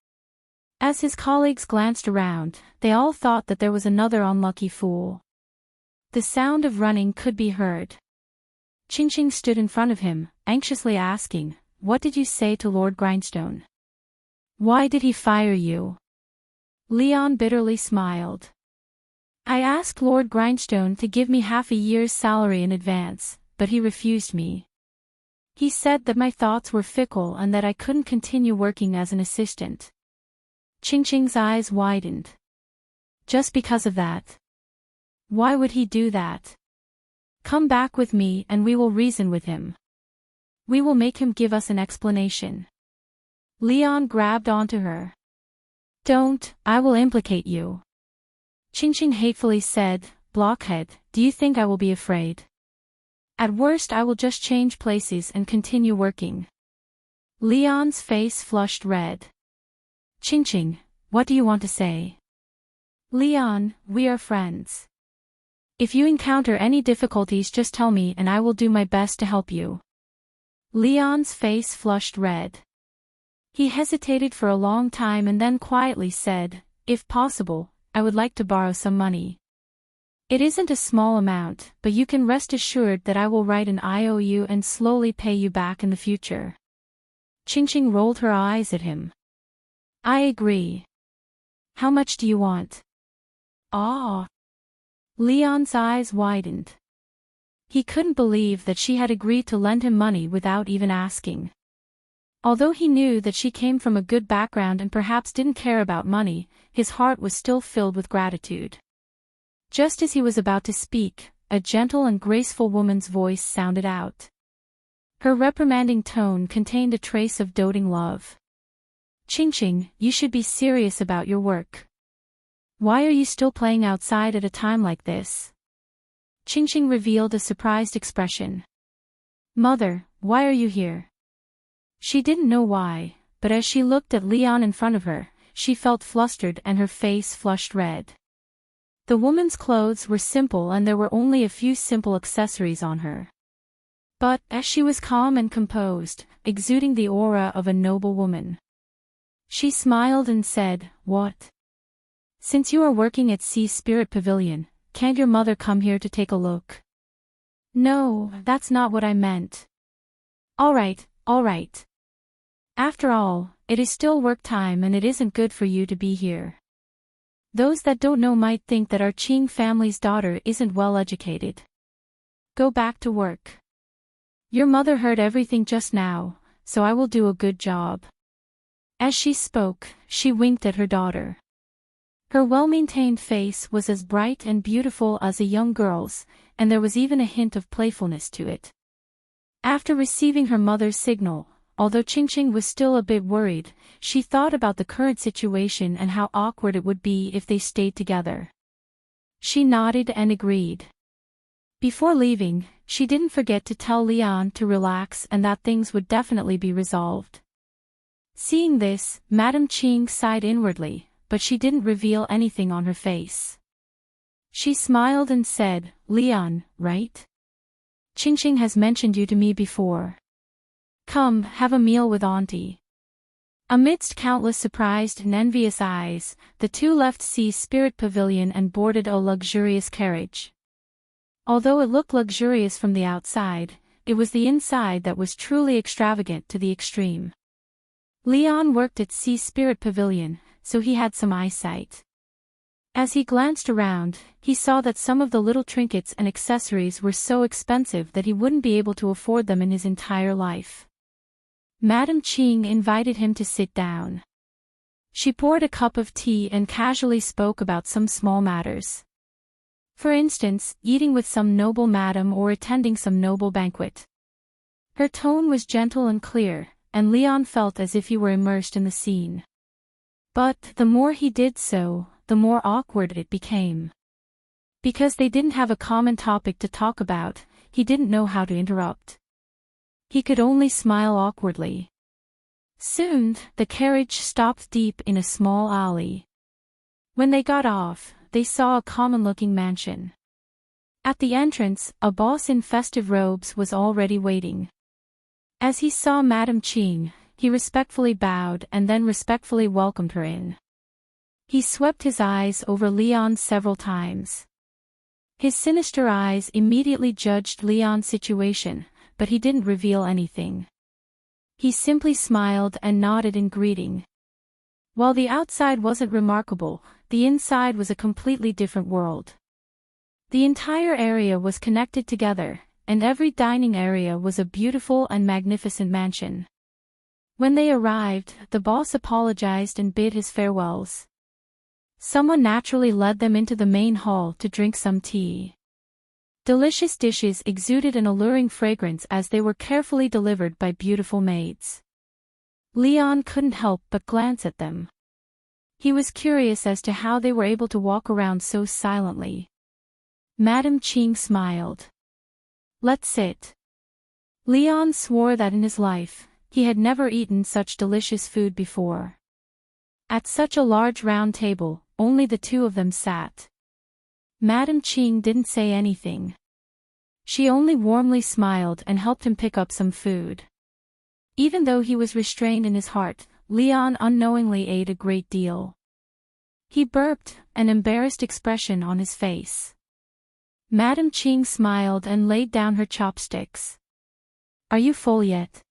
As his colleagues glanced around, they all thought that there was another unlucky fool. The sound of running could be heard. Ching stood in front of him, anxiously asking, "What did you say to Lord Grindstone? Why did he fire you?" Leon bitterly smiled. "I asked Lord Grindstone to give me half a year's salary in advance, but he refused me. He said that my thoughts were fickle and that I couldn't continue working as an assistant." Ching's eyes widened. "Just because of that? Why would he do that? Come back with me and we will reason with him. We will make him give us an explanation." Leon grabbed onto her. "Don't, I will implicate you." Ching hatefully said, "Blockhead, do you think I will be afraid? At worst I will just change places and continue working." Leon's face flushed red. Ching, what do you want to say?" "Leon, we are friends. If you encounter any difficulties just tell me and I will do my best to help you." Leon's face flushed red. He hesitated for a long time and then quietly said, "If possible, I would like to borrow some money. It isn't a small amount, but you can rest assured that I will write an IOU and slowly pay you back in the future." Ching rolled her eyes at him. "I agree. How much do you want?" "Ah." Leon's eyes widened. He couldn't believe that she had agreed to lend him money without even asking. Although he knew that she came from a good background and perhaps didn't care about money, his heart was still filled with gratitude. Just as he was about to speak, a gentle and graceful woman's voice sounded out. Her reprimanding tone contained a trace of doting love. "Ching, you should be serious about your work. Why are you still playing outside at a time like this?" Ching revealed a surprised expression. "Mother, why are you here?" She didn't know why, but as she looked at Leon in front of her, she felt flustered and her face flushed red. The woman's clothes were simple and there were only a few simple accessories on her. But, as she was calm and composed, exuding the aura of a noble woman, she smiled and said, "What? Since you are working at Sea Spirit Pavilion, can't your mother come here to take a look?" "No, that's not what I meant." All right. After all, it is still work time and it isn't good for you to be here. Those that don't know might think that our Qing family's daughter isn't well educated. Go back to work. Your mother heard everything just now, so I will do a good job." As she spoke, she winked at her daughter. Her well-maintained face was as bright and beautiful as a young girl's, and there was even a hint of playfulness to it. After receiving her mother's signal, although Qingqing was still a bit worried, she thought about the current situation and how awkward it would be if they stayed together. She nodded and agreed. Before leaving, she didn't forget to tell Leon to relax and that things would definitely be resolved. Seeing this, Madame Qing sighed inwardly, but she didn't reveal anything on her face. She smiled and said, "Leon, right? Qingqing has mentioned you to me before. Come, have a meal with Auntie." Amidst countless surprised and envious eyes, the two left Sea Spirit Pavilion and boarded a luxurious carriage. Although it looked luxurious from the outside, it was the inside that was truly extravagant to the extreme. Leon worked at Sea Spirit Pavilion, so he had some eyesight. As he glanced around, he saw that some of the little trinkets and accessories were so expensive that he wouldn't be able to afford them in his entire life. Madame Qing invited him to sit down. She poured a cup of tea and casually spoke about some small matters. For instance, eating with some noble madam or attending some noble banquet. Her tone was gentle and clear, and Leon felt as if he were immersed in the scene. But, the more he did so, the more awkward it became. Because they didn't have a common topic to talk about, he didn't know how to interrupt. He could only smile awkwardly. Soon, the carriage stopped deep in a small alley. When they got off, they saw a common-looking mansion. At the entrance, a boss in festive robes was already waiting. As he saw Madame Qing, he respectfully bowed and then respectfully welcomed her in. He swept his eyes over Leon several times. His sinister eyes immediately judged Leon's situation, but he didn't reveal anything. He simply smiled and nodded in greeting. While the outside wasn't remarkable, the inside was a completely different world. The entire area was connected together, and every dining area was a beautiful and magnificent mansion. When they arrived, the boss apologized and bid his farewells. Someone naturally led them into the main hall to drink some tea. Delicious dishes exuded an alluring fragrance as they were carefully delivered by beautiful maids. Leon couldn't help but glance at them. He was curious as to how they were able to walk around so silently. Madame Qing smiled. "Let's sit." Leon swore that in his life, he had never eaten such delicious food before. At such a large round table, only the two of them sat. Madame Qing didn't say anything. She only warmly smiled and helped him pick up some food. Even though he was restrained in his heart, Leon unknowingly ate a great deal. He burped, an embarrassed expression on his face. Madame Qing smiled and laid down her chopsticks. "Are you full yet?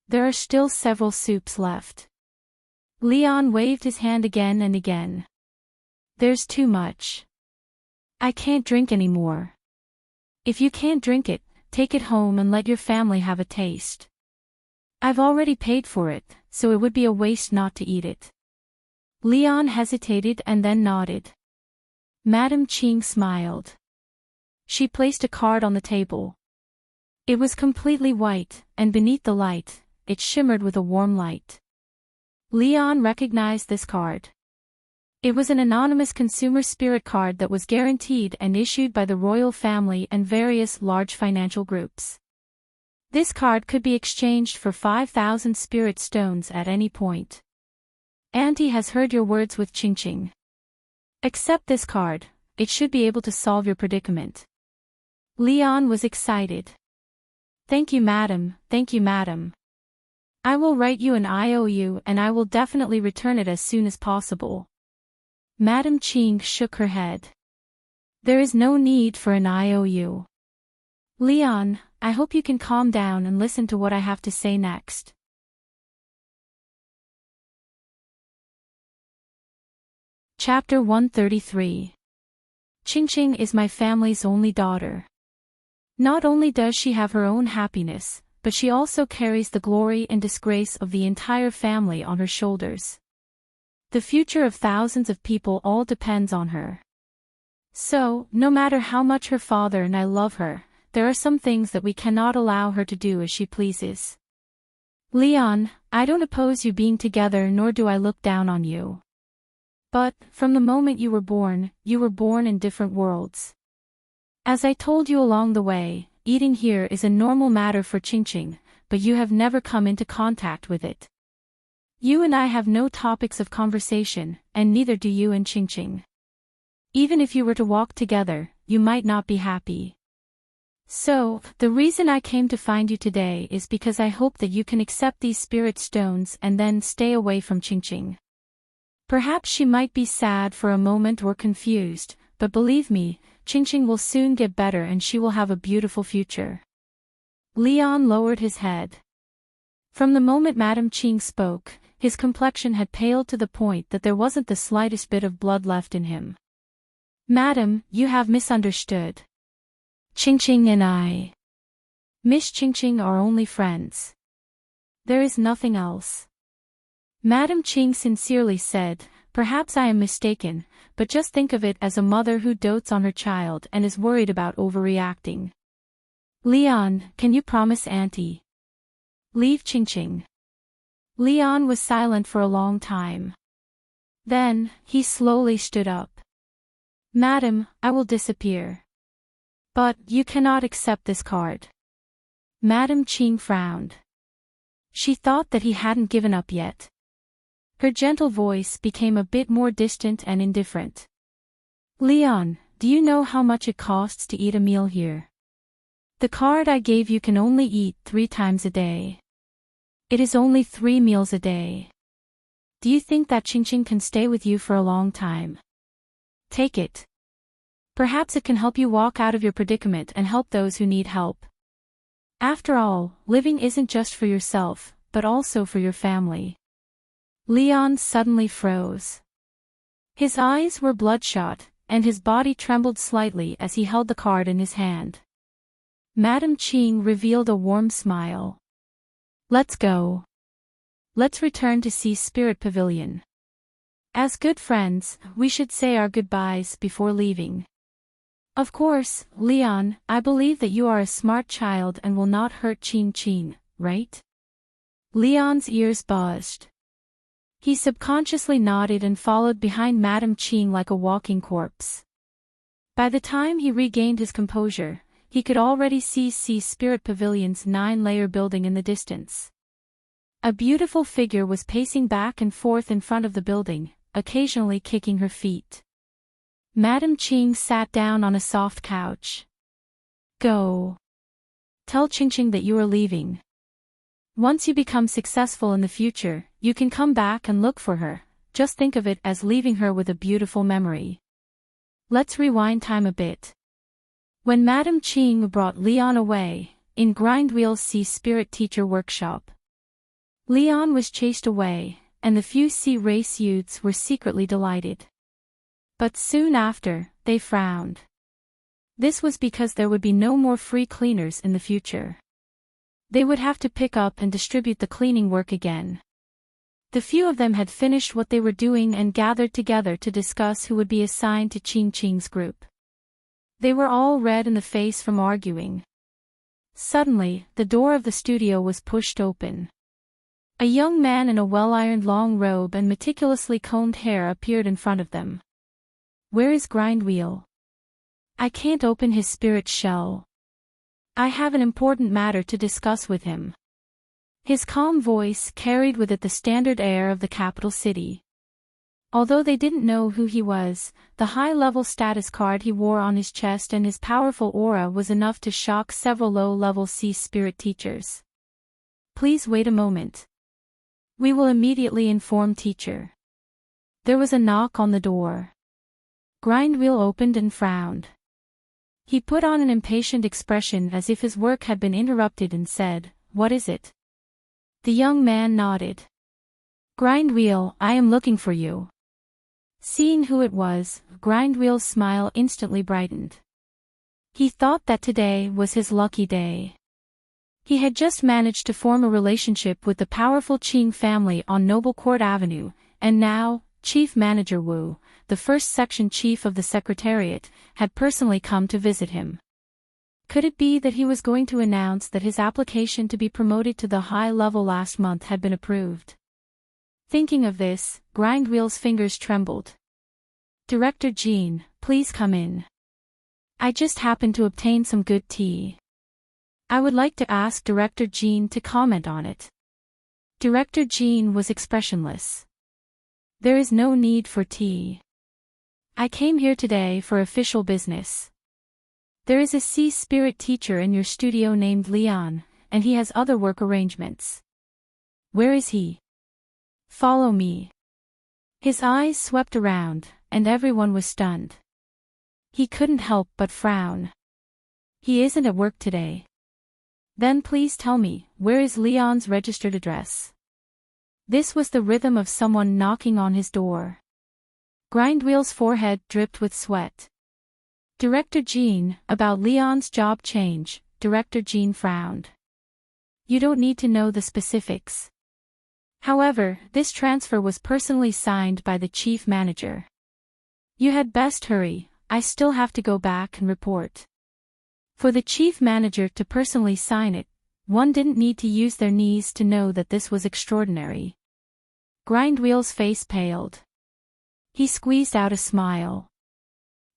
There are still several soups left." Leon waved his hand again and again. "There's too much. I can't drink anymore." "If you can't drink it, take it home and let your family have a taste. I've already paid for it, so it would be a waste not to eat it." Leon hesitated and then nodded. Madame Qing smiled. She placed a card on the table. It was completely white, and beneath the light, it shimmered with a warm light. Leon recognized this card. It was an anonymous consumer spirit card that was guaranteed and issued by the royal family and various large financial groups. This card could be exchanged for 5,000 spirit stones at any point. "Auntie has heard your words with Qingqing. Accept this card, it should be able to solve your predicament." Leon was excited. Thank you, madam, thank you, madam. I will write you an IOU and I will definitely return it as soon as possible. Madam Ching shook her head. There is no need for an IOU. Leon, I hope you can calm down and listen to what I have to say next. Chapter 133. Qingqing is my family's only daughter. Not only does she have her own happiness, but she also carries the glory and disgrace of the entire family on her shoulders. The future of thousands of people all depends on her. So, no matter how much her father and I love her, there are some things that we cannot allow her to do as she pleases. Leon, I don't oppose you being together nor do I look down on you. But, from the moment you were born in different worlds. As I told you along the way, eating here is a normal matter for Qingqing, but you have never come into contact with it. You and I have no topics of conversation, and neither do you and Qingqing. Even if you were to walk together, you might not be happy. So, the reason I came to find you today is because I hope that you can accept these spirit stones and then stay away from Qingqing. Perhaps she might be sad for a moment or confused, but believe me, Qingqing will soon get better and she will have a beautiful future. Leon lowered his head. From the moment Madame Qing spoke, his complexion had paled to the point that there wasn't the slightest bit of blood left in him. Madam, you have misunderstood. Qingqing and I. Miss Qingqing are only friends. There is nothing else. Madame Qing sincerely said, perhaps I am mistaken, but just think of it as a mother who dotes on her child and is worried about overreacting. Leon, can you promise Auntie? Leave Qingqing. Leon was silent for a long time. Then, he slowly stood up. Madam, I will disappear. But, you cannot accept this card. Madame Qing frowned. She thought that he hadn't given up yet. Her gentle voice became a bit more distant and indifferent. Leon, do you know how much it costs to eat a meal here? The card I gave you can only eat 3 times a day. It is only 3 meals a day. Do you think that Qingqing can stay with you for a long time? Take it. Perhaps it can help you walk out of your predicament and help those who need help. After all, living isn't just for yourself, but also for your family. Leon suddenly froze. His eyes were bloodshot, and his body trembled slightly as he held the card in his hand. Madame Qing revealed a warm smile. Let's go. Let's return to Sea Spirit Pavilion. As good friends, we should say our goodbyes before leaving. Of course, Leon, I believe that you are a smart child and will not hurt Qing, right? Leon's ears buzzed. He subconsciously nodded and followed behind Madame Qing like a walking corpse. By the time he regained his composure, he could already see Sea Spirit Pavilion's 9-layer building in the distance. A beautiful figure was pacing back and forth in front of the building, occasionally kicking her feet. Madame Qing sat down on a soft couch. Go. Tell Qingqing that you are leaving. Once you become successful in the future, you can come back and look for her. Just think of it as leaving her with a beautiful memory. Let's rewind time a bit. When Madame Qing brought Leon away, in Grindwheel's Sea Spirit Teacher Workshop, Leon was chased away, and the few sea race youths were secretly delighted. But soon after, they frowned. This was because there would be no more free cleaners in the future. They would have to pick up and distribute the cleaning work again. The few of them had finished what they were doing and gathered together to discuss who would be assigned to Qingqing's group. They were all red in the face from arguing. Suddenly, the door of the studio was pushed open. A young man in a well-ironed long robe and meticulously combed hair appeared in front of them. Where is Grindwheel? I can't open his spirit shell. I have an important matter to discuss with him. His calm voice carried with it the standard air of the capital city. Although they didn't know who he was, the high-level status card he wore on his chest and his powerful aura was enough to shock several low-level sea spirit teachers. Please wait a moment. We will immediately inform teacher. There was a knock on the door. Grindwheel opened and frowned. He put on an impatient expression as if his work had been interrupted and said, "What is it?" The young man nodded. "Grindwheel, I am looking for you." Seeing who it was, Grindwheel's smile instantly brightened. He thought that today was his lucky day. He had just managed to form a relationship with the powerful Qing family on Noble Court Avenue, and now, Chief Manager Wu, the first section chief of the Secretariat, had personally come to visit him. Could it be that he was going to announce that his application to be promoted to the high level last month had been approved? Thinking of this, Grindwheel's fingers trembled. "Director Jean, please come in. I just happened to obtain some good tea. I would like to ask Director Jean to comment on it." Director Jean was expressionless. "There is no need for tea. I came here today for official business. There is a sea spirit teacher in your studio named Leon, and he has other work arrangements." "Where is he?" "Follow me." His eyes swept around, and everyone was stunned. He couldn't help but frown. "He isn't at work today." "Then please tell me, where is Leon's registered address?" This was the rhythm of someone knocking on his door. Grindwheel's forehead dripped with sweat. "Director Jean, about Leon's job change," Director Jean frowned. "You don't need to know the specifics. However, this transfer was personally signed by the chief manager. You had best hurry, I still have to go back and report." For the chief manager to personally sign it, one didn't need to use their knees to know that this was extraordinary. Grindwheel's face paled. He squeezed out a smile.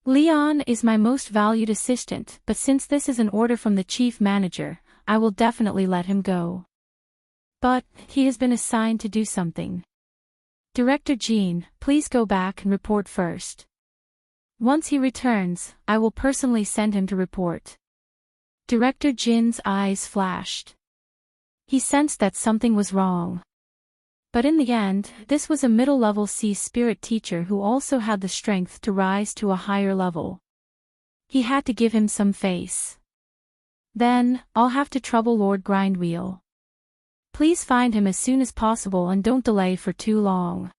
"Leon is my most valued assistant, but since this is an order from the chief manager, I will definitely let him go. But, he has been assigned to do something. Director Jean, please go back and report first. Once he returns, I will personally send him to report." Director Jin's eyes flashed. He sensed that something was wrong. But in the end, this was a middle-level sea spirit teacher who also had the strength to rise to a higher level. He had to give him some face. "Then, I'll have to trouble Lord Grindwheel. Please find him as soon as possible and don't delay for too long."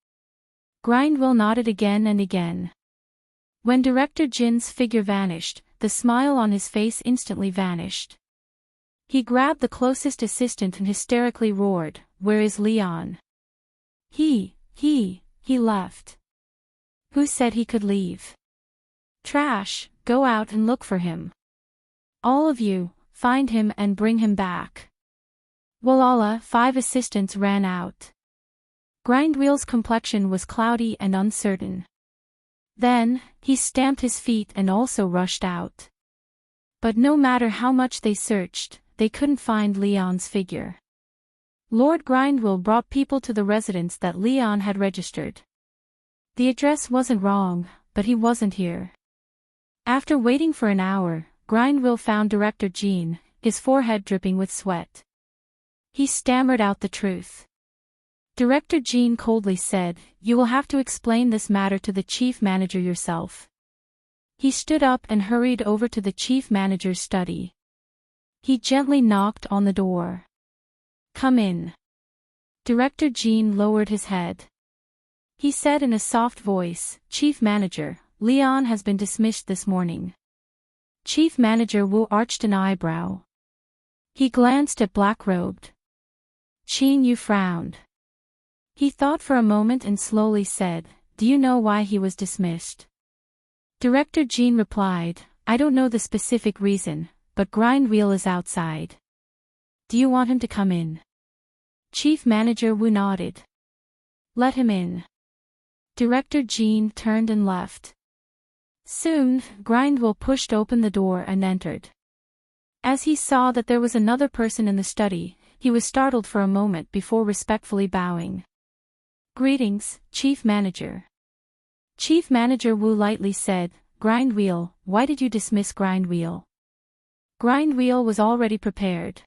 Grindwheel nodded again and again. When Director Jin's figure vanished, the smile on his face instantly vanished. He grabbed the closest assistant and hysterically roared, "Where is Leon?" He left." "Who said he could leave?" "Trash, go out and look for him. All of you, find him and bring him back." Walala, 5 assistants ran out. Grindwheel's complexion was cloudy and uncertain. Then, he stamped his feet and also rushed out. But no matter how much they searched, they couldn't find Leon's figure. Lord Grindwheel brought people to the residence that Leon had registered. The address wasn't wrong, but he wasn't here. After waiting for an hour, Grindwheel found Director Jean, his forehead dripping with sweat. He stammered out the truth. Director Jean coldly said, "You will have to explain this matter to the chief manager yourself." He stood up and hurried over to the chief manager's study. He gently knocked on the door. "Come in." Director Jean lowered his head. He said in a soft voice, "Chief Manager, Leon has been dismissed this morning." Chief Manager Wu arched an eyebrow. He glanced at Black-Robed. Qin Yu frowned. He thought for a moment and slowly said, "Do you know why he was dismissed?" Director Jean replied, "I don't know the specific reason, but Grindwheel is outside. Do you want him to come in?" Chief Manager Wu nodded. "Let him in." Director Jean turned and left. Soon, Grindwheel pushed open the door and entered. As he saw that there was another person in the study, he was startled for a moment before respectfully bowing. "Greetings, Chief Manager." Chief Manager Wu lightly said, "Grindwheel, why did you dismiss Grindwheel?" Grindwheel was already prepared.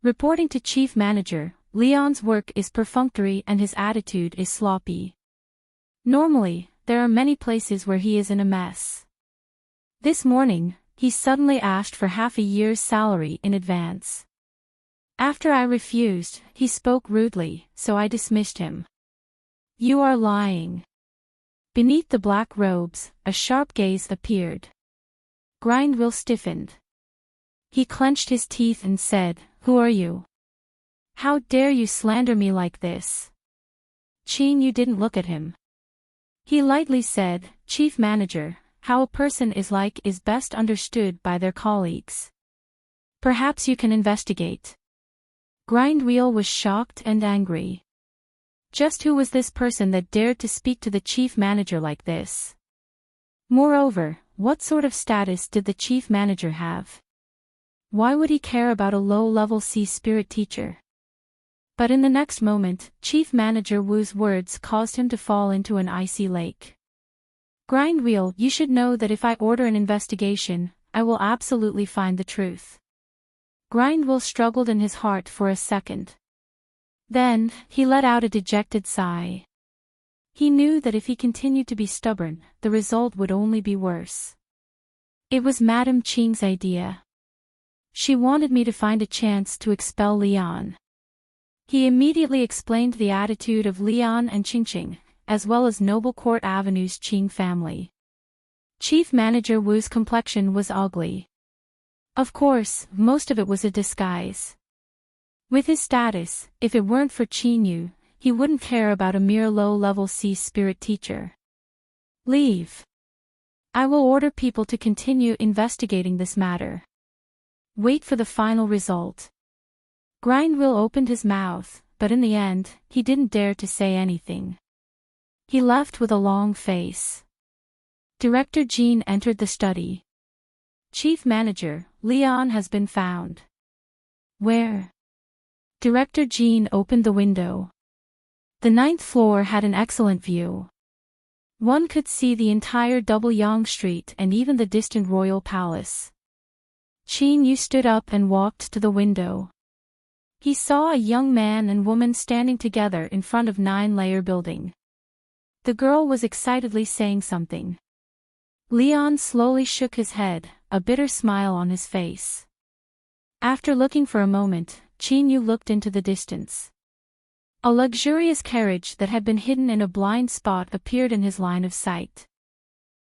Reporting to Chief Manager, Leon's work is perfunctory and his attitude is sloppy. Normally, there are many places where he is in a mess. This morning, he suddenly asked for half a year's salary in advance. After I refused, he spoke rudely, so I dismissed him. You are lying. Beneath the black robes, a sharp gaze appeared. Grindwheel stiffened. He clenched his teeth and said, "Who are you? How dare you slander me like this?" Chin Yu didn't look at him. He lightly said, "Chief Manager, how a person is like is best understood by their colleagues. Perhaps you can investigate." Grindwheel was shocked and angry. Just who was this person that dared to speak to the chief manager like this? Moreover, what sort of status did the chief manager have? Why would he care about a low-level sea spirit teacher? But in the next moment, Chief Manager Wu's words caused him to fall into an icy lake. Grindwheel, you should know that if I order an investigation, I will absolutely find the truth. Grindwheel struggled in his heart for a second. Then, he let out a dejected sigh. He knew that if he continued to be stubborn, the result would only be worse. It was Madame Qing's idea. She wanted me to find a chance to expel Leon. He immediately explained the attitude of Leon and Qingqing, as well as Noble Court Avenue's Qing family. Chief Manager Wu's complexion was ugly. Of course, most of it was a disguise. With his status, if it weren't for Qin Yu, he wouldn't care about a mere low-level sea spirit teacher. Leave. I will order people to continue investigating this matter. Wait for the final result. Grindwheel opened his mouth, but in the end, he didn't dare to say anything. He left with a long face. Director Jean entered the study. Chief Manager, Leon has been found. Where? Director Jean opened the window. The 9th floor had an excellent view. One could see the entire Double Yang Street and even the distant royal palace. Qin Yu stood up and walked to the window. He saw a young man and woman standing together in front of 9-layer building. The girl was excitedly saying something. Leon slowly shook his head, a bitter smile on his face. After looking for a moment, Qin Yu looked into the distance. A luxurious carriage that had been hidden in a blind spot appeared in his line of sight.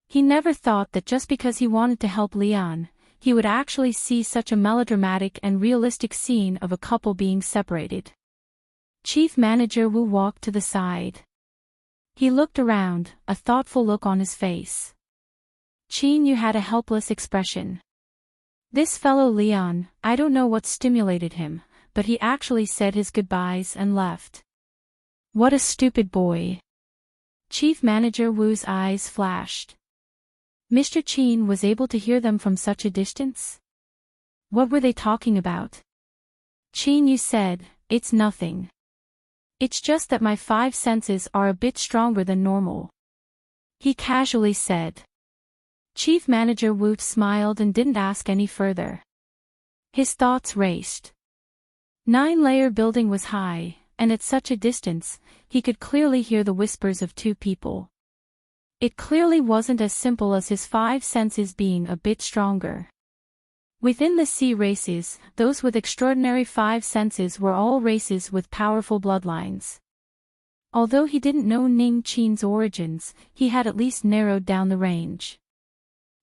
He never thought that just because he wanted to help Leon, he would actually see such a melodramatic and realistic scene of a couple being separated. Chief Manager Wu walked to the side. He looked around, a thoughtful look on his face. Qin Yu had a helpless expression. This fellow Leon, I don't know what stimulated him, but he actually said his goodbyes and left. What a stupid boy. Chief Manager Wu's eyes flashed. Mr. Qin was able to hear them from such a distance? What were they talking about? Qin Yu said, "It's nothing. It's just that my 5 senses are a bit stronger than normal," he casually said. Chief Manager Wu smiled and didn't ask any further. His thoughts raced. 9-layer building was high, and at such a distance, he could clearly hear the whispers of 2 people. It clearly wasn't as simple as his 5 senses being a bit stronger. Within the sea races, those with extraordinary 5 senses were all races with powerful bloodlines. Although he didn't know Ning Qin's origins, he had at least narrowed down the range.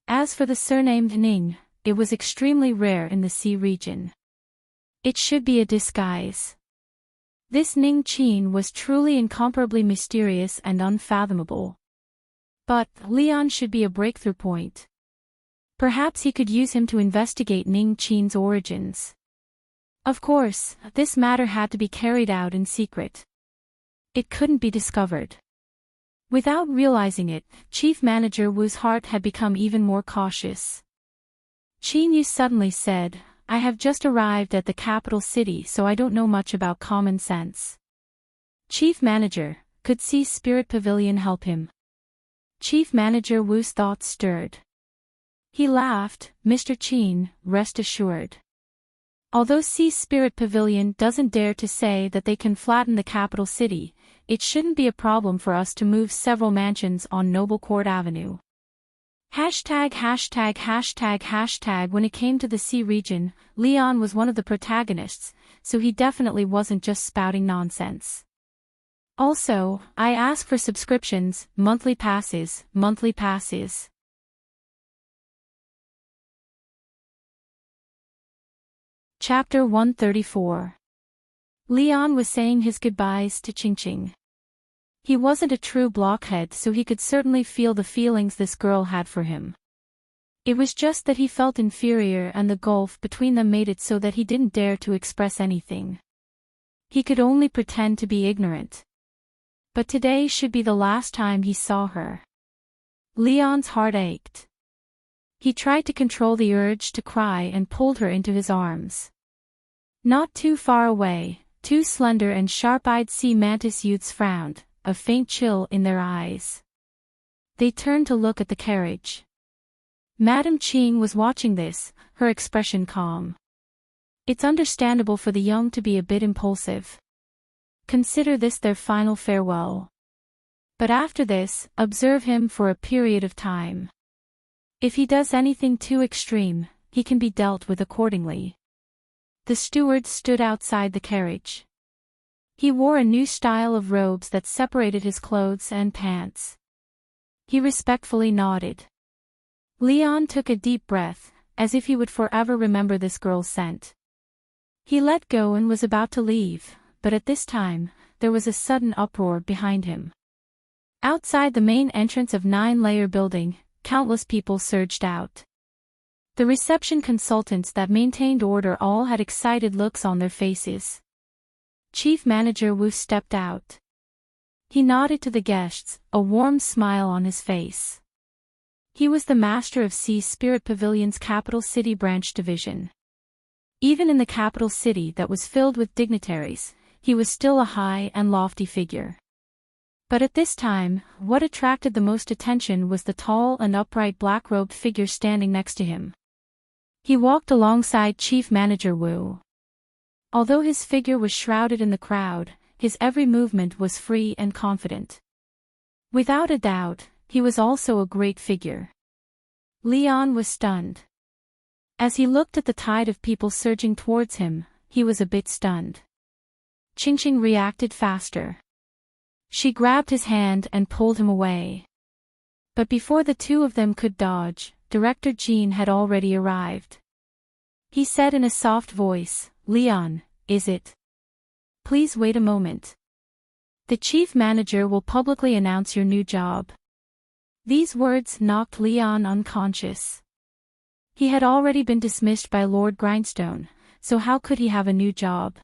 As for the surname Ning, it was extremely rare in the sea region. It should be a disguise. This Ning Qin was truly incomparably mysterious and unfathomable. But Leon should be a breakthrough point. Perhaps he could use him to investigate Ning Qin's origins. Of course, this matter had to be carried out in secret. It couldn't be discovered. Without realizing it, Chief Manager Wu's heart had become even more cautious. Qin Yu suddenly said, "I have just arrived at the capital city, so I don't know much about common sense." Chief Manager, could Sea Spirit Pavilion help him? Chief Manager Wu's thoughts stirred. He laughed. Mr. Qin, rest assured. Although Sea Spirit Pavilion doesn't dare to say that they can flatten the capital city, it shouldn't be a problem for us to move several mansions on Noble Court Avenue. Hashtag. When it came to the sea region, Leon was one of the protagonists, so he definitely wasn't just spouting nonsense. Also, I ask for subscriptions, monthly passes. Chapter 134. Leon was saying his goodbyes to Qingqing. He wasn't a true blockhead, so he could certainly feel the feelings this girl had for him. It was just that he felt inferior, and the gulf between them made it so that he didn't dare to express anything. He could only pretend to be ignorant. But today should be the last time he saw her. Leon's heart ached. He tried to control the urge to cry and pulled her into his arms. Not too far away, two slender and sharp-eyed sea mantis youths frowned, a faint chill in their eyes. They turned to look at the carriage. Madame Qing was watching this, her expression calm. It's understandable for the young to be a bit impulsive. Consider this their final farewell. But after this, observe him for a period of time. If he does anything too extreme, he can be dealt with accordingly. The steward stood outside the carriage. He wore a new style of robes that separated his clothes and pants. He respectfully nodded. Leon took a deep breath, as if he would forever remember this girl's scent. He let go and was about to leave, but at this time, there was a sudden uproar behind him. Outside the main entrance of 9-layer building, countless people surged out. The reception consultants that maintained order all had excited looks on their faces. Chief Manager Wu stepped out. He nodded to the guests, a warm smile on his face. He was the master of Sea Spirit Pavilion's Capital City Branch Division. Even in the capital city that was filled with dignitaries, he was still a high and lofty figure. But at this time, what attracted the most attention was the tall and upright black-robed figure standing next to him. He walked alongside Chief Manager Wu. Although his figure was shrouded in the crowd, his every movement was free and confident. Without a doubt, he was also a great figure. Leon was stunned. As he looked at the tide of people surging towards him, he was a bit stunned. Qingqing reacted faster. She grabbed his hand and pulled him away. But before the two of them could dodge, Director Jean had already arrived. He said in a soft voice, "Leon, is it? Please wait a moment. The chief manager will publicly announce your new job." These words knocked Leon unconscious. He had already been dismissed by Lord Grindstone, so how could he have a new job?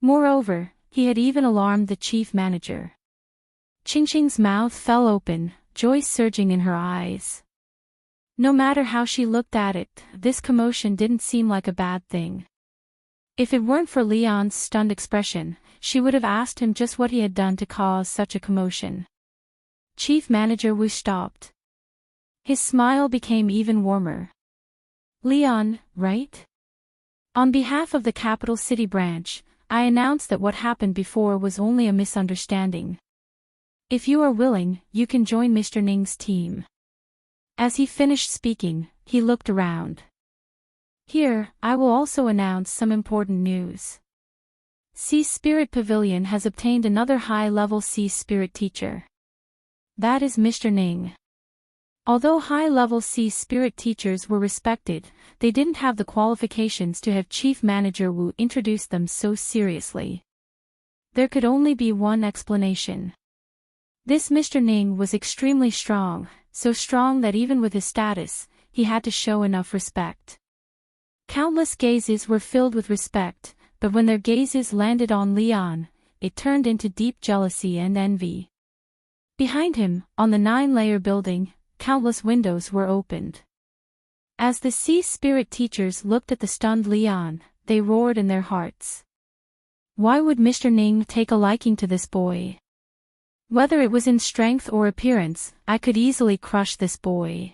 Moreover, he had even alarmed the chief manager. Qingqing's mouth fell open, joy surging in her eyes. No matter how she looked at it, this commotion didn't seem like a bad thing. If it weren't for Leon's stunned expression, she would have asked him just what he had done to cause such a commotion. Chief Manager Wu stopped. His smile became even warmer. "Leon, right? On behalf of the Capital City branch, I announce that what happened before was only a misunderstanding. If you are willing, you can join Mr. Ning's team." As he finished speaking, he looked around. "Here, I will also announce some important news. Sea Spirit Pavilion has obtained another high-level Sea Spirit teacher. That is Mr. Ning." Although high-level Sea Spirit teachers were respected, they didn't have the qualifications to have Chief Manager Wu introduce them so seriously. There could only be one explanation. This Mr. Ning was extremely strong, so strong that even with his status, he had to show enough respect. Countless gazes were filled with respect, but when their gazes landed on Leon, it turned into deep jealousy and envy. Behind him, on the 9-layer building, countless windows were opened. As the Sea Spirit teachers looked at the stunned Leon, they roared in their hearts. Why would Mr. Ning take a liking to this boy? Whether it was in strength or appearance, I could easily crush this boy.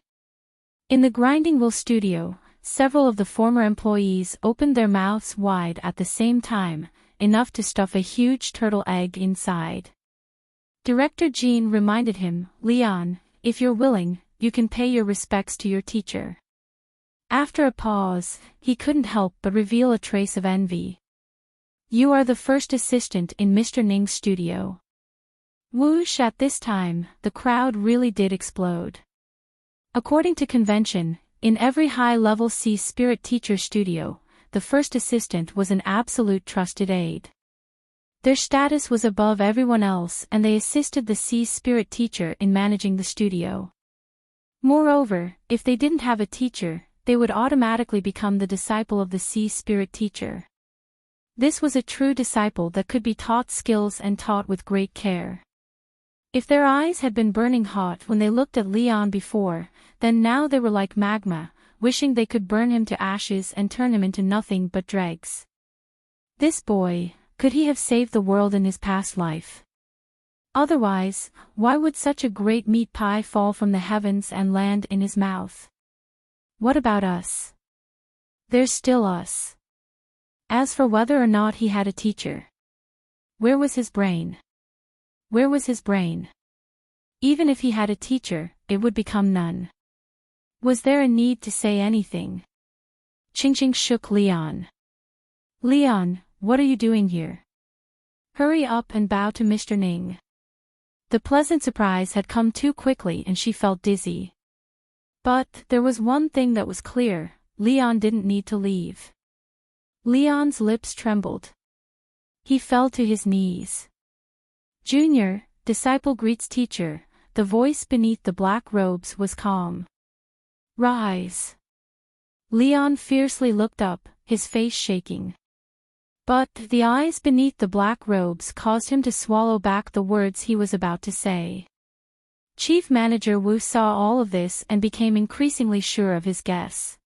In the grinding wheel studio, several of the former employees opened their mouths wide at the same time, enough to stuff a huge turtle egg inside. Director Jean reminded him, "Leon, if you're willing, you can pay your respects to your teacher." After a pause, he couldn't help but reveal a trace of envy. "You are the first assistant in Mr. Ning's studio." Whoosh! At this time, the crowd really did explode. According to convention, in every high-level C-Spirit teacher studio, the first assistant was an absolute trusted aide. Their status was above everyone else and they assisted the C-Spirit teacher in managing the studio. Moreover, if they didn't have a teacher, they would automatically become the disciple of the C-Spirit teacher. This was a true disciple that could be taught skills and taught with great care. If their eyes had been burning hot when they looked at Leon before, then now they were like magma, wishing they could burn him to ashes and turn him into nothing but dregs. This boy, could he have saved the world in his past life? Otherwise, why would such a great meat pie fall from the heavens and land in his mouth? What about us? There's still us. As for whether or not he had a teacher, where was his brain? Where was his brain? Even if he had a teacher, it would become none. Was there a need to say anything? Ching Ching shook Leon. "Leon, what are you doing here? Hurry up and bow to Mr. Ning." The pleasant surprise had come too quickly and she felt dizzy. But there was one thing that was clear, Leon didn't need to leave. Leon's lips trembled. He fell to his knees. "Junior, disciple greets teacher," the voice beneath the black robes was calm. "Rise." Leon fiercely looked up, his face shaking. But the eyes beneath the black robes caused him to swallow back the words he was about to say. Chief Manager Wu saw all of this and became increasingly sure of his guess.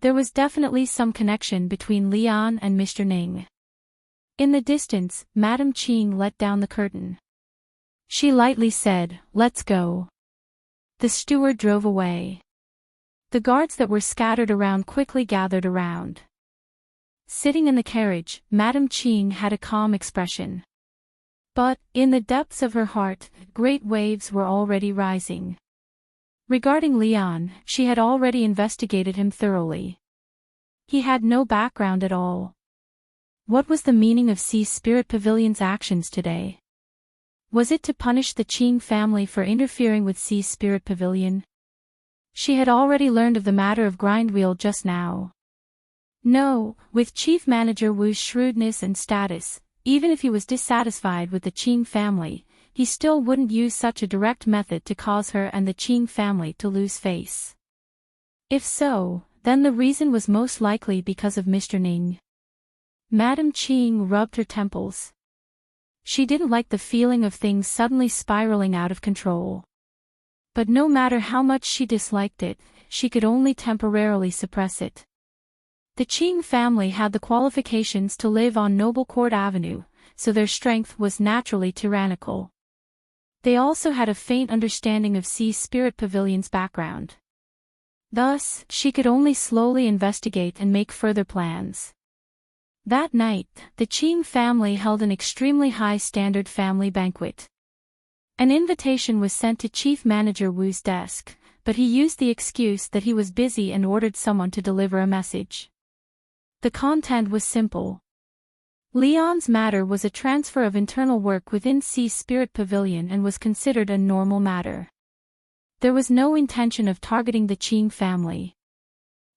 There was definitely some connection between Leon and Mr. Ning. In the distance, Madame Qing let down the curtain. She lightly said, "Let's go." The steward drove away. The guards that were scattered around quickly gathered around. Sitting in the carriage, Madame Qing had a calm expression. But, in the depths of her heart, great waves were already rising. Regarding Leon, she had already investigated him thoroughly. He had no background at all. What was the meaning of C-Spirit Pavilion's actions today? Was it to punish the Qing family for interfering with C-Spirit Pavilion? She had already learned of the matter of Grindwheel just now. No, with Chief Manager Wu's shrewdness and status, even if he was dissatisfied with the Qing family, he still wouldn't use such a direct method to cause her and the Qing family to lose face. If so, then the reason was most likely because of Mr. Ning. Madame Qing rubbed her temples. She didn't like the feeling of things suddenly spiraling out of control. But no matter how much she disliked it, she could only temporarily suppress it. The Qing family had the qualifications to live on Noble Court Avenue, so their strength was naturally tyrannical. They also had a faint understanding of C-Spirit Pavilion's background. Thus, she could only slowly investigate and make further plans. That night, the Qing family held an extremely high-standard family banquet. An invitation was sent to Chief Manager Wu's desk, but he used the excuse that he was busy and ordered someone to deliver a message. The content was simple. Leon's matter was a transfer of internal work within C-Spirit Pavilion and was considered a normal matter. There was no intention of targeting the Qing family.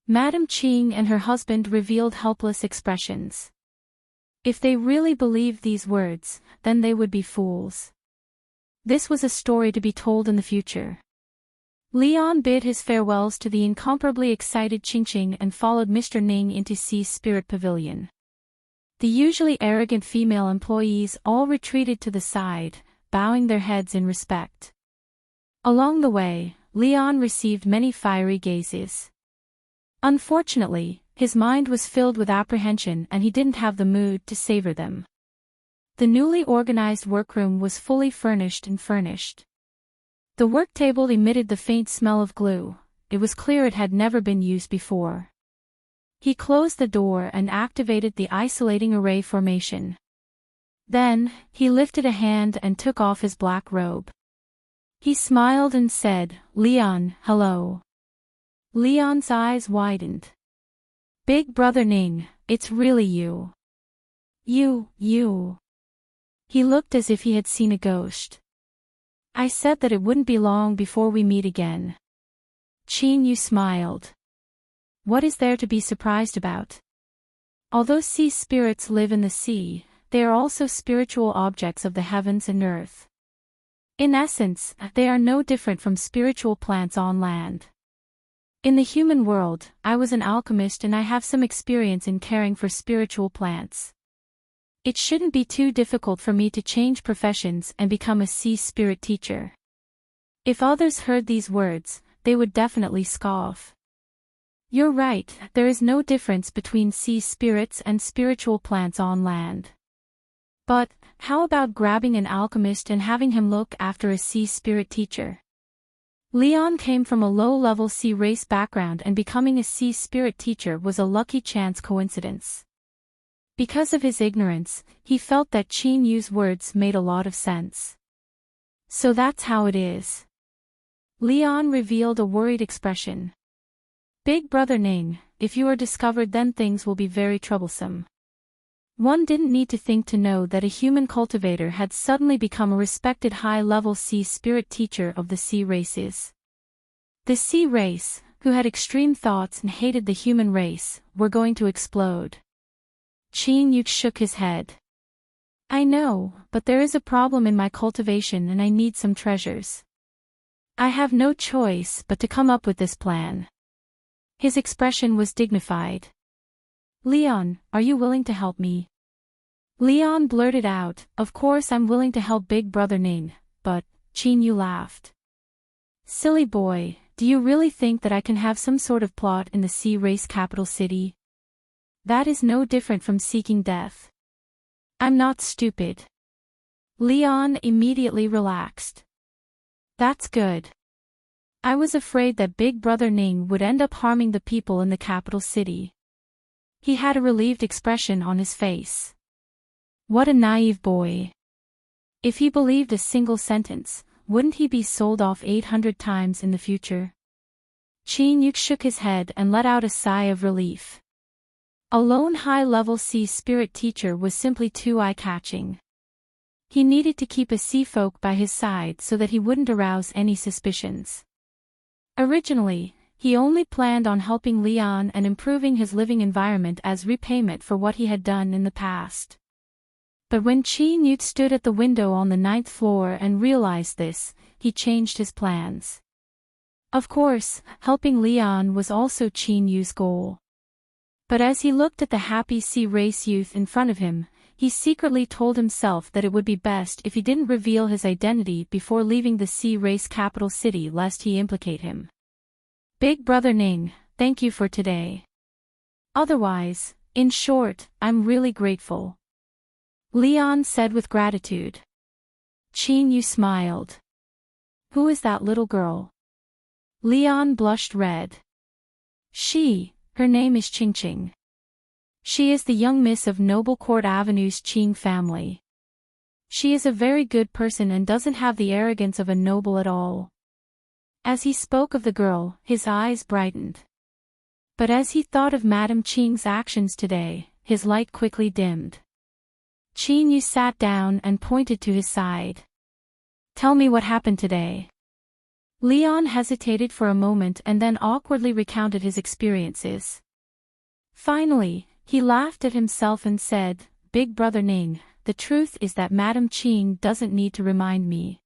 Madame Qing and her husband revealed helpless expressions. If they really believed these words, then they would be fools. This was a story to be told in the future. Leon bid his farewells to the incomparably excited Qingqing and followed Mr. Ning into C-Spirit Pavilion. The usually arrogant female employees all retreated to the side, bowing their heads in respect. Along the way, Leon received many fiery gazes. Unfortunately, his mind was filled with apprehension and he didn't have the mood to savor them. The newly organized workroom was fully furnished and furnished. The work table emitted the faint smell of glue. It was clear it had never been used before. He closed the door and activated the isolating array formation. Then, he lifted a hand and took off his black robe. He smiled and said, "Leon, hello." Leon's eyes widened. "Big Brother Ning, it's really you." You. He looked as if he had seen a ghost. "I said that it wouldn't be long before we meet again." Qin Yu smiled. "What is there to be surprised about? Although sea spirits live in the sea, they are also spiritual objects of the heavens and earth. In essence, they are no different from spiritual plants on land. In the human world, I was an alchemist and I have some experience in caring for spiritual plants. It shouldn't be too difficult for me to change professions and become a sea spirit teacher." If others heard these words, they would definitely scoff. "You're right, there is no difference between sea spirits and spiritual plants on land. But, how about grabbing an alchemist and having him look after a sea spirit teacher?" Leon came from a low-level sea race background and becoming a sea spirit teacher was a lucky chance coincidence. Because of his ignorance, he felt that Qin Yu's words made a lot of sense. "So that's how it is." Leon revealed a worried expression. "Big Brother Ning, if you are discovered then things will be very troublesome." One didn't need to think to know that a human cultivator had suddenly become a respected high-level sea spirit teacher of the sea races. The sea race, who had extreme thoughts and hated the human race, were going to explode. Qin Yu shook his head. "I know, but there is a problem in my cultivation and I need some treasures. I have no choice but to come up with this plan." His expression was dignified. "Leon, are you willing to help me?" Leon blurted out, "Of course I'm willing to help Big Brother Ning, but..." Qin Yu laughed. "Silly boy, do you really think that I can have some sort of plot in the sea race capital city? That is no different from seeking death. I'm not stupid." Leon immediately relaxed. "That's good. I was afraid that Big Brother Ning would end up harming the people in the capital city." He had a relieved expression on his face. What a naive boy. If he believed a single sentence, wouldn't he be sold off 800 times in the future? Qin Yu shook his head and let out a sigh of relief. A lone high-level sea spirit teacher was simply too eye-catching. He needed to keep a sea folk by his side so that he wouldn't arouse any suspicions. Originally, he only planned on helping Leon and improving his living environment as repayment for what he had done in the past. But when Qin Yu stood at the window on the 9th floor and realized this, he changed his plans. Of course, helping Leon was also Qin Yu's goal. But as he looked at the happy sea race youth in front of him, he secretly told himself that it would be best if he didn't reveal his identity before leaving the sea race capital city lest he implicate him. "Big Brother Ning, thank you for today. Otherwise, in short, I'm really grateful," Leon said with gratitude. Qin Yu smiled. "Who is that little girl?" Leon blushed red. Her name is Qingqing. She is the young miss of Noble Court Avenue's Qing family. She is a very good person and doesn't have the arrogance of a noble at all." As he spoke of the girl, his eyes brightened. But as he thought of Madame Qing's actions today, his light quickly dimmed. Qin Yu sat down and pointed to his side. "Tell me what happened today." Leon hesitated for a moment and then awkwardly recounted his experiences. Finally, he laughed at himself and said, "Big Brother Ning, the truth is that Madame Qing doesn't need to remind me.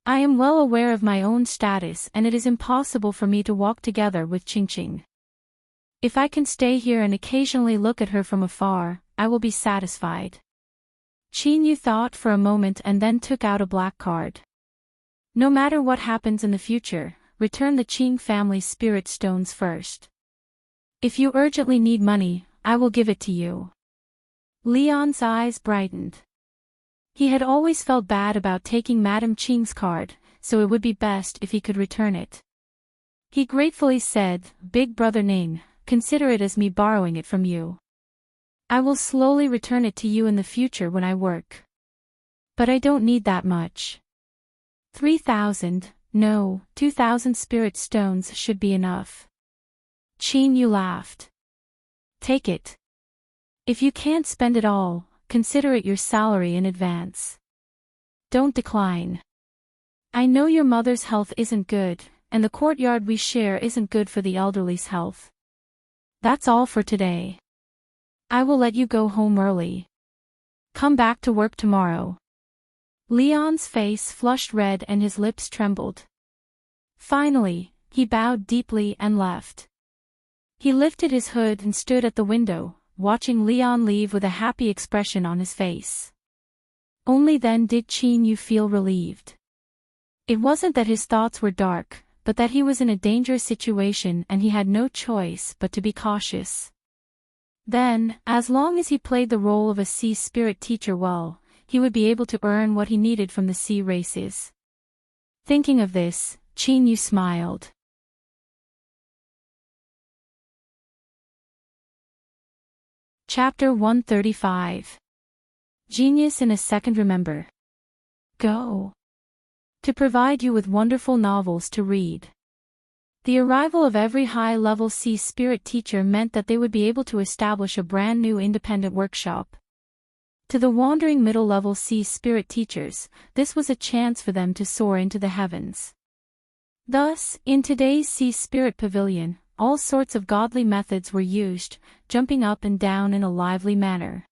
I am well aware of my own status and it is impossible for me to walk together with Qingqing. If I can stay here and occasionally look at her from afar, I will be satisfied." Qin Yu thought for a moment and then took out a black card. "No matter what happens in the future, return the Qing family's spirit stones first. If you urgently need money, I will give it to you." Leon's eyes brightened. He had always felt bad about taking Madame Qing's card, so it would be best if he could return it. He gratefully said, "Big Brother Ning, consider it as me borrowing it from you. I will slowly return it to you in the future when I work. But I don't need that much. 3,000, no, 2,000 spirit stones should be enough." Qin Yu laughed. "Take it. If you can't spend it all, consider it your salary in advance. Don't decline. I know your mother's health isn't good, and the courtyard we share isn't good for the elderly's health. That's all for today. I will let you go home early. Come back to work tomorrow." Leon's face flushed red and his lips trembled. Finally, he bowed deeply and left. He lifted his hood and stood at the window, watching Leon leave with a happy expression on his face. Only then did Qin Yu feel relieved. It wasn't that his thoughts were dark, but that he was in a dangerous situation and he had no choice but to be cautious. Then, as long as he played the role of a sea spirit teacher well, he would be able to earn what he needed from the sea races. Thinking of this, Qin Yu smiled. Chapter 135. Genius in a Second. Remember. Go. To provide you with wonderful novels to read. The arrival of every high-level sea spirit teacher meant that they would be able to establish a brand new independent workshop. To the wandering middle-level sea spirit teachers, this was a chance for them to soar into the heavens. Thus, in today's sea spirit pavilion, all sorts of godly methods were used, jumping up and down in a lively manner.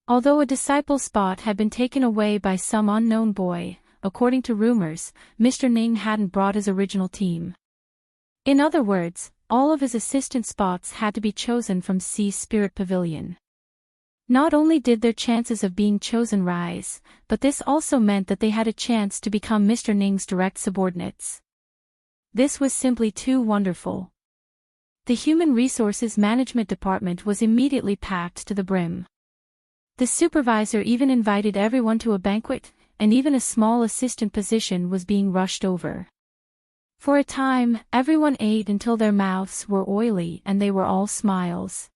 Although a disciple spot had been taken away by some unknown boy, according to rumors, Mr. Ning hadn't brought his original team. In other words, all of his assistant spots had to be chosen from Sea Spirit Pavilion. Not only did their chances of being chosen rise, but this also meant that they had a chance to become Mr. Ning's direct subordinates. This was simply too wonderful. The Human Resources Management Department was immediately packed to the brim. The supervisor even invited everyone to a banquet, and even a small assistant position was being rushed over. For a time, everyone ate until their mouths were oily and they were all smiles.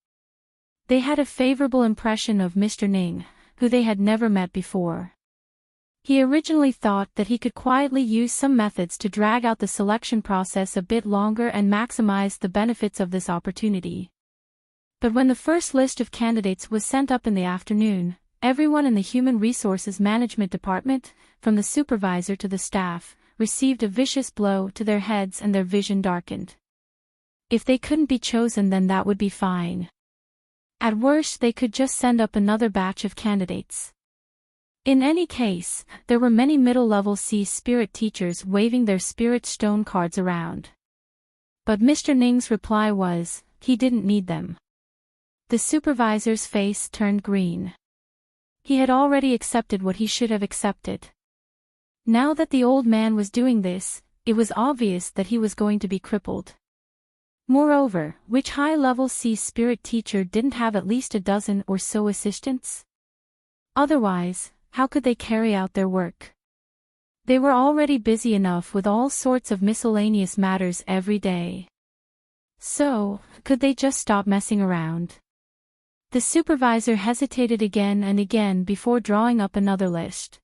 They had a favorable impression of Mr. Ning, who they had never met before. He originally thought that he could quietly use some methods to drag out the selection process a bit longer and maximize the benefits of this opportunity. But when the first list of candidates was sent up in the afternoon, everyone in the Human Resources Management Department, from the supervisor to the staff, received a vicious blow to their heads and their vision darkened. If they couldn't be chosen, then that would be fine. At worst, they could just send up another batch of candidates. In any case, there were many middle-level sea spirit teachers waving their spirit stone cards around. But Mr. Ning's reply was, he didn't need them. The supervisor's face turned green. He had already accepted what he should have accepted. Now that the old man was doing this, it was obvious that he was going to be crippled. Moreover, which high-level sea spirit teacher didn't have at least a dozen or so assistants? Otherwise, how could they carry out their work? They were already busy enough with all sorts of miscellaneous matters every day. So, could they just stop messing around? The supervisor hesitated again and again before drawing up another list.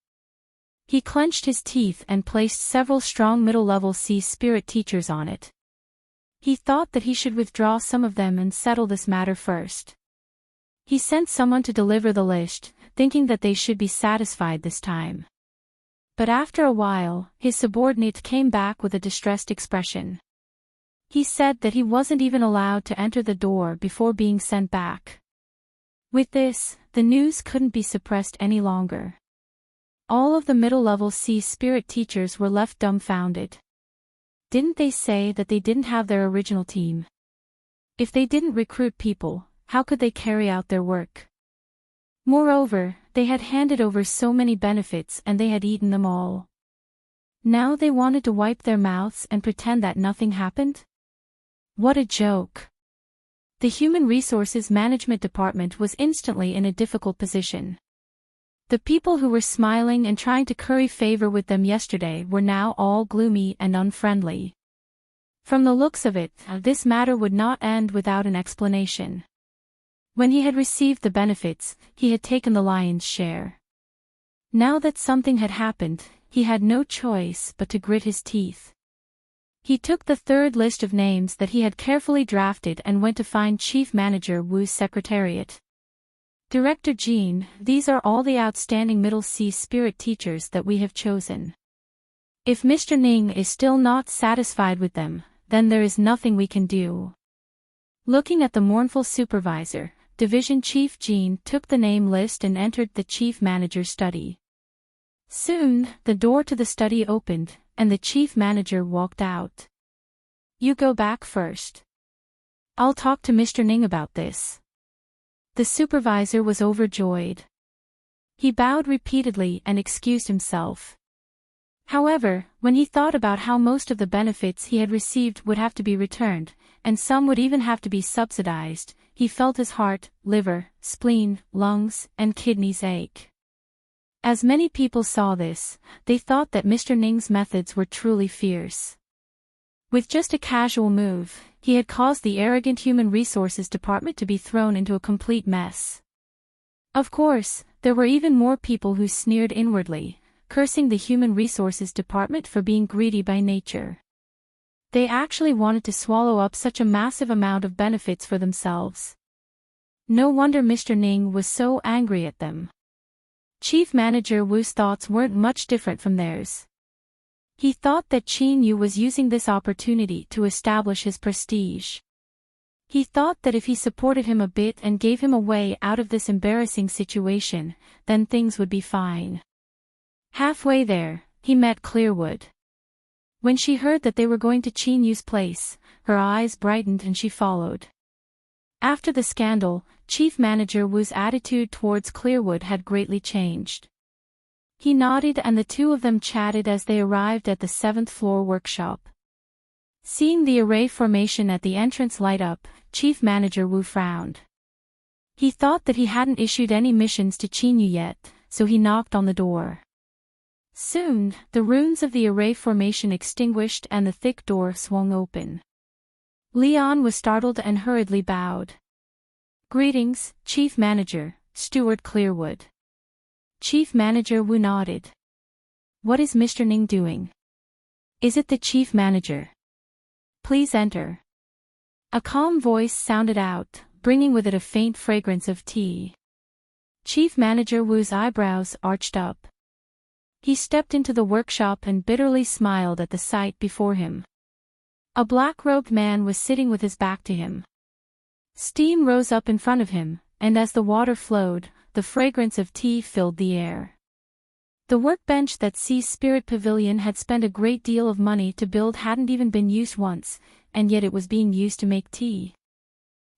He clenched his teeth and placed several strong middle-level sea spirit teachers on it. He thought that he should withdraw some of them and settle this matter first. He sent someone to deliver the list, thinking that they should be satisfied this time. But after a while, his subordinate came back with a distressed expression. He said that he wasn't even allowed to enter the door before being sent back. With this, the news couldn't be suppressed any longer. All of the middle-level sea spirit teachers were left dumbfounded. Didn't they say that they didn't have their original team? If they didn't recruit people, how could they carry out their work? Moreover, they had handed over so many benefits and they had eaten them all. Now they wanted to wipe their mouths and pretend that nothing happened? What a joke! The Human Resources Management Department was instantly in a difficult position. The people who were smiling and trying to curry favor with them yesterday were now all gloomy and unfriendly. From the looks of it, this matter would not end without an explanation. When he had received the benefits, he had taken the lion's share. Now that something had happened, he had no choice but to grit his teeth. He took the third list of names that he had carefully drafted and went to find Chief Manager Wu's secretariat. Director Jean, these are all the outstanding Middle Sea Spirit teachers that we have chosen. If Mr. Ning is still not satisfied with them, then there is nothing we can do. Looking at the mournful supervisor, Division Chief Jean took the name list and entered the Chief Manager's study. Soon, the door to the study opened, and the Chief Manager walked out. You go back first. I'll talk to Mr. Ning about this. The supervisor was overjoyed. He bowed repeatedly and excused himself. However, when he thought about how most of the benefits he had received would have to be returned, and some would even have to be subsidized, he felt his heart, liver, spleen, lungs, and kidneys ache. As many people saw this, they thought that Mr. Ning's methods were truly fierce. With just a casual move, he had caused the arrogant Human Resources Department to be thrown into a complete mess. Of course, there were even more people who sneered inwardly, cursing the Human Resources Department for being greedy by nature. They actually wanted to swallow up such a massive amount of benefits for themselves. No wonder Mr. Ning was so angry at them. Chief Manager Wu's thoughts weren't much different from theirs. He thought that Qin Yu was using this opportunity to establish his prestige. He thought that if he supported him a bit and gave him a way out of this embarrassing situation, then things would be fine. Halfway there, he met Clearwood. When she heard that they were going to Qin Yu's place, her eyes brightened and she followed. After the scandal, Chief Manager Wu's attitude towards Clearwood had greatly changed. He nodded and the two of them chatted as they arrived at the 7th floor workshop. Seeing the array formation at the entrance light up, Chief Manager Wu frowned. He thought that he hadn't issued any missions to Qin Yu yet, so he knocked on the door. Soon, the runes of the array formation extinguished and the thick door swung open. Leon was startled and hurriedly bowed. Greetings, Chief Manager, Steward Clearwood. Chief Manager Wu nodded. What is Mr. Ning doing? Is it the Chief Manager? Please enter. A calm voice sounded out, bringing with it a faint fragrance of tea. Chief Manager Wu's eyebrows arched up. He stepped into the workshop and bitterly smiled at the sight before him. A black-robed man was sitting with his back to him. Steam rose up in front of him, and as the water flowed, the fragrance of tea filled the air. The workbench that Sea Spirit Pavilion had spent a great deal of money to build hadn't even been used once, and yet it was being used to make tea.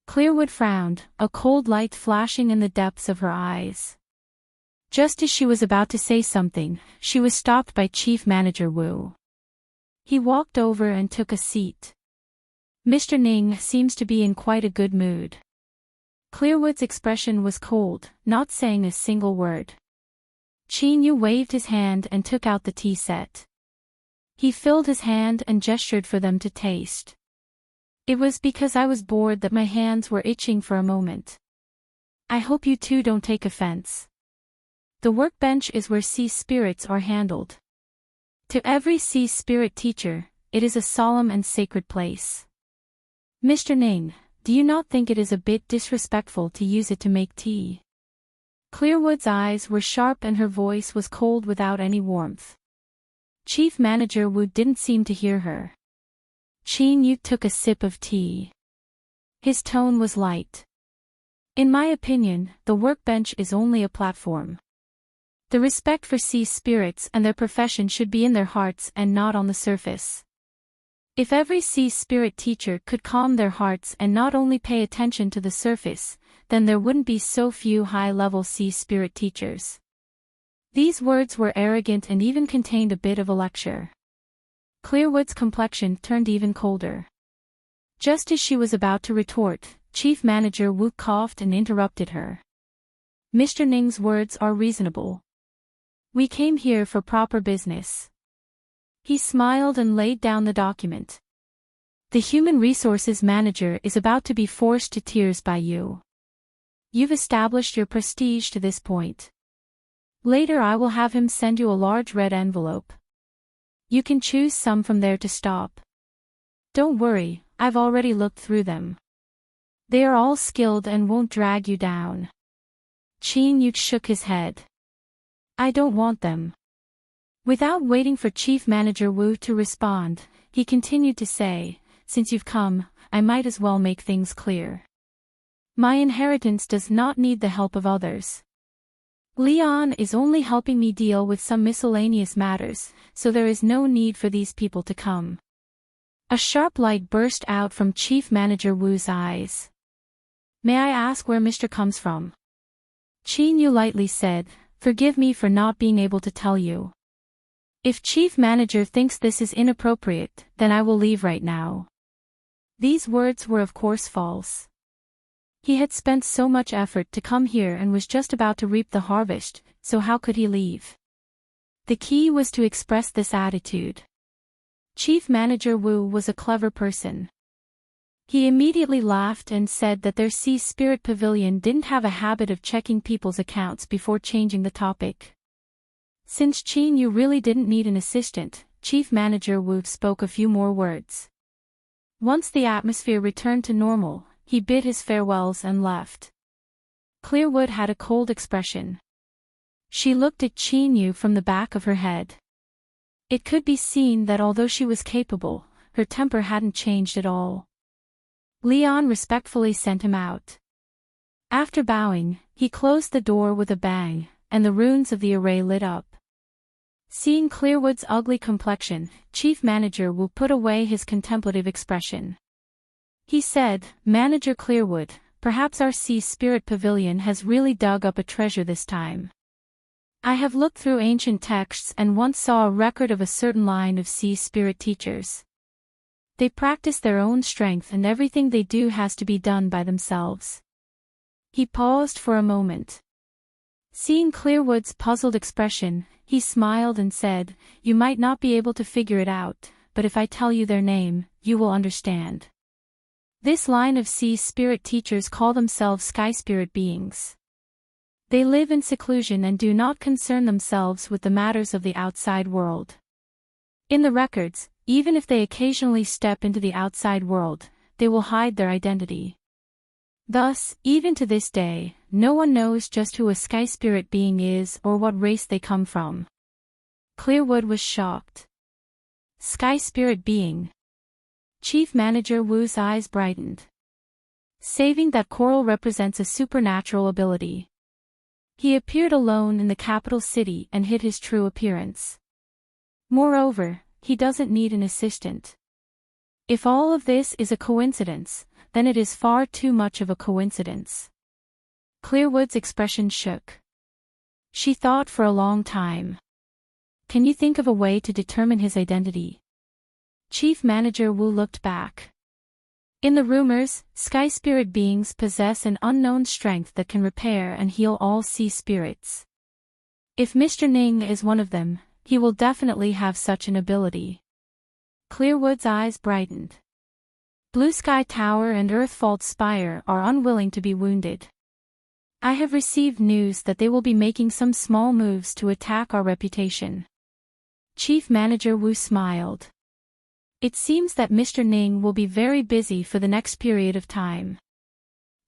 Clearwood frowned, a cold light flashing in the depths of her eyes. Just as she was about to say something, she was stopped by Chief Manager Wu. He walked over and took a seat. Mr. Ning seems to be in quite a good mood. Clearwood's expression was cold, not saying a single word. Qin Yu waved his hand and took out the tea set. He filled his hand and gestured for them to taste. It was because I was bored that my hands were itching for a moment. I hope you two don't take offense. The workbench is where sea spirits are handled. To every sea spirit teacher, it is a solemn and sacred place. Mr. Ning, do you not think it is a bit disrespectful to use it to make tea? Clearwood's eyes were sharp and her voice was cold without any warmth. Chief Manager Wu didn't seem to hear her. Qin Yu took a sip of tea. His tone was light. In my opinion, the workbench is only a platform. The respect for sea spirits and their profession should be in their hearts and not on the surface. If every sea spirit teacher could calm their hearts and not only pay attention to the surface, then there wouldn't be so few high-level sea spirit teachers. These words were arrogant and even contained a bit of a lecture. Clearwood's complexion turned even colder. Just as she was about to retort, Chief Manager Wu coughed and interrupted her. Mr. Ning's words are reasonable. We came here for proper business. He smiled and laid down the document. The Human Resources Manager is about to be forced to tears by you. You've established your prestige to this point. Later I will have him send you a large red envelope. You can choose some from there to stop. Don't worry, I've already looked through them. They are all skilled and won't drag you down. Qin Yu shook his head. I don't want them. Without waiting for Chief Manager Wu to respond, he continued to say, since you've come, I might as well make things clear. My inheritance does not need the help of others. Leon is only helping me deal with some miscellaneous matters, so there is no need for these people to come. A sharp light burst out from Chief Manager Wu's eyes. May I ask where Mr. comes from? Qin Yu lightly said, forgive me for not being able to tell you. If Chief Manager thinks this is inappropriate, then I will leave right now. These words were of course false. He had spent so much effort to come here and was just about to reap the harvest, so how could he leave? The key was to express this attitude. Chief Manager Wu was a clever person. He immediately laughed and said that their Sea Spirit Pavilion didn't have a habit of checking people's accounts before changing the topic. Since Qin Yu really didn't need an assistant, Chief Manager Wu spoke a few more words. Once the atmosphere returned to normal, he bid his farewells and left. Clearwood had a cold expression. She looked at Qin Yu from the back of her head. It could be seen that although she was capable, her temper hadn't changed at all. Leon respectfully sent him out. After bowing, he closed the door with a bang, and the runes of the array lit up. Seeing Clearwood's ugly complexion, Chief Manager Wu put away his contemplative expression. He said, Manager Clearwood, perhaps our Sea Spirit Pavilion has really dug up a treasure this time. I have looked through ancient texts and once saw a record of a certain line of Sea Spirit teachers. They practice their own strength and everything they do has to be done by themselves. He paused for a moment. Seeing Clearwood's puzzled expression, he smiled and said, you might not be able to figure it out, but if I tell you their name, you will understand. This line of Sea Spirit teachers call themselves Sky Spirit beings. They live in seclusion and do not concern themselves with the matters of the outside world. In the records, even if they occasionally step into the outside world, they will hide their identity. Thus, even to this day, no one knows just who a Sky Spirit being is or what race they come from. Clearwood was shocked. Sky Spirit being. Chief Manager Wu's eyes brightened. Saving that coral represents a supernatural ability. He appeared alone in the capital city and hid his true appearance. Moreover, he doesn't need an assistant. If all of this is a coincidence, then it is far too much of a coincidence. Clearwood's expression shook. She thought for a long time. Can you think of a way to determine his identity? Chief Manager Wu looked back. In the rumors, Sky Spirit beings possess an unknown strength that can repair and heal all sea spirits. If Mr. Ning is one of them, he will definitely have such an ability. Clearwood's eyes brightened. Blue Sky Tower and Earthfault Spire are unwilling to be wounded. I have received news that they will be making some small moves to attack our reputation. Chief Manager Wu smiled. It seems that Mr. Ning will be very busy for the next period of time.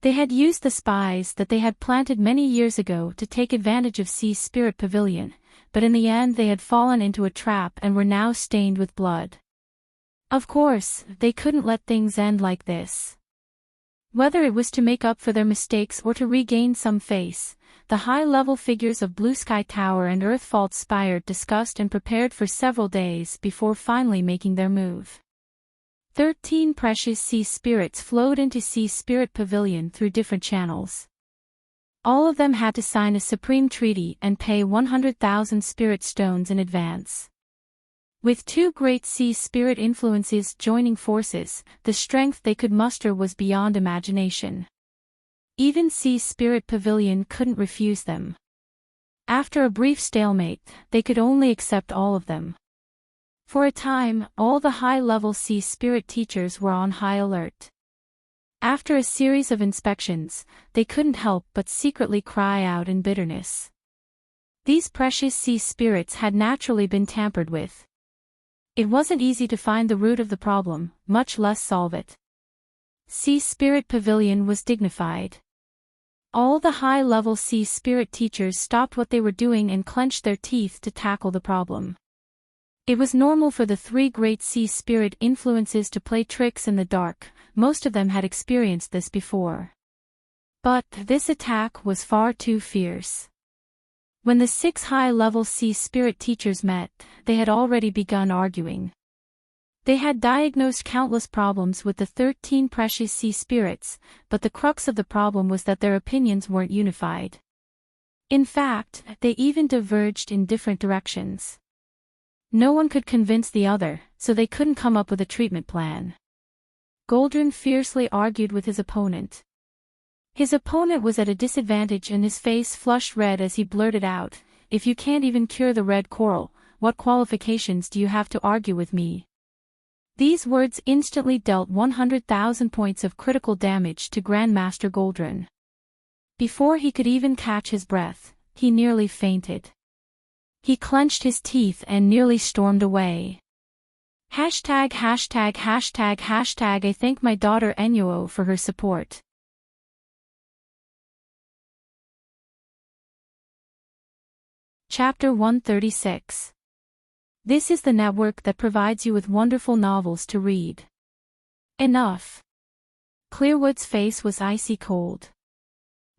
They had used the spies that they had planted many years ago to take advantage of Sea Spirit Pavilion, but in the end they had fallen into a trap and were now stained with blood. Of course, they couldn't let things end like this. Whether it was to make up for their mistakes or to regain some face, the high-level figures of Blue Sky Tower and Earthfault Spire discussed and prepared for several days before finally making their move. 13 precious sea spirits flowed into Sea Spirit Pavilion through different channels. All of them had to sign a supreme treaty and pay 100,000 spirit stones in advance. With 2 great sea spirit influences joining forces, the strength they could muster was beyond imagination. Even Sea Spirit Pavilion couldn't refuse them. After a brief stalemate, they could only accept all of them. For a time, all the high-level Sea Spirit teachers were on high alert. After a series of inspections, they couldn't help but secretly cry out in bitterness. These precious sea spirits had naturally been tampered with. It wasn't easy to find the root of the problem, much less solve it. Sea Spirit Pavilion was dignified. All the high-level Sea Spirit teachers stopped what they were doing and clenched their teeth to tackle the problem. It was normal for the three great Sea Spirit influences to play tricks in the dark, most of them had experienced this before. But this attack was far too fierce. When the 6 high-level Sea Spirit teachers met, they had already begun arguing. They had diagnosed countless problems with the 13 precious sea spirits, but the crux of the problem was that their opinions weren't unified. In fact, they even diverged in different directions. No one could convince the other, so they couldn't come up with a treatment plan. Goldrin fiercely argued with his opponent. His opponent was at a disadvantage and his face flushed red as he blurted out, "If you can't even cure the red coral, what qualifications do you have to argue with me?" These words instantly dealt 100,000 points of critical damage to Grandmaster Goldrin. Before he could even catch his breath, he nearly fainted. He clenched his teeth and nearly stormed away. #######. I thank my daughter Enuo for her support. Chapter 136. This is the network that provides you with wonderful novels to read. Enough. Clearwood's face was icy cold.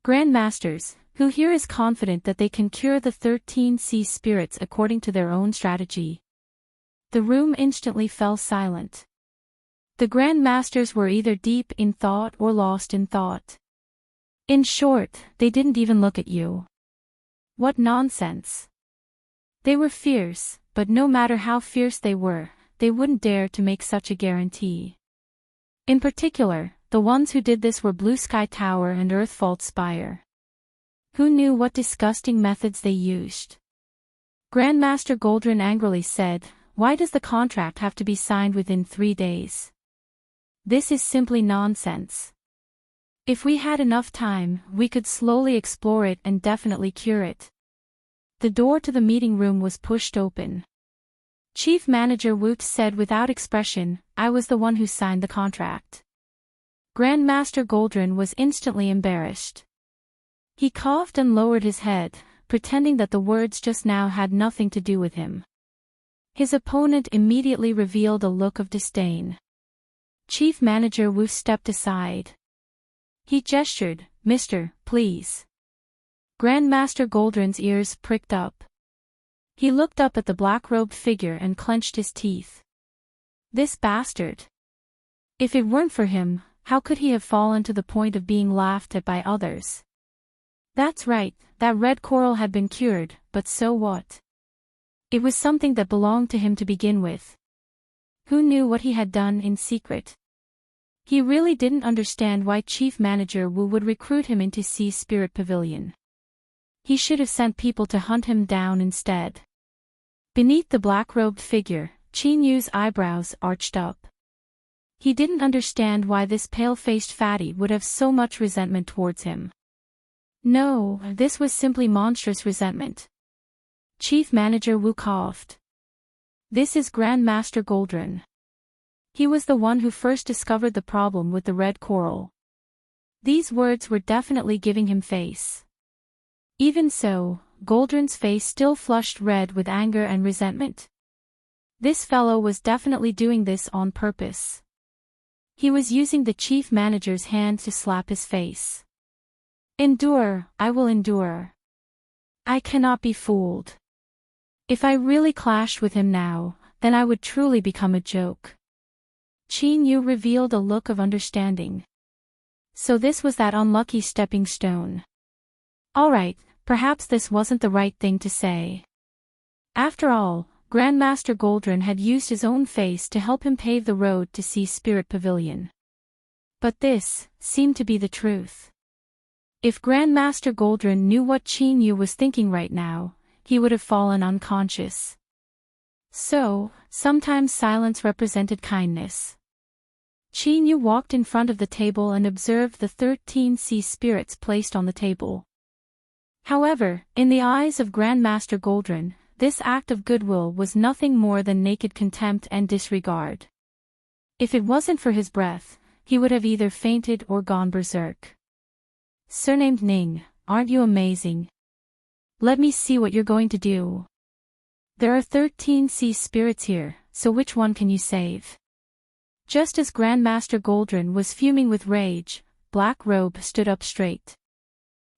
Grandmasters, who here is confident that they can cure the 13 sea spirits according to their own strategy. The room instantly fell silent. The Grandmasters were either deep in thought or lost in thought. In short, they didn't even look at you. What nonsense. They were fierce, but no matter how fierce they were, they wouldn't dare to make such a guarantee. In particular, the ones who did this were Blue Sky Tower and Earthfault Spire. Who knew what disgusting methods they used? Grandmaster Goldrin angrily said, "Why does the contract have to be signed within 3 days? This is simply nonsense. If we had enough time, we could slowly explore it and definitely cure it." The door to the meeting room was pushed open. Chief Manager Woot said without expression, "I was the one who signed the contract." Grandmaster Goldrin was instantly embarrassed. He coughed and lowered his head, pretending that the words just now had nothing to do with him. His opponent immediately revealed a look of disdain. Chief Manager Wu stepped aside. He gestured, "Mister, please." Grandmaster Goldrin's ears pricked up. He looked up at the black-robed figure and clenched his teeth. This bastard. If it weren't for him, how could he have fallen to the point of being laughed at by others? That's right, that red coral had been cured, but so what? It was something that belonged to him to begin with. Who knew what he had done in secret? He really didn't understand why Chief Manager Wu would recruit him into Sea Spirit Pavilion. He should have sent people to hunt him down instead. Beneath the black-robed figure, Qin Yu's eyebrows arched up. He didn't understand why this pale-faced fatty would have so much resentment towards him. No, this was simply monstrous resentment. Chief Manager Wu coughed. This is Grandmaster Goldrin. He was the one who first discovered the problem with the red coral. These words were definitely giving him face. Even so, Goldrin's face still flushed red with anger and resentment. This fellow was definitely doing this on purpose. He was using the chief manager's hand to slap his face. Endure, I will endure. I cannot be fooled. If I really clashed with him now, then I would truly become a joke. Qin Yu revealed a look of understanding. So this was that unlucky stepping stone. Alright, perhaps this wasn't the right thing to say. After all, Grandmaster Goldrin had used his own face to help him pave the road to Sea Spirit Pavilion. But this seemed to be the truth. If Grandmaster Goldrin knew what Qin Yu was thinking right now, he would have fallen unconscious. So, sometimes silence represented kindness. Qin Yu walked in front of the table and observed the 13 sea spirits placed on the table. However, in the eyes of Grandmaster Goldrin, this act of goodwill was nothing more than naked contempt and disregard. If it wasn't for his breath, he would have either fainted or gone berserk. Surnamed Ning, aren't you amazing? Let me see what you're going to do. There are 13 sea spirits here, so which one can you save? Just as Grandmaster Goldrin was fuming with rage, Black Robe stood up straight.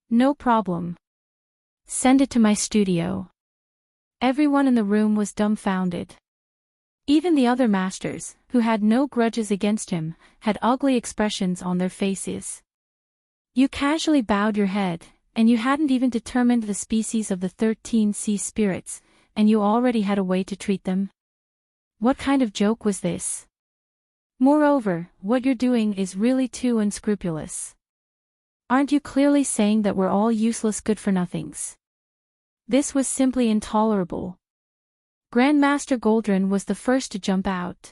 No problem. Send it to my studio. Everyone in the room was dumbfounded. Even the other masters, who had no grudges against him, had ugly expressions on their faces. You casually bowed your head, and you hadn't even determined the species of the 13 sea spirits, and you already had a way to treat them? What kind of joke was this? Moreover, what you're doing is really too unscrupulous. Aren't you clearly saying that we're all useless good-for-nothings? This was simply intolerable. Grandmaster Goldrin was the first to jump out.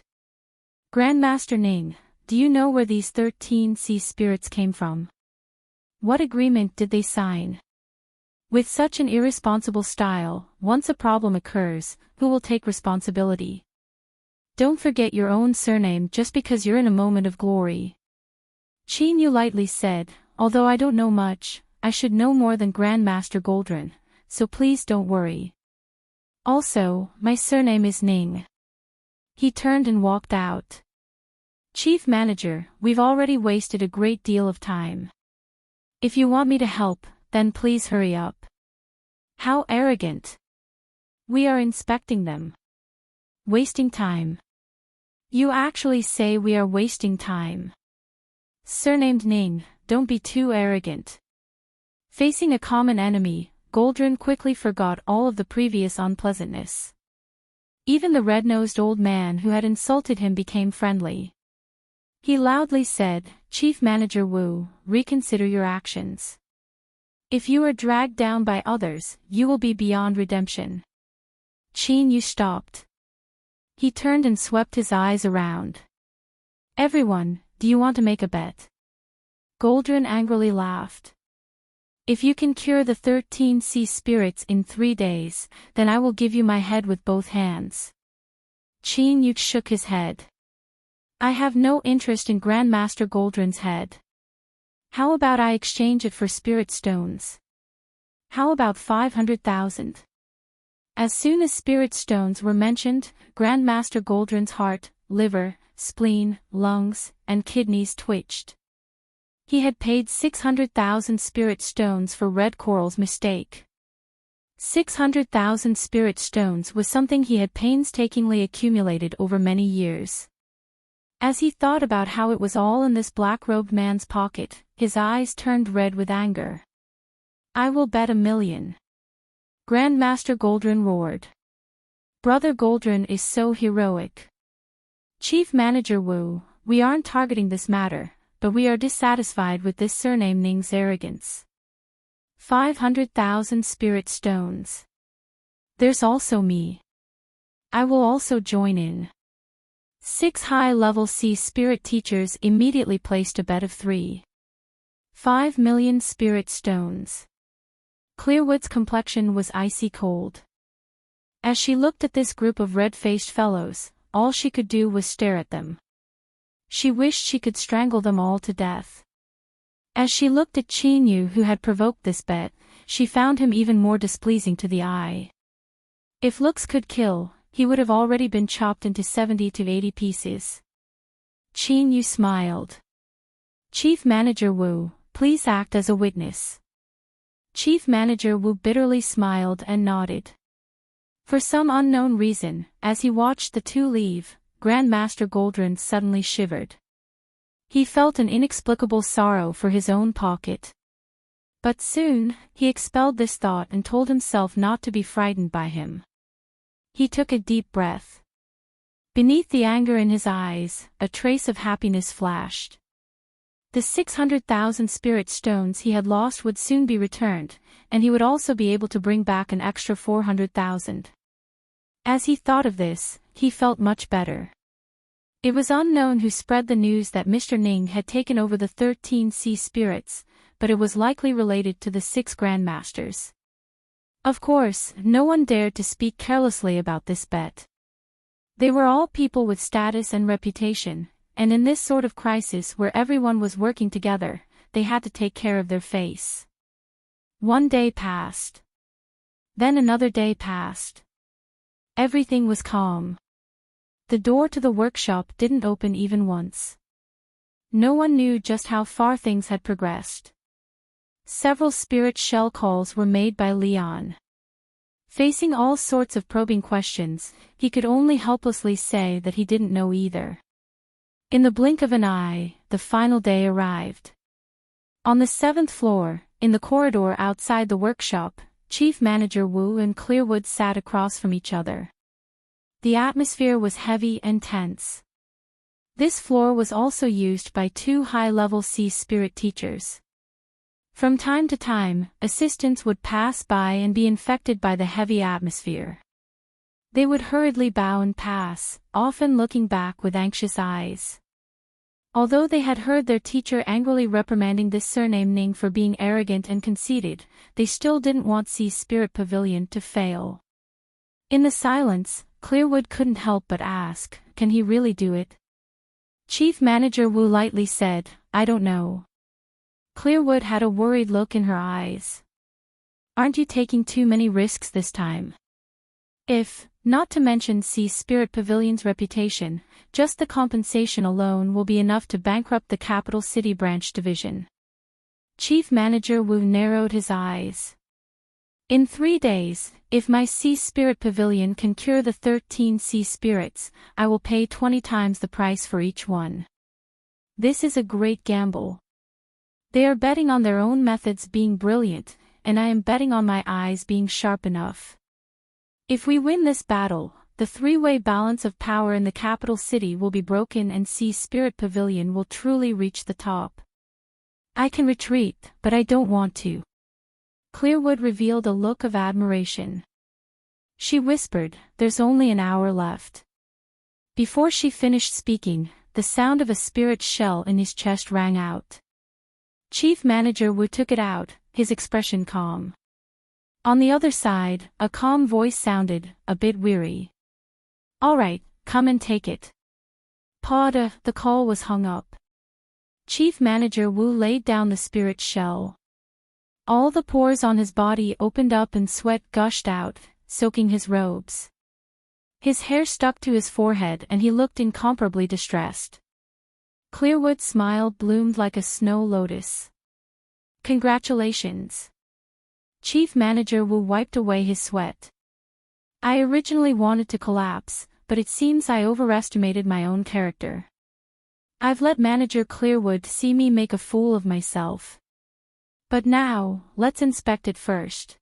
Grandmaster Ning, do you know where these 13 sea spirits came from? What agreement did they sign? With such an irresponsible style, once a problem occurs, who will take responsibility? Don't forget your own surname just because you're in a moment of glory. Qin Yu lightly said, although I don't know much, I should know more than Grandmaster Goldrin, so please don't worry. Also, my surname is Ning. He turned and walked out. Chief Manager, we've already wasted a great deal of time. If you want me to help, then please hurry up. How arrogant. We are inspecting them. Wasting time. You actually say we are wasting time. Surnamed Ning, don't be too arrogant. Facing a common enemy, Goldrin quickly forgot all of the previous unpleasantness. Even the red-nosed old man who had insulted him became friendly. He loudly said, Chief Manager Wu, reconsider your actions. If you are dragged down by others, you will be beyond redemption. Qin Yu stopped. He turned and swept his eyes around. Everyone, do you want to make a bet? Goldrin angrily laughed. If you can cure the 13 sea spirits in 3 days, then I will give you my head with both hands. Qin Yu shook his head. I have no interest in Grandmaster Goldrin's head. How about I exchange it for spirit stones? How about 500,000? As soon as spirit stones were mentioned, Grandmaster Goldrin's heart, liver, spleen, lungs, and kidneys twitched. He had paid 600,000 spirit stones for Red Coral's mistake. 600,000 spirit stones was something he had painstakingly accumulated over many years. As he thought about how it was all in this black-robed man's pocket, his eyes turned red with anger. I will bet 1,000,000. Grandmaster Goldrin roared. Brother Goldrin is so heroic. Chief Manager Wu, we aren't targeting this matter, but we are dissatisfied with this surname Ning's arrogance. 500,000 spirit stones. There's also me. I will also join in. 6 high-level sea spirit teachers immediately placed a bet of 3.5 million spirit stones. Clearwood's complexion was icy cold. As she looked at this group of red-faced fellows, all she could do was stare at them. She wished she could strangle them all to death. As she looked at Qin Yu who had provoked this bet, she found him even more displeasing to the eye. If looks could kill, he would have already been chopped into 70 to 80 pieces. Qin Yu smiled. Chief Manager Wu, please act as a witness. Chief Manager Wu bitterly smiled and nodded. For some unknown reason, as he watched the two leave, Grandmaster Goldrin suddenly shivered. He felt an inexplicable sorrow for his own pocket. But soon, he expelled this thought and told himself not to be frightened by him. He took a deep breath. Beneath the anger in his eyes, a trace of happiness flashed. The 600,000 spirit stones he had lost would soon be returned, and he would also be able to bring back an extra 400,000. As he thought of this, he felt much better. It was unknown who spread the news that Mr. Ning had taken over the 13 sea spirits, but it was likely related to the 6 grandmasters. Of course, no one dared to speak carelessly about this bet. They were all people with status and reputation, and in this sort of crisis where everyone was working together, they had to take care of their face. One day passed. Then another day passed. Everything was calm. The door to the workshop didn't open even once. No one knew just how far things had progressed. Several spirit shell calls were made by Leon. Facing all sorts of probing questions, he could only helplessly say that he didn't know either. In the blink of an eye, the final day arrived. On the 7th floor, in the corridor outside the workshop, Chief Manager Wu and Clearwood sat across from each other. The atmosphere was heavy and tense. This floor was also used by 2 high-level sea spirit teachers. From time to time, assistants would pass by and be infected by the heavy atmosphere. They would hurriedly bow and pass, often looking back with anxious eyes. Although they had heard their teacher angrily reprimanding this surname Ning for being arrogant and conceited, they still didn't want Sea Spirit Pavilion to fail. In the silence, Clearwood couldn't help but ask, "Can he really do it?" Chief Manager Wu lightly said, "I don't know." Clearwood had a worried look in her eyes. "Aren't you taking too many risks this time? If, not to mention Sea Spirit Pavilion's reputation, just the compensation alone will be enough to bankrupt the capital city branch division." Chief Manager Wu narrowed his eyes. "In 3 days, if my Sea Spirit Pavilion can cure the 13 sea spirits, I will pay 20 times the price for each one. This is a great gamble. They are betting on their own methods being brilliant, and I am betting on my eyes being sharp enough. If we win this battle, the 3-way balance of power in the capital city will be broken and Sea Spirit Pavilion will truly reach the top. I can retreat, but I don't want to." Clearwood revealed a look of admiration. She whispered, "There's only an hour left." Before she finished speaking, the sound of a spirit shell in his chest rang out. Chief Manager Wu took it out, his expression calm. On the other side, a calm voice sounded, a bit weary. "All right, come and take it." Pada, the call was hung up. Chief Manager Wu laid down the spirit shell. All the pores on his body opened up and sweat gushed out, soaking his robes. His hair stuck to his forehead and he looked incomparably distressed. Clearwood's smile bloomed like a snow lotus. "Congratulations." Chief Manager Wu wiped away his sweat. "I originally wanted to collapse, but it seems I overestimated my own character. I've let Manager Clearwood see me make a fool of myself. But now, let's inspect it first."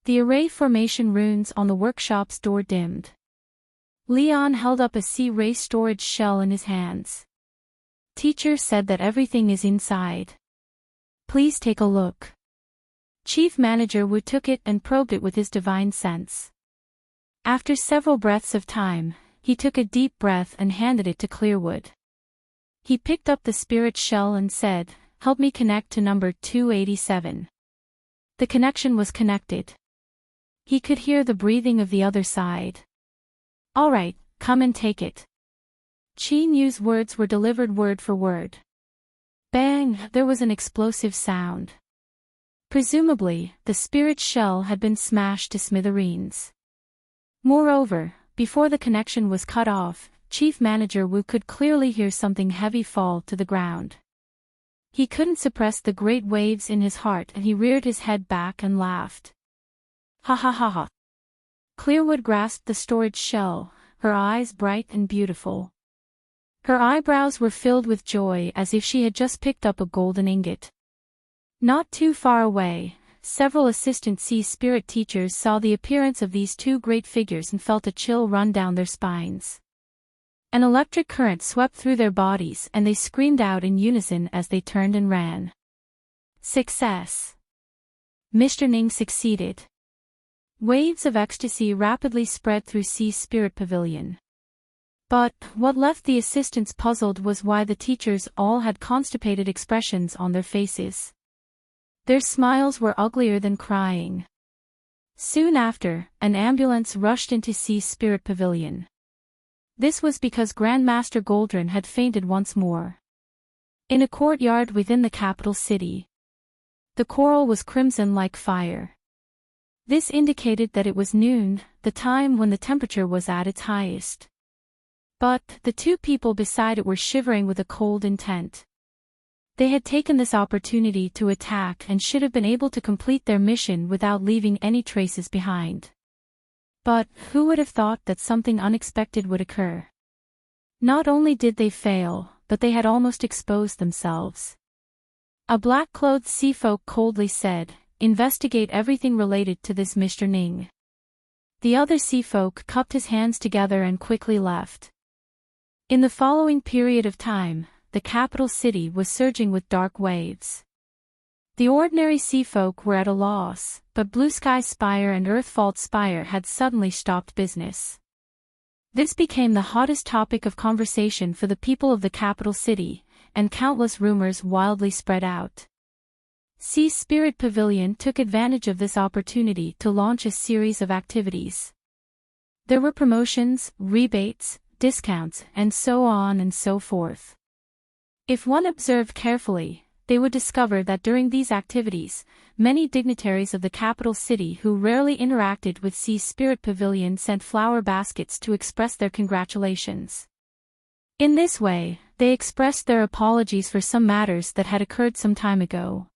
The array formation runes on the workshop's door dimmed. Leon held up a sea ray storage shell in his hands. "Teacher said that everything is inside. Please take a look." Chief Manager Wu took it and probed it with his divine sense. After several breaths of time, he took a deep breath and handed it to Clearwood. He picked up the spirit shell and said, "Help me connect to number 287. The connection was connected. He could hear the breathing of the other side. "All right, come and take it." Qin Yu's words were delivered word for word. Bang! There was an explosive sound. Presumably, the spirit shell had been smashed to smithereens. Moreover, before the connection was cut off, Chief Manager Wu could clearly hear something heavy fall to the ground. He couldn't suppress the great waves in his heart and he reared his head back and laughed. "Ha ha ha ha." Clearwood grasped the storage shell, her eyes bright and beautiful. Her eyebrows were filled with joy as if she had just picked up a golden ingot. Not too far away, several assistant sea spirit teachers saw the appearance of these 2 great figures and felt a chill run down their spines. An electric current swept through their bodies and they screamed out in unison as they turned and ran. Success! Mr. Ning succeeded. Waves of ecstasy rapidly spread through Sea Spirit Pavilion. But, what left the assistants puzzled was why the teachers all had constipated expressions on their faces. Their smiles were uglier than crying. Soon after, an ambulance rushed into Sea Spirit Pavilion. This was because Grandmaster Goldrin had fainted once more. In a courtyard within the capital city. The coral was crimson like fire. This indicated that it was noon, the time when the temperature was at its highest. But, the two people beside it were shivering with a cold intent. They had taken this opportunity to attack and should have been able to complete their mission without leaving any traces behind. But, who would have thought that something unexpected would occur? Not only did they fail, but they had almost exposed themselves. A black-clothed sea folk coldly said, "Investigate everything related to this Mr. Ning." The other sea folk cupped his hands together and quickly left. In the following period of time, the capital city was surging with dark waves. The ordinary sea folk were at a loss, but Blue Sky Spire and Earthfault Spire had suddenly stopped business. This became the hottest topic of conversation for the people of the capital city, and countless rumors wildly spread out. Sea Spirit Pavilion took advantage of this opportunity to launch a series of activities. There were promotions, rebates, discounts, and so on and so forth. If one observed carefully, they would discover that during these activities, many dignitaries of the capital city who rarely interacted with Sea Spirit Pavilion sent flower baskets to express their congratulations. In this way, they expressed their apologies for some matters that had occurred some time ago.